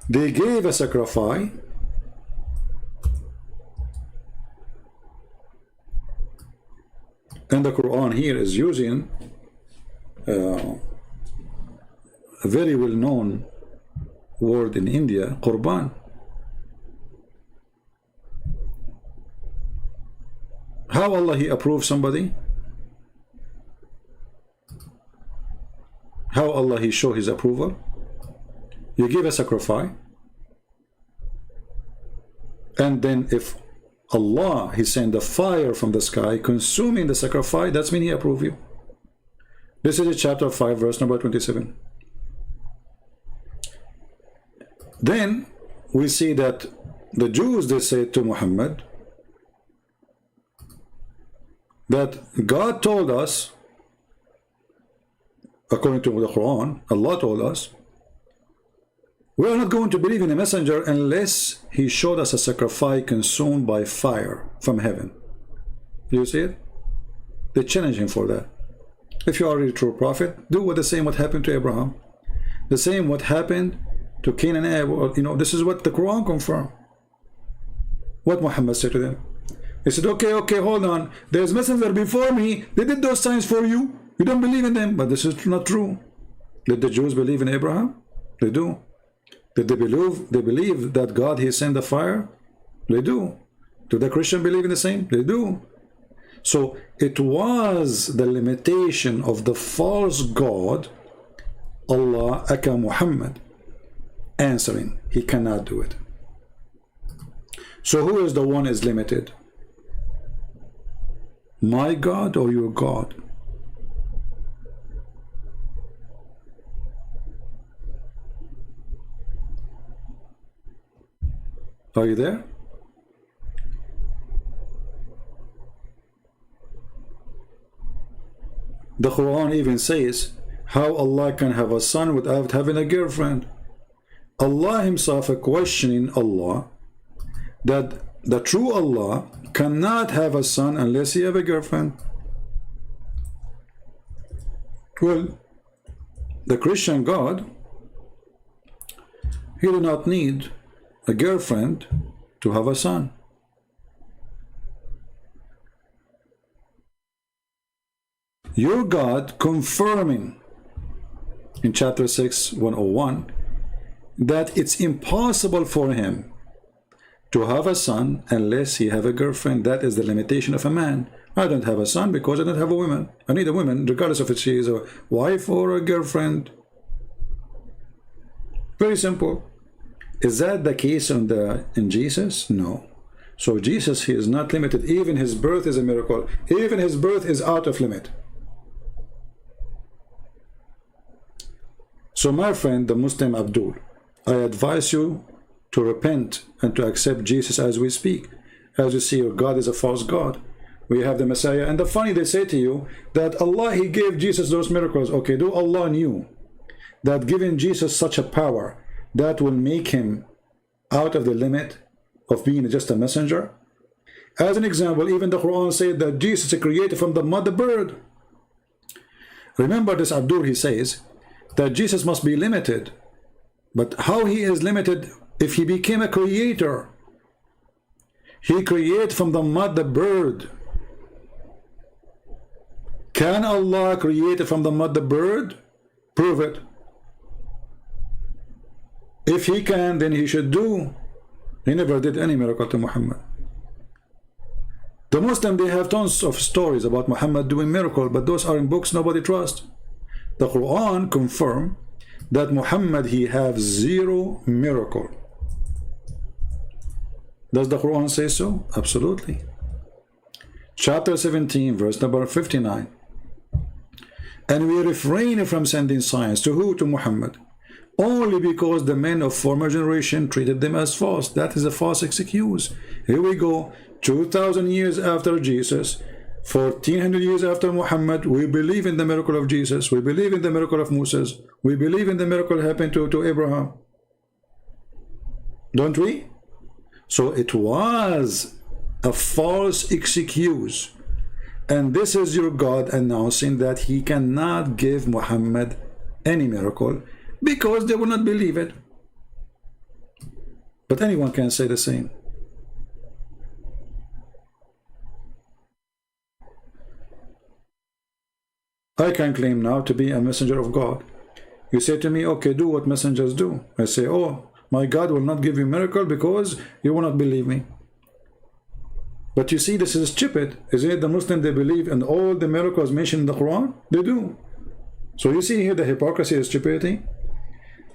They gave a sacrifice, and the Quran here is using a very well-known word in India, Qurban. How Allah he approves somebody? How Allah he show his approval? You give a sacrifice, and then if Allah he send a fire from the sky consuming the sacrifice, that's mean he approve you. This is chapter 5 verse number 27. Then we see that the Jews, they said to Muhammad that God told us, according to the Quran, Allah told us, we are not going to believe in a messenger unless he showed us a sacrifice consumed by fire from heaven. You see it? They challenge him for that. If you are a true prophet, do what the same what happened to Abraham, the same what happened to Cain and Abel. You know, this is what the Quran confirmed. What Muhammad said to them. He said, okay, hold on. There's messenger before me. They did those signs for you. You don't believe in them, but this is not true. Did the Jews believe in Abraham? They do. Did they believe? They believe that God he sent the fire? They do. Do the Christian believe in the same? They do. So it was the limitation of the false God, Allah aka Muhammad, answering. He cannot do it. So who is the one is limited? My God or your God? Are you there? The Quran even says how Allah can have a son without having a girlfriend. Allah himself is questioning Allah that the true Allah cannot have a son unless he have a girlfriend. Well, the Christian God, he do not need a girlfriend to have a son. Your God confirming in chapter 6, 101, that it's impossible for him to have a son unless he have a girlfriend. That is the limitation of a man. I don't have a son because I don't have a woman. I need a woman, regardless of if she is a wife or a girlfriend. Very simple. Is that the case in Jesus? No. So Jesus, he is not limited. Even his birth is a miracle. Even his birth is out of limit. So my friend, the Muslim Abdul, I advise you to repent and to accept Jesus as we speak. As you see, your God is a false God. We have the Messiah. And the funny, they say to you that Allah, he gave Jesus those miracles. Okay, do Allah knew that giving Jesus such a power that will make him out of the limit of being just a messenger? As an example, even the Quran said that Jesus is created from the mother bird. Remember this Abdul, he says that Jesus must be limited. But how he is limited if he became a creator? He created from the mother bird. Can Allah create from the mother bird? Prove it. If he can, then he should do. He never did any miracle to Muhammad. The Muslim, they have tons of stories about Muhammad doing miracles, but those are in books nobody trusts. The Quran confirm that Muhammad, he have 0 miracle. Does the Quran say so? Absolutely. Chapter 17, verse number 59. And we refrain from sending signs to who? To Muhammad. Only because the men of former generation treated them as false. That is a false excuse. Here we go, 2,000 years after Jesus, 1,400 years after Muhammad, we believe in the miracle of Jesus. We believe in the miracle of Moses. We believe in the miracle happened to Abraham. Don't we? So it was a false excuse. And this is your God announcing that he cannot give Muhammad any miracle because they will not believe it. But anyone can say the same. I can claim now to be a messenger of God. You say to me, okay, do what messengers do. I say, oh, my God will not give you a miracle because you will not believe me. But you see, this is stupid. Isn't it? The Muslim, they believe in all the miracles mentioned in the Quran. They do. So you see here the hypocrisy and stupidity.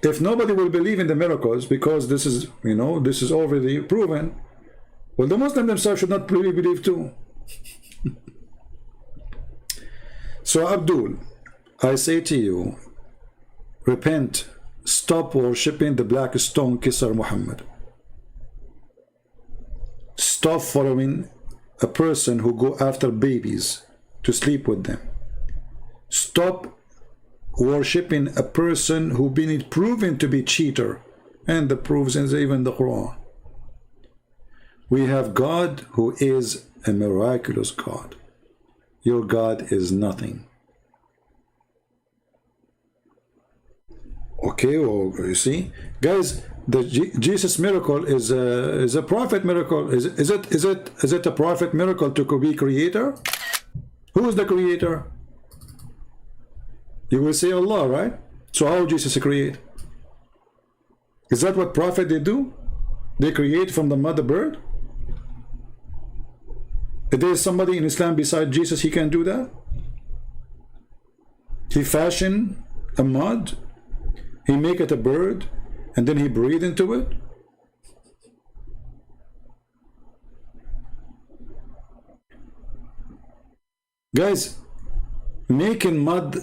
If nobody will believe in the miracles because this is, you know, this is already proven, well, the Muslim themselves should not really believe too. So Abdul, I say to you, repent, stop worshipping the black stone kisser Muhammad. Stop following a person who go after babies to sleep with them. Stop worshipping a person who been proven to be cheater, and the proofs is even the Quran. We have God who is a miraculous God. Your God is nothing. Okay, well, you see, guys, the Jesus miracle is a prophet miracle. Is it a prophet miracle to be creator? Who is the creator? You will say Allah, right? So how Jesus create? Is that what prophet they do? They create from the mother bird? If there is somebody in Islam beside Jesus, he can do that? He fashion a mud, he make it a bird, and then he breathe into it? Guys, making mud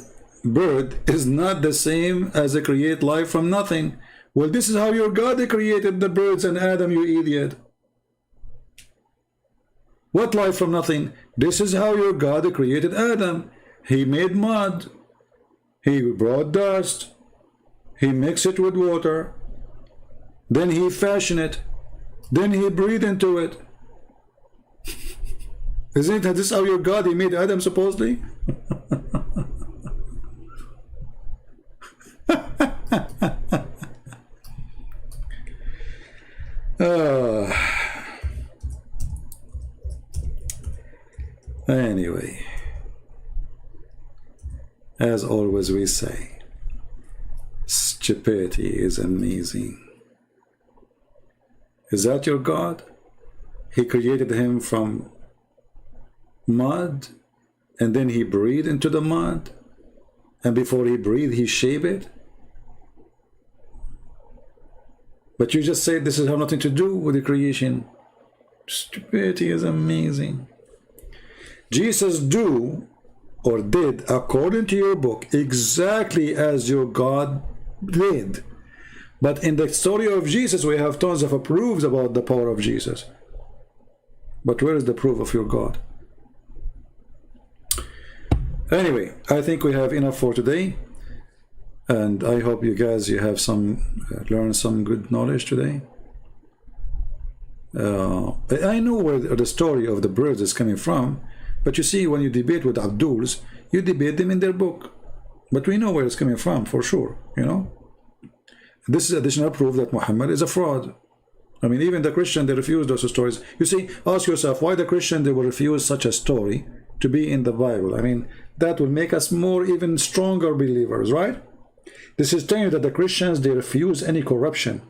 bird is not the same as a create life from nothing. Well, this is how your God created the birds and Adam, you idiot. What life from nothing? This is how your God created Adam. He made mud. He brought dust. He mixed it with water. Then he fashioned it. Then he breathed into it. Isn't this how your God, he made Adam supposedly? Anyway, As always we say, stupidity is amazing. Is that your God? He created him from mud, and then he breathed into the mud, and before he breathed he shaped it. But you just said this has nothing to do with the creation. Stupidity is amazing. Jesus do or did according to your book exactly as your God did. But in the story of Jesus we have tons of proofs about the power of Jesus. But where is the proof of your God? Anyway, I think we have enough for today, and I hope you guys have learned some good knowledge today. I know where the story of the birds is coming from, but you see, when you debate with Abduls, you debate them in their book, but we know where it's coming from for sure. You know, this is additional proof that Muhammad is a fraud. I mean, even the Christian, they refuse those stories. You see, ask yourself why the Christian, they will refuse such a story to be in the Bible. I mean, that will make us more even stronger believers, right? This is telling you that the Christians, they refuse any corruption,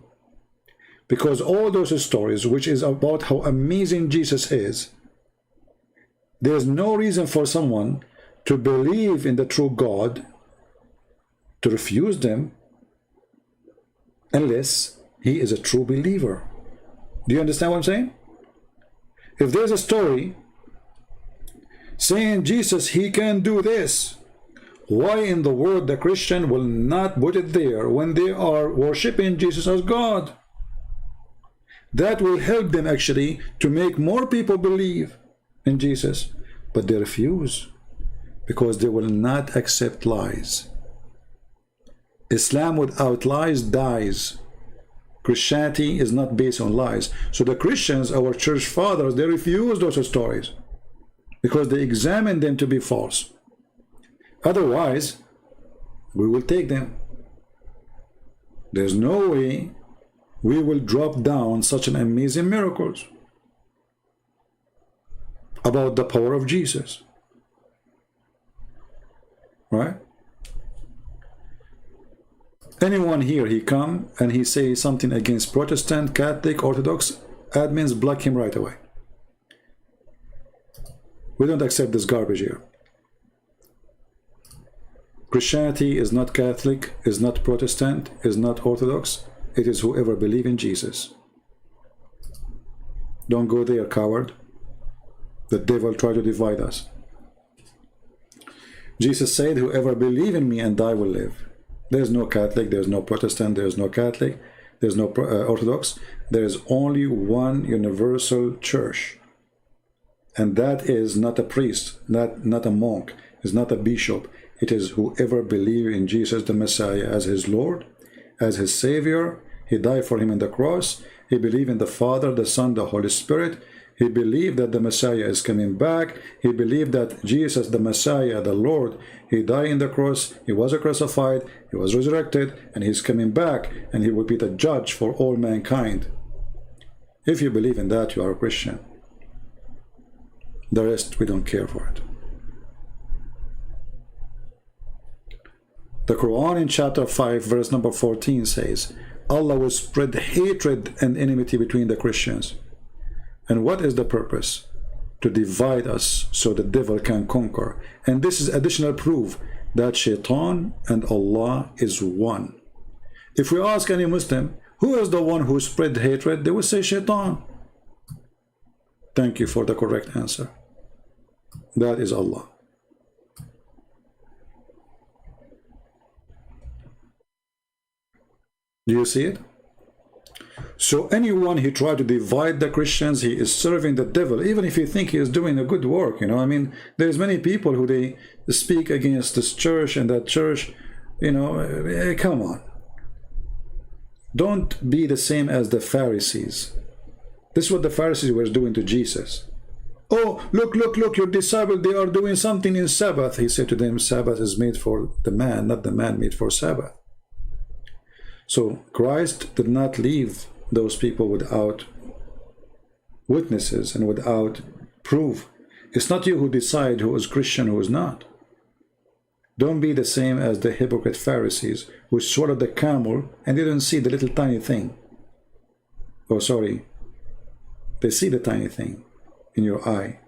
because all those stories which is about how amazing Jesus is, there's no reason for someone to believe in the true God to refuse them unless he is a true believer. Do you understand what I'm saying? If there's a story saying Jesus, he can do this, why in the world the Christian will not put it there when they are worshiping Jesus as God? That will help them actually to make more people believe in Jesus, but they refuse because they will not accept lies. Islam without lies dies. Christianity is not based on lies. So the Christians, our church fathers, they refuse those stories because they examine them to be false. Otherwise, we will take them. There's no way we will drop down such an amazing miracles about the power of Jesus. Right? Anyone here, he come and he say something against Protestant, Catholic, Orthodox, admins block him right away. We don't accept this garbage here. Christianity is not Catholic, is not Protestant, is not Orthodox. It is whoever believes in Jesus. Don't go there, coward. The devil tried to divide us. Jesus said, whoever believes in me and I will live. There's no Catholic, there's no Protestant, there's no Catholic, there's no Orthodox. There is only one universal church. And that is not a priest, not a monk, is not a bishop. It is whoever believes in Jesus the Messiah as his Lord, as his Savior. He died for him on the cross. He believed in the Father, the Son, the Holy Spirit. He believed that the Messiah is coming back. He believed that Jesus, the Messiah, the Lord, he died on the cross, he was crucified, he was resurrected, and he's coming back, and he will be the judge for all mankind. If you believe in that, you are a Christian. The rest, we don't care for it. The Quran in chapter 5, verse number 14 says, Allah will spread hatred and enmity between the Christians. And what is the purpose? To divide us so the devil can conquer. And this is additional proof that Shaitan and Allah is one. If we ask any Muslim, who is the one who spread hatred? They will say Shaitan. Thank you for the correct answer. That is Allah. Do you see it? So anyone who try to divide the Christians, he is serving the devil, even if you think he is doing a good work. You know, I mean, there's many people who they speak against this church and that church. You know, come on. Don't be the same as the Pharisees. This is what the Pharisees were doing to Jesus. Oh, look, your disciples, they are doing something in Sabbath. He said to them, Sabbath is made for the man, not the man made for Sabbath. So Christ did not leave those people without witnesses and without proof. It's not you who decide who is Christian, who is not. Don't be the same as the hypocrite Pharisees who swallowed the camel and didn't see the little tiny thing. Oh, sorry. They see the tiny thing in your eye.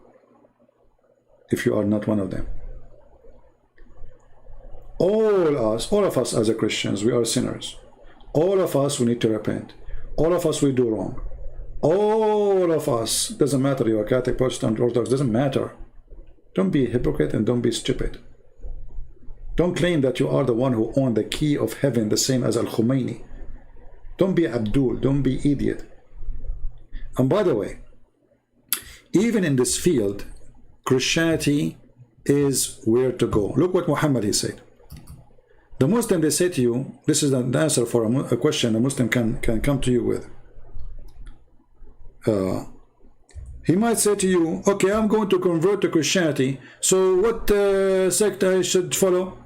If you are not one of them. All of us as a Christians, we are sinners. All of us, we need to repent. All of us, we do wrong. All of us, doesn't matter you are Catholic, Protestant, Orthodox, doesn't matter. Don't be a hypocrite and don't be stupid. Don't claim that you are the one who owned the key of heaven, the same as Al-Khomeini. Don't be Abdul, don't be idiot. And by the way, even in this field, Christianity is where to go. Look what Muhammad he said. The Muslim, they say to you, this is the answer for a question a Muslim can come to you with. He might say to you, okay, I'm going to convert to Christianity, so what sect I should follow?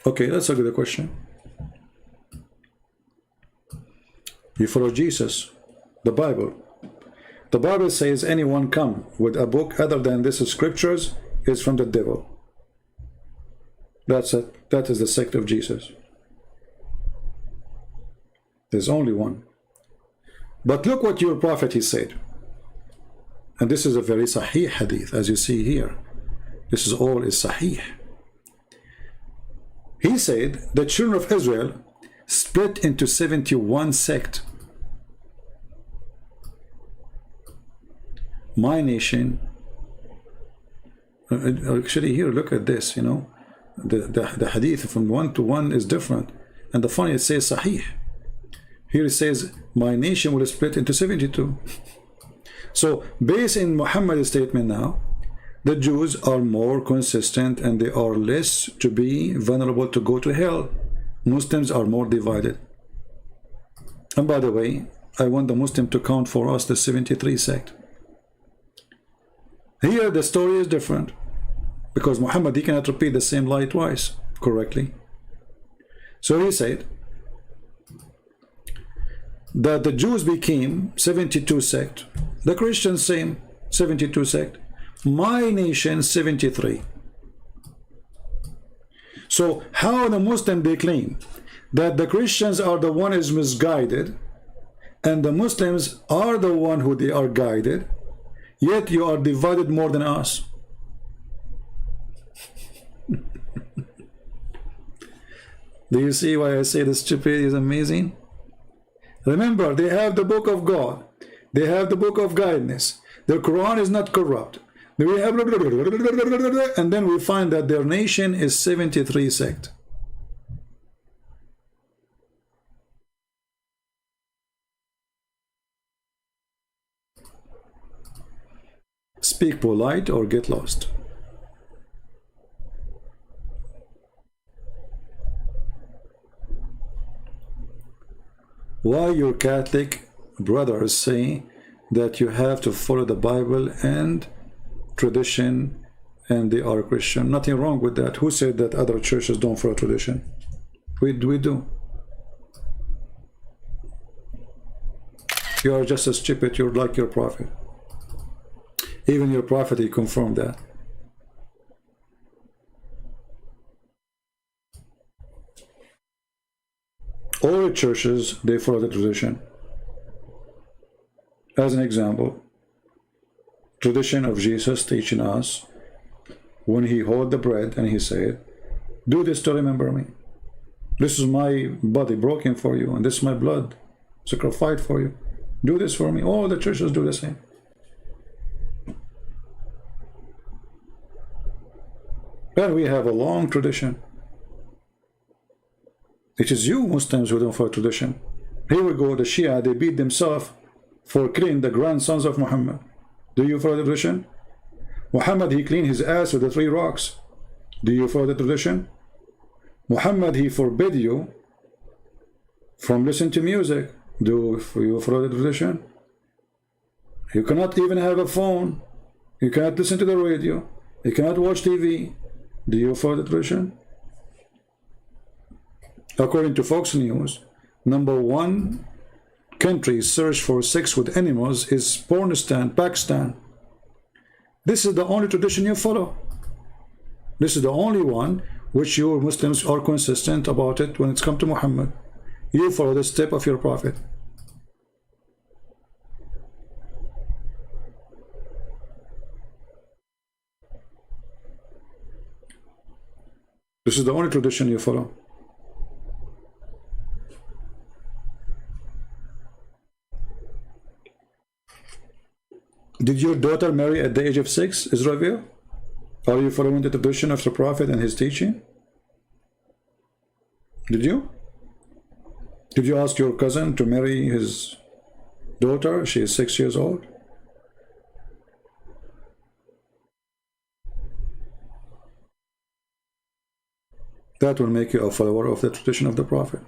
Okay, that's a good question. You follow Jesus, the Bible. The Bible says anyone come with a book other than this scriptures is from the devil. That's it. That is the sect of Jesus. There's only one. But look what your prophet he said. And this is a very sahih hadith, as you see here. This is all is sahih. He said the children of Israel split into 71 sects. My nation, actually here, look at this, you know, the hadith from 1 to 1 is different. And the funny, it says sahih. Here it says, my nation will split into 72. So, based in Muhammad's statement now, the Jews are more consistent and they are less to be vulnerable to go to hell. Muslims are more divided. And by the way, I want the Muslim to count for us the 73 sect. Here the story is different because Muhammad, he cannot repeat the same lie twice correctly. So he said that the Jews became 72 sect, the Christians same 72 sect, my nation 73. So how the Muslim they claim that the Christians are the one is misguided and the Muslims are the one who they are guided, yet you are divided more than us. Do you see why I say the stupidity is amazing? Remember, they have the book of God. They have the book of guidance. Their Quran is not corrupt. We have, and then we find that their nation is 73 sect. Speak polite or get lost. Why your Catholic brothers say that you have to follow the Bible and tradition and they are Christian? Nothing wrong with that. Who said that other churches don't follow tradition? We do. You are just as stupid. You're like your prophet. Even your prophet, he confirmed that. All churches, they follow the tradition. As an example, tradition of Jesus teaching us when he held the bread and he said, do this to remember me. This is my body broken for you, and this is my blood sacrificed for you. Do this for me. All the churches do the same. And we have a long tradition. It is you Muslims who don't follow tradition. Here we go, the Shia, they beat themselves for killing the grandsons of Muhammad. Do you follow the tradition? Muhammad, he cleaned his ass with the 3 rocks. Do you follow the tradition? Muhammad, he forbid you from listening to music. Do you follow the tradition? You cannot even have a phone. You cannot listen to the radio. You cannot watch TV. Do you follow the tradition? According to Fox News, #1 countries search for sex with animals is Pornistan, Pakistan. This is the only tradition you follow. This is the only one which you Muslims are consistent about it when it's come to Muhammad. You follow the step of your prophet. This is the only tradition you follow. Did your daughter marry at the age of 6, Israel? Are you following the tradition of the prophet and his teaching? Did you? Did you ask your cousin to marry his daughter? She is 6 years old. That will make you a follower of the tradition of the prophet.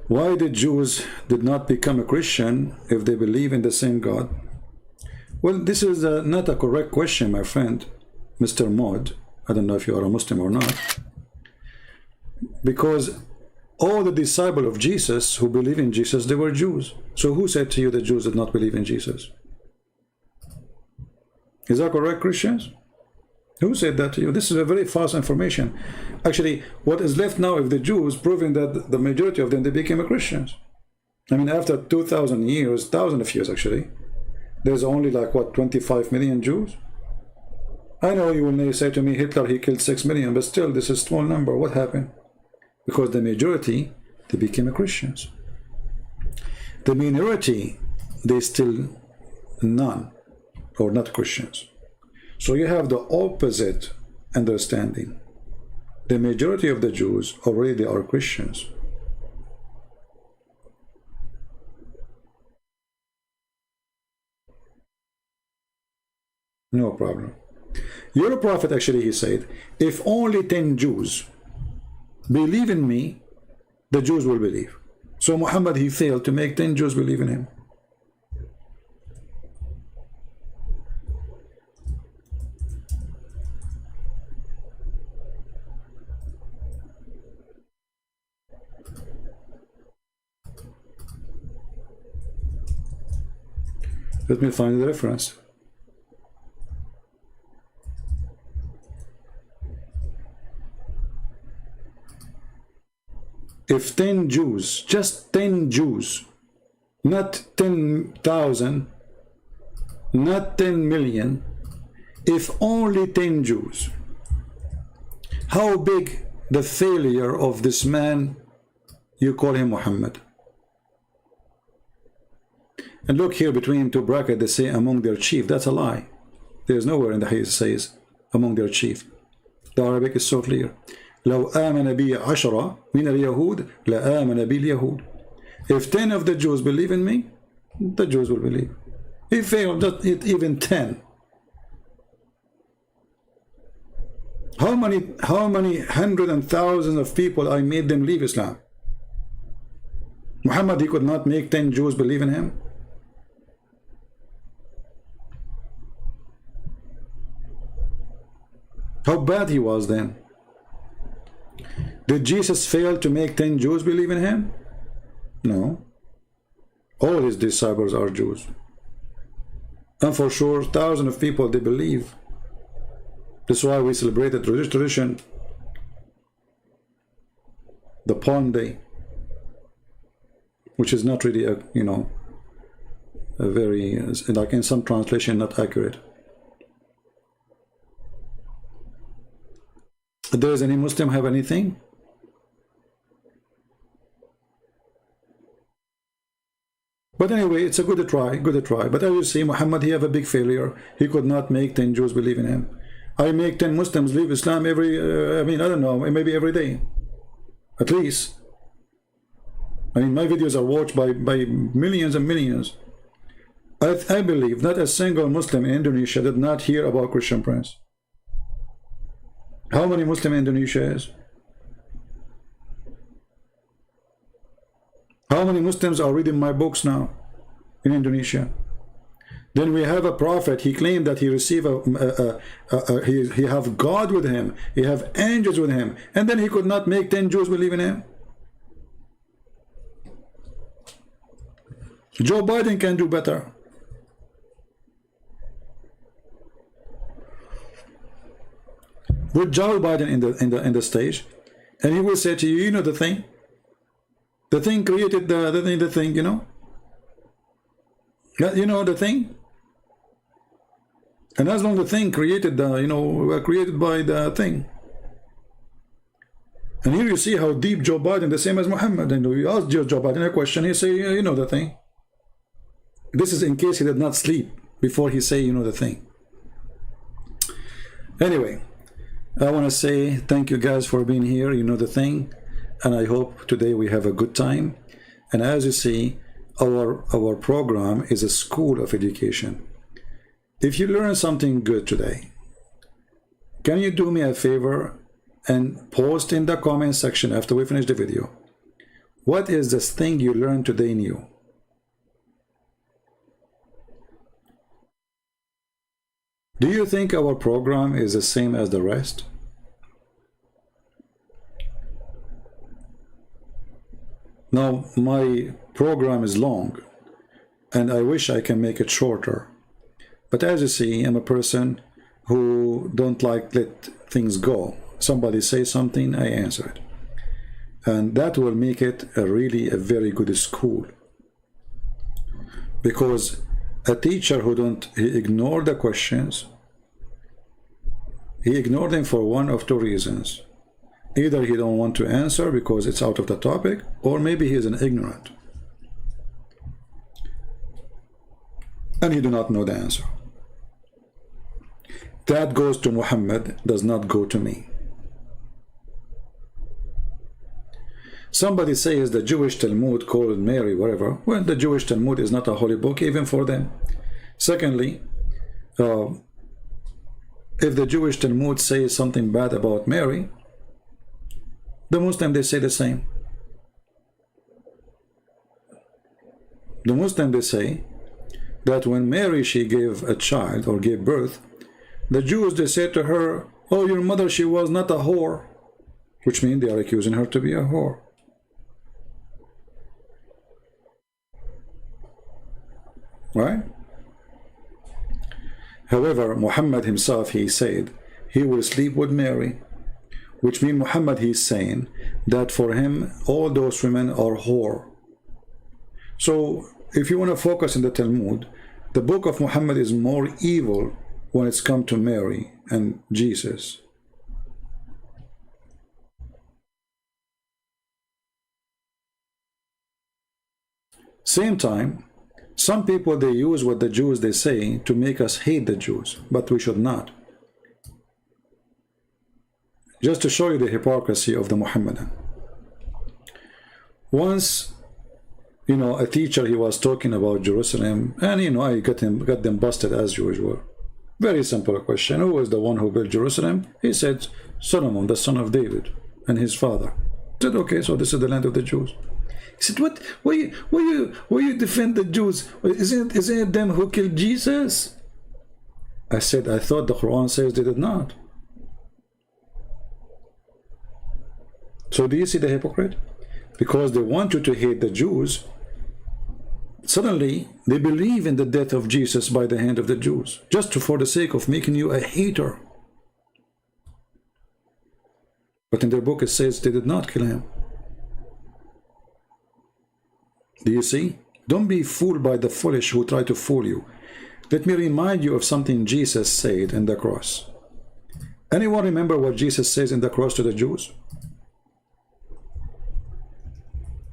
Why did Jews did not become a Christian if they believe in the same God? Well, this is not a correct question, my friend, Mr. Mod. I don't know if you are a Muslim or not. Because all the disciples of Jesus who believe in Jesus, they were Jews. So who said to you that Jews did not believe in Jesus? Is that correct, Christians? Who said that to you? This is a very false information. Actually, what is left now of the Jews proving that the majority of them, they became Christians. I mean, after 2,000 years, thousands of years actually, there's only like, what, 25 million Jews? I know you will say to me, Hitler, he killed 6 million, but still, this is a small number. What happened? Because the majority, they became Christians. The minority, they still none, or not Christians. So you have the opposite understanding. The majority of the Jews already are Christians. No problem. Your prophet actually, he said, if only 10 Jews believe in me, the Jews will believe. So Muhammad, he failed to make 10 Jews believe in him. Let me find the reference. If 10 Jews, just 10 Jews, not 10,000, not 10 million, if only 10 Jews, how big the failure of this man, you call him Muhammad? And look here between two brackets, they say among their chief. That's a lie. There's nowhere in the hadith says among their chief. The Arabic is so clear. لو آمن بي 10 من اليهود لآمن بي اليهود. If 10 of the Jews believe in me, the Jews will believe. He failed, not even 10. How many hundreds and thousands of people I made them leave Islam? Muhammad, he could not make 10 Jews believe in him. How bad he was then. Did Jesus fail to make 10 Jews believe in him? No. All his disciples are Jews. And for sure, thousands of people, they believe. That's why we celebrate the tradition, the Palm Day, which is not really a, you know, a very, like in some translation, not accurate. Does any Muslim have anything? But anyway, it's a good try, good try. But as you see, Muhammad, he have a big failure. He could not make 10 Jews believe in him. I make 10 Muslims leave Islam every, I mean, I don't know, maybe every day. At least. I mean, my videos are watched by millions and millions. I believe not a single Muslim in Indonesia did not hear about Christian Prince. How many Muslim in Indonesia is? How many Muslims are reading my books now in Indonesia? Then we have a prophet. He claimed that he received he have God with him. He have angels with him, and then he could not make 10 Jews believe in him. Joe Biden can do better. Put Joe Biden in the stage, and he will say to you, you know the thing. The thing created the thing, you know. You know the thing. And as long as the thing created the, you know, were created by the thing. And here you see how deep Joe Biden, the same as Muhammad. And we asked Joe Biden a question, he say, you know the thing. This is in case he did not sleep before he say, you know the thing. Anyway, I want to say thank you guys for being here, you know the thing. And I hope today we have a good time. And as you see, our program is a school of education. If you learn something good today, can you do me a favor and post in the comment section after we finish the video, what is this thing you learned today new? Do you think our program is the same as the rest? Now, my program is long, and I wish I can make it shorter. But as you see, I'm a person who don't like let things go. Somebody say something, I answer it. And that will make it really a very good school. Because a teacher who he ignore the questions, he ignored them for one of two reasons. Either he don't want to answer because it's out of the topic, or maybe he is an ignorant. And he do not know the answer. That goes to Muhammad, does not go to me. Somebody says the Jewish Talmud called Mary, whatever. Well, the Jewish Talmud is not a holy book even for them. Secondly, if the Jewish Talmud says something bad about Mary, the Muslim, they say the same. The Muslim, they say that when Mary, she gave a child or gave birth, the Jews, they said to her, oh, your mother, she was not a whore, which means they are accusing her to be a whore. Right? However, Muhammad himself, he said, he will sleep with Mary, which means Muhammad, he's saying that for him, all those women are whore. So, if you want to focus in the Talmud, the book of Muhammad is more evil when it's come to Mary and Jesus. Same time, some people, they use what the Jews, they say to make us hate the Jews, but we should not. Just to show you the hypocrisy of the Muhammadan. Once, you know, a teacher, he was talking about Jerusalem, and you know, I got them busted as usual. Very simple question. Who is the one who built Jerusalem? He said Solomon, the son of David, and his father. I said, okay, so this is the land of the Jews. He said, what? Why you defend the Jews? Isn't it them who killed Jesus? I said, I thought the Quran says they did not. So do you see the hypocrite? Because they want you to hate the Jews, suddenly they believe in the death of Jesus by the hand of the Jews, just for the sake of making you a hater. But in their book it says they did not kill him. Do you see? Don't be fooled by the foolish who try to fool you. Let me remind you of something Jesus said in the cross. Anyone remember what Jesus says in the cross to the Jews?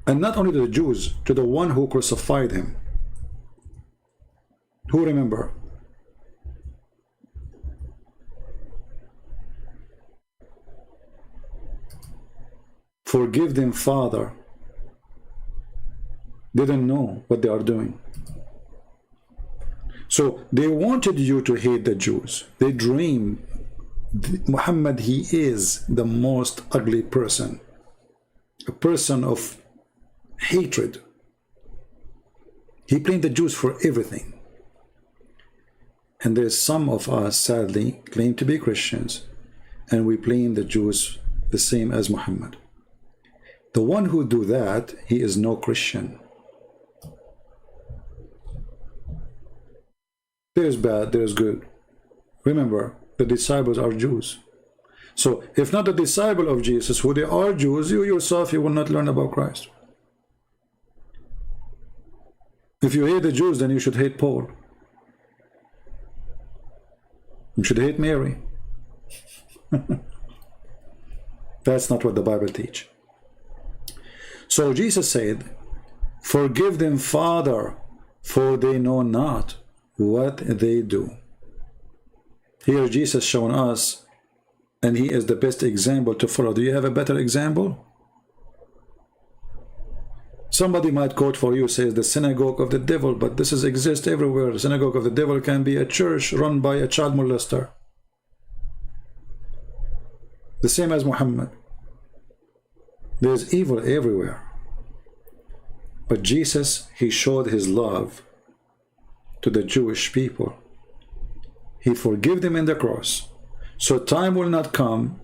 And not only to the Jews, to the one who crucified him. Who remember? Forgive them, Father. They didn't know what they are doing. So they wanted you to hate the Jews. They dreamed. Muhammad, he is the most ugly person. A person of hatred. He blamed the Jews for everything. And there's some of us, sadly, claim to be Christians, and we blame the Jews the same as Muhammad. The one who do that, he is no Christian. There's bad, there's good. Remember, the disciples are Jews. So, if not a disciple of Jesus, who they are Jews, you yourself, you will not learn about Christ. If you hate the Jews, then you should hate Paul. You should hate Mary. That's not what the Bible teaches. So Jesus said, "Forgive them, Father, for they know not what they do." Here Jesus showing us, and he is the best example to follow. Do you have a better example? Somebody might quote for you, says the synagogue of the devil, but this exists everywhere. The synagogue of the devil can be a church run by a child molester. The same as Muhammad. There's evil everywhere. But Jesus, he showed his love to the Jewish people. He forgave them in the cross. So time will not come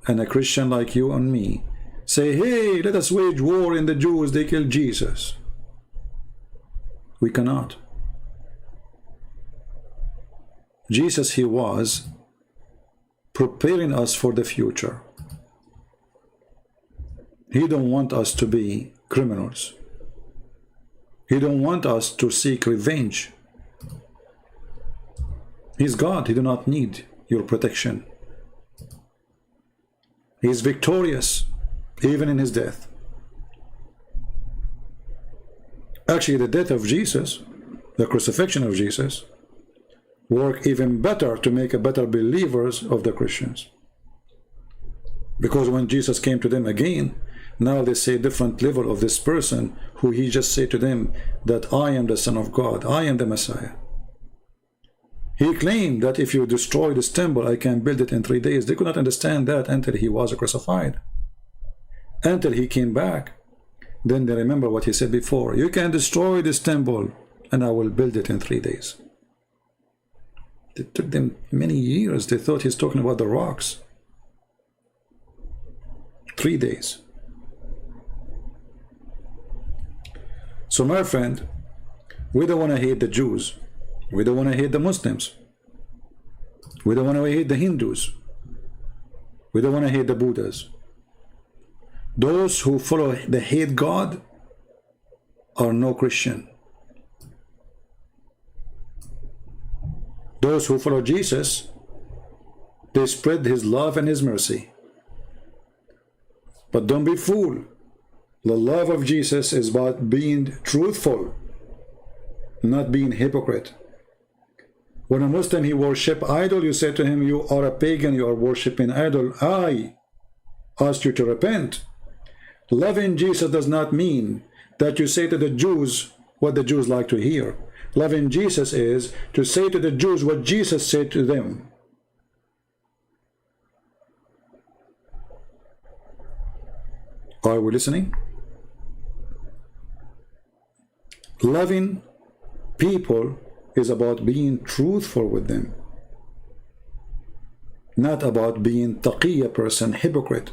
and a Christian like you and me say, "Hey, let us wage war in the Jews, they killed Jesus." We cannot. Jesus, he was preparing us for the future. He don't want us to be criminals. He don't want us to seek revenge. He's God. He do not need your protection. He is victorious, even in his death. Actually, the death of Jesus, the crucifixion of Jesus, work even better to make a better believers of the Christians. Because when Jesus came to them again, now they say different level of this person who he just said to them that I am the Son of God, I am the Messiah. He claimed that if you destroy this temple, I can build it in 3 days. They could not understand that until he was crucified, until he came back. Then they remember what he said before. You can destroy this temple and I will build it in 3 days. It took them many years. They thought he's talking about the rocks. 3 days. So my friend, we don't want to hate the Jews. We don't want to hate the Muslims. We don't want to hate the Hindus. We don't want to hate the Buddhas. Those who follow the hate God are no Christian. Those who follow Jesus, they spread his love and his mercy. But don't be fooled. The love of Jesus is about being truthful, not being hypocrite. When a Muslim, he worship idol, you say to him, you are a pagan, you are worshiping idol. I ask you to repent. Loving Jesus does not mean that you say to the Jews what the Jews like to hear. Loving Jesus is to say to the Jews what Jesus said to them. Are we listening? Loving people is about being truthful with them, not about being taqiyya person, hypocrite.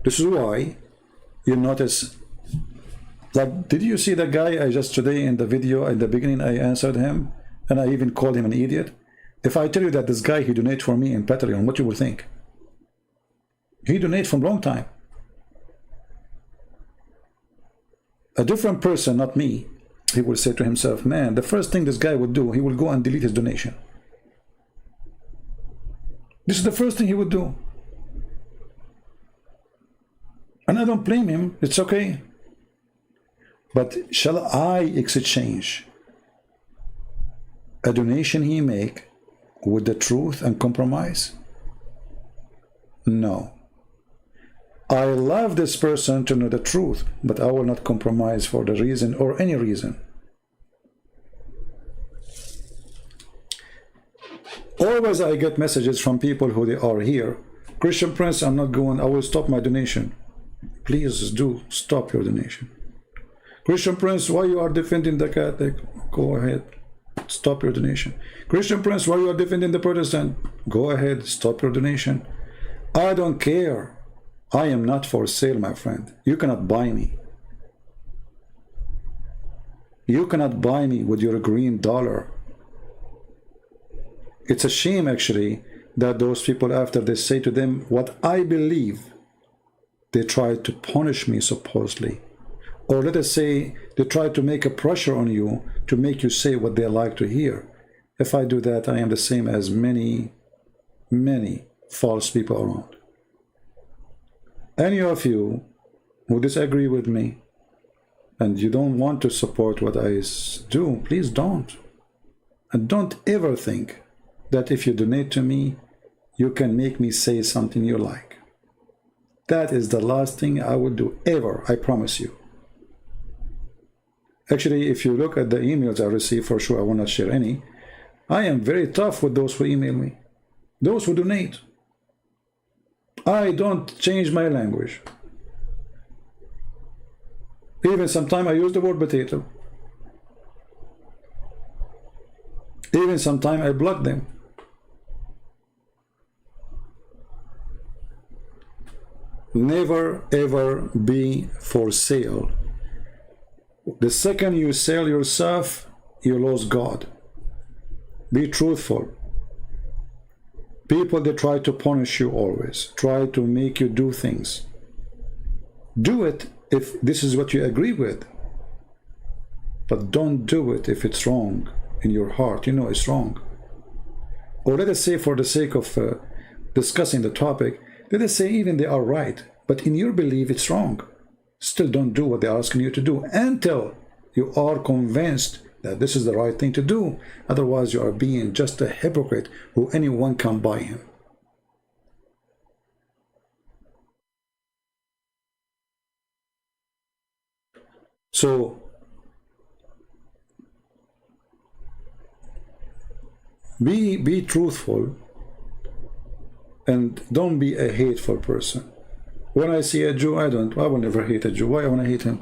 This is why you notice, like, did you see that guy I just today in the video in the beginning I answered him and I even called him an idiot? If I tell you that this guy, he donated for me in Patreon, what you will think? He donated from long time. A different person, not me, he will say to himself, man, the first thing this guy would do, he will go and delete his donation. This is the first thing he would do. And I don't blame him, it's okay. But shall I exchange a donation he make with the truth and compromise? No. I love this person to know the truth, but I will not compromise for the reason or any reason. Always I get messages from people who they are here. Christian Prince, I'm not going, I will stop my donation. Please do stop your donation. Christian Prince, why you are defending the Catholic? Go ahead, stop your donation. Christian Prince, why you are defending the Protestant? Go ahead, stop your donation. I don't care. I am not for sale, my friend. You cannot buy me. You cannot buy me with your green dollar. It's a shame, actually, that those people, after they say to them what I believe, they try to punish me, supposedly. Or let us say, they try to make a pressure on you to make you say what they like to hear. If I do that, I am the same as many, many false people around. Any of you who disagree with me, and you don't want to support what I do, please don't. And don't ever think that if you donate to me, you can make me say something you like. That is the last thing I would do ever, I promise you. Actually, if you look at the emails I receive, for sure I will not share any. I am very tough with those who email me, those who donate. I don't change my language. Even sometimes I use the word potato. Even sometimes I block them. Never ever be for sale. The second you sell yourself, you lose God. Be truthful. People, they try to punish you always, try to make you do things. Do it if this is what you agree with, but don't do it if it's wrong in your heart. You know it's wrong. Or let us say, for the sake of discussing the topic, let us say even they are right, but in your belief it's wrong. Still don't do what they're asking you to do until you are convinced that this is the right thing to do. Otherwise you are being just a hypocrite who anyone can buy him. So be truthful and don't be a hateful person. When I see a Jew, I will never hate a Jew. Why I want to hate him?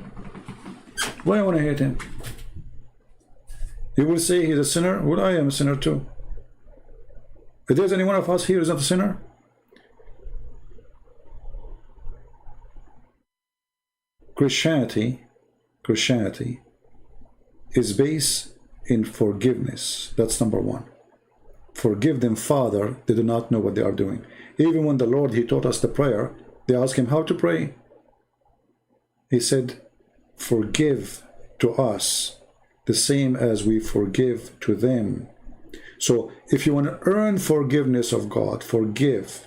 Why I want to hate him? You will say he's a sinner. Well, I am a sinner too. If there's any one of us here who is not a sinner, Christianity is based in forgiveness. That's number one. Forgive them, Father, they do not know what they are doing. Even when the Lord, he taught us the prayer, they asked him how to pray. He said, forgive to us the same as we forgive to them. So if you want to earn forgiveness of God, forgive.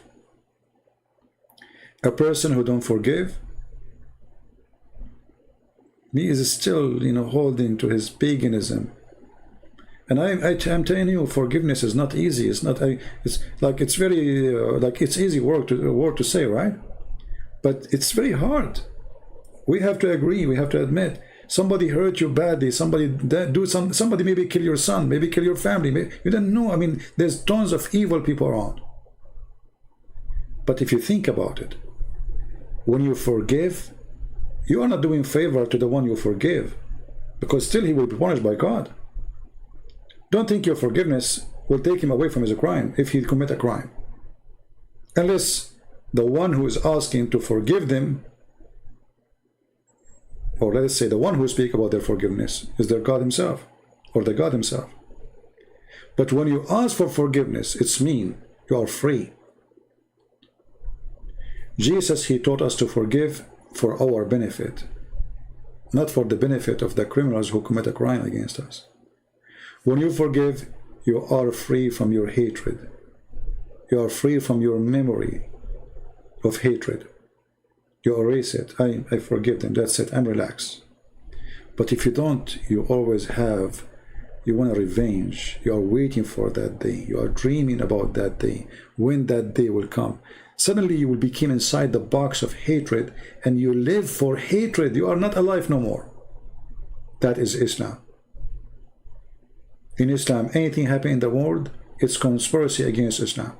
A person who don't forgive, he is still, holding to his paganism. And I'm telling you, forgiveness is not easy. It's not. It's very it's easy word to say, right? But it's very hard. We have to agree. We have to admit somebody hurt you badly. Somebody maybe kill your son, maybe kill your family. You don't know. I mean, there's tons of evil people around. But if you think about it, when you forgive, you are not doing favor to the one you forgive, because still he will be punished by God. Don't think your forgiveness will take him away from his crime if he commit a crime. Unless the one who is asking to forgive them, or let us say the one who speaks about their forgiveness, is their God himself, or the God himself. But when you ask for forgiveness, it's mean you are free. Jesus, he taught us to forgive for our benefit, not for the benefit of the criminals who commit a crime against us. When you forgive, you are free from your hatred. You are free from your memory of hatred. You erase it. I forgive them. That's it. I'm relaxed. But if you don't, you always have, you want a revenge. You are waiting for that day. You are dreaming about that day, when that day will come. Suddenly you will become inside the box of hatred, and you live for hatred. You are not alive no more. That is Islam. In Islam, anything happen in the world, it's conspiracy against Islam.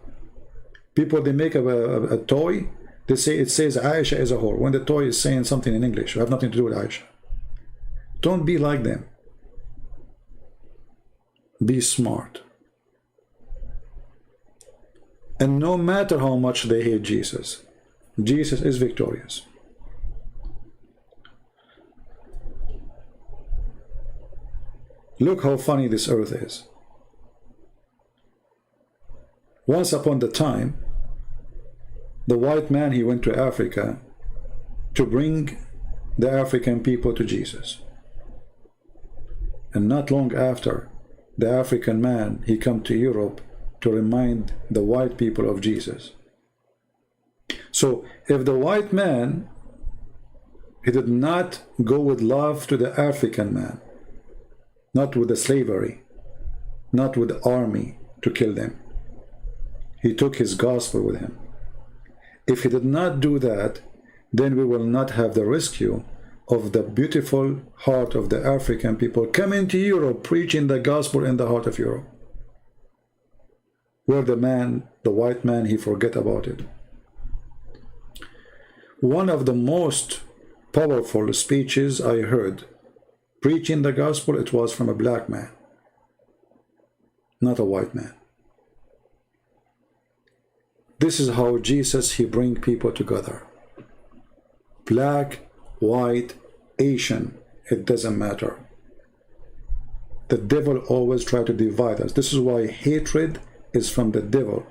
People, they make a toy, they say it says Aisha is a whore, when the toy is saying something in English. You have nothing to do with Aisha. Don't be like them. Be smart. And no matter how much they hate Jesus, Jesus is victorious. Look how funny this earth is. Once upon the time, the white man, he went to Africa to bring the African people to Jesus. And not long after, the African man, he come to Europe to remind the white people of Jesus. So if the white man, he did not go with love to the African man, not with the slavery, not with the army to kill them, he took his gospel with him. If he did not do that, then we will not have the rescue of the beautiful heart of the African people coming to Europe, preaching the gospel in the heart of Europe, where the man, the white man, he forget about it. One of the most powerful speeches I heard preaching the gospel, it was from a black man, not a white man. This is how Jesus, he bring people together. Black, white, Asian, it doesn't matter. The devil always try to divide us. This is why hatred is from the devil.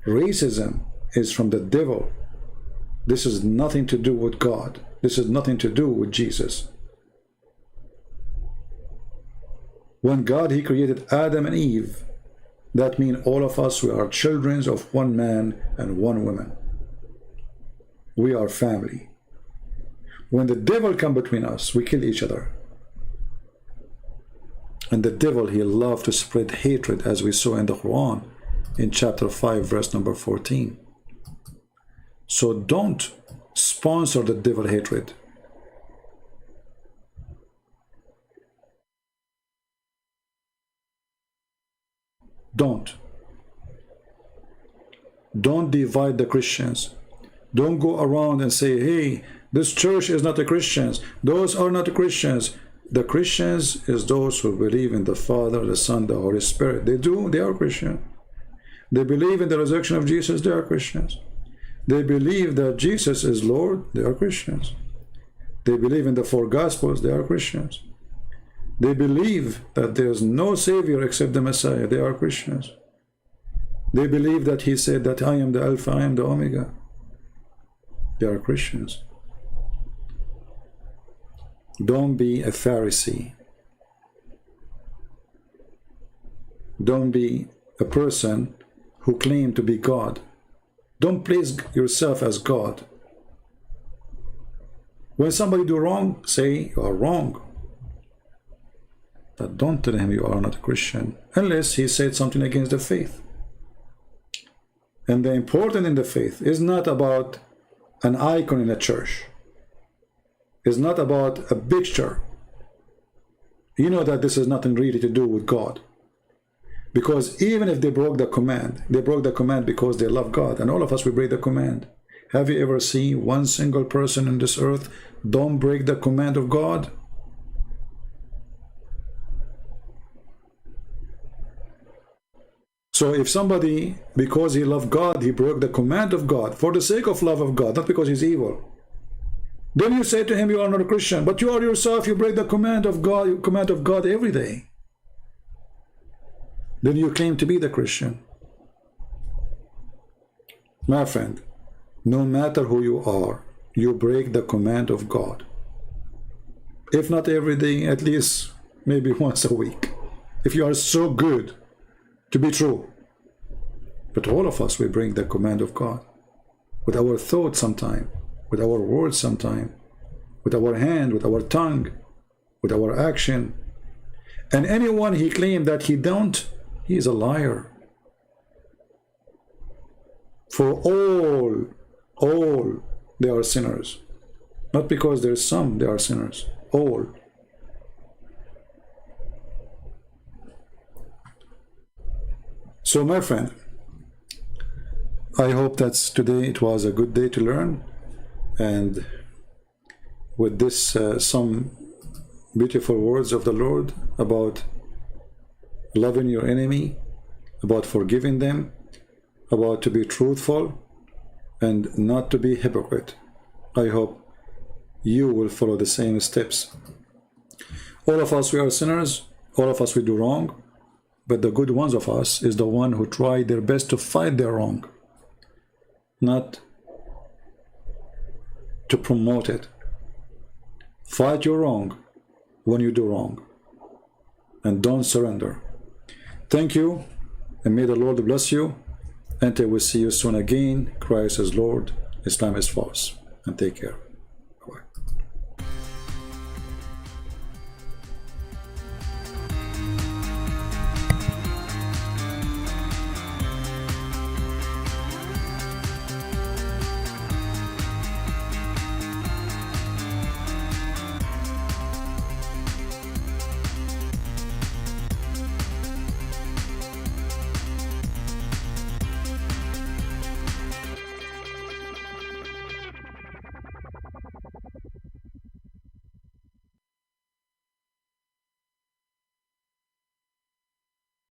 Racism is from the devil. This is nothing to do with God. This is nothing to do with Jesus. When God, he created Adam and Eve, that means all of us, we are children of one man and one woman. We are family. When the devil come between us, we kill each other. And the devil, he loved to spread hatred, as we saw in the Quran, in chapter 5, verse number 14. So don't sponsor the devil hatred. Don't divide the Christians. Don't go around and say, hey, this church is not the Christians. Those are not the Christians. The Christians is those who believe in the Father, the Son, the Holy Spirit. They are Christian. They believe in the resurrection of Jesus, they are Christians. They believe that Jesus is Lord, they are Christians. They believe in the four Gospels, they are Christians. They believe that there is no Savior except the Messiah, they are Christians. They believe that he said that I am the Alpha, I am the Omega. They are Christians. Don't be a Pharisee. Don't be a person who claims to be God. Don't place yourself as God. When somebody do wrong, say you are wrong. But don't tell him you are not a Christian, unless he said something against the faith. And the important in the faith is not about an icon in a church. It's not about a picture. You know that this has nothing really to do with God. Because even if they broke the command because they love God. And all of us, we break the command. Have you ever seen one single person on this earth don't break the command of God? So if somebody, because he loved God, he broke the command of God for the sake of love of God, not because he's evil, then you say to him, you are not a Christian. But you are yourself, you break the command of God every day. Then you claim to be the Christian. My friend, no matter who you are, you break the command of God. If not every day, at least maybe once a week. If you are so good to be true. But all of us, we break the command of God. With our thoughts sometime, with our words sometime, with our hand, with our tongue, with our action. And anyone he claimed that he don't, he is a liar. For all, they are sinners. Not because there's some, they are sinners. All. So my friend, I hope that today it was a good day to learn. And with this, some beautiful words of the Lord about loving your enemy, about forgiving them, about to be truthful and not to be hypocrite. I hope you will follow the same steps. All of us, we are sinners. All of us, we do wrong. But the good ones of us is the one who try their best to fight their wrong, not to promote it. Fight your wrong when you do wrong, and don't surrender. Thank you, and may the Lord bless you. Until we see you soon again, Christ is Lord, Islam is false, and take care.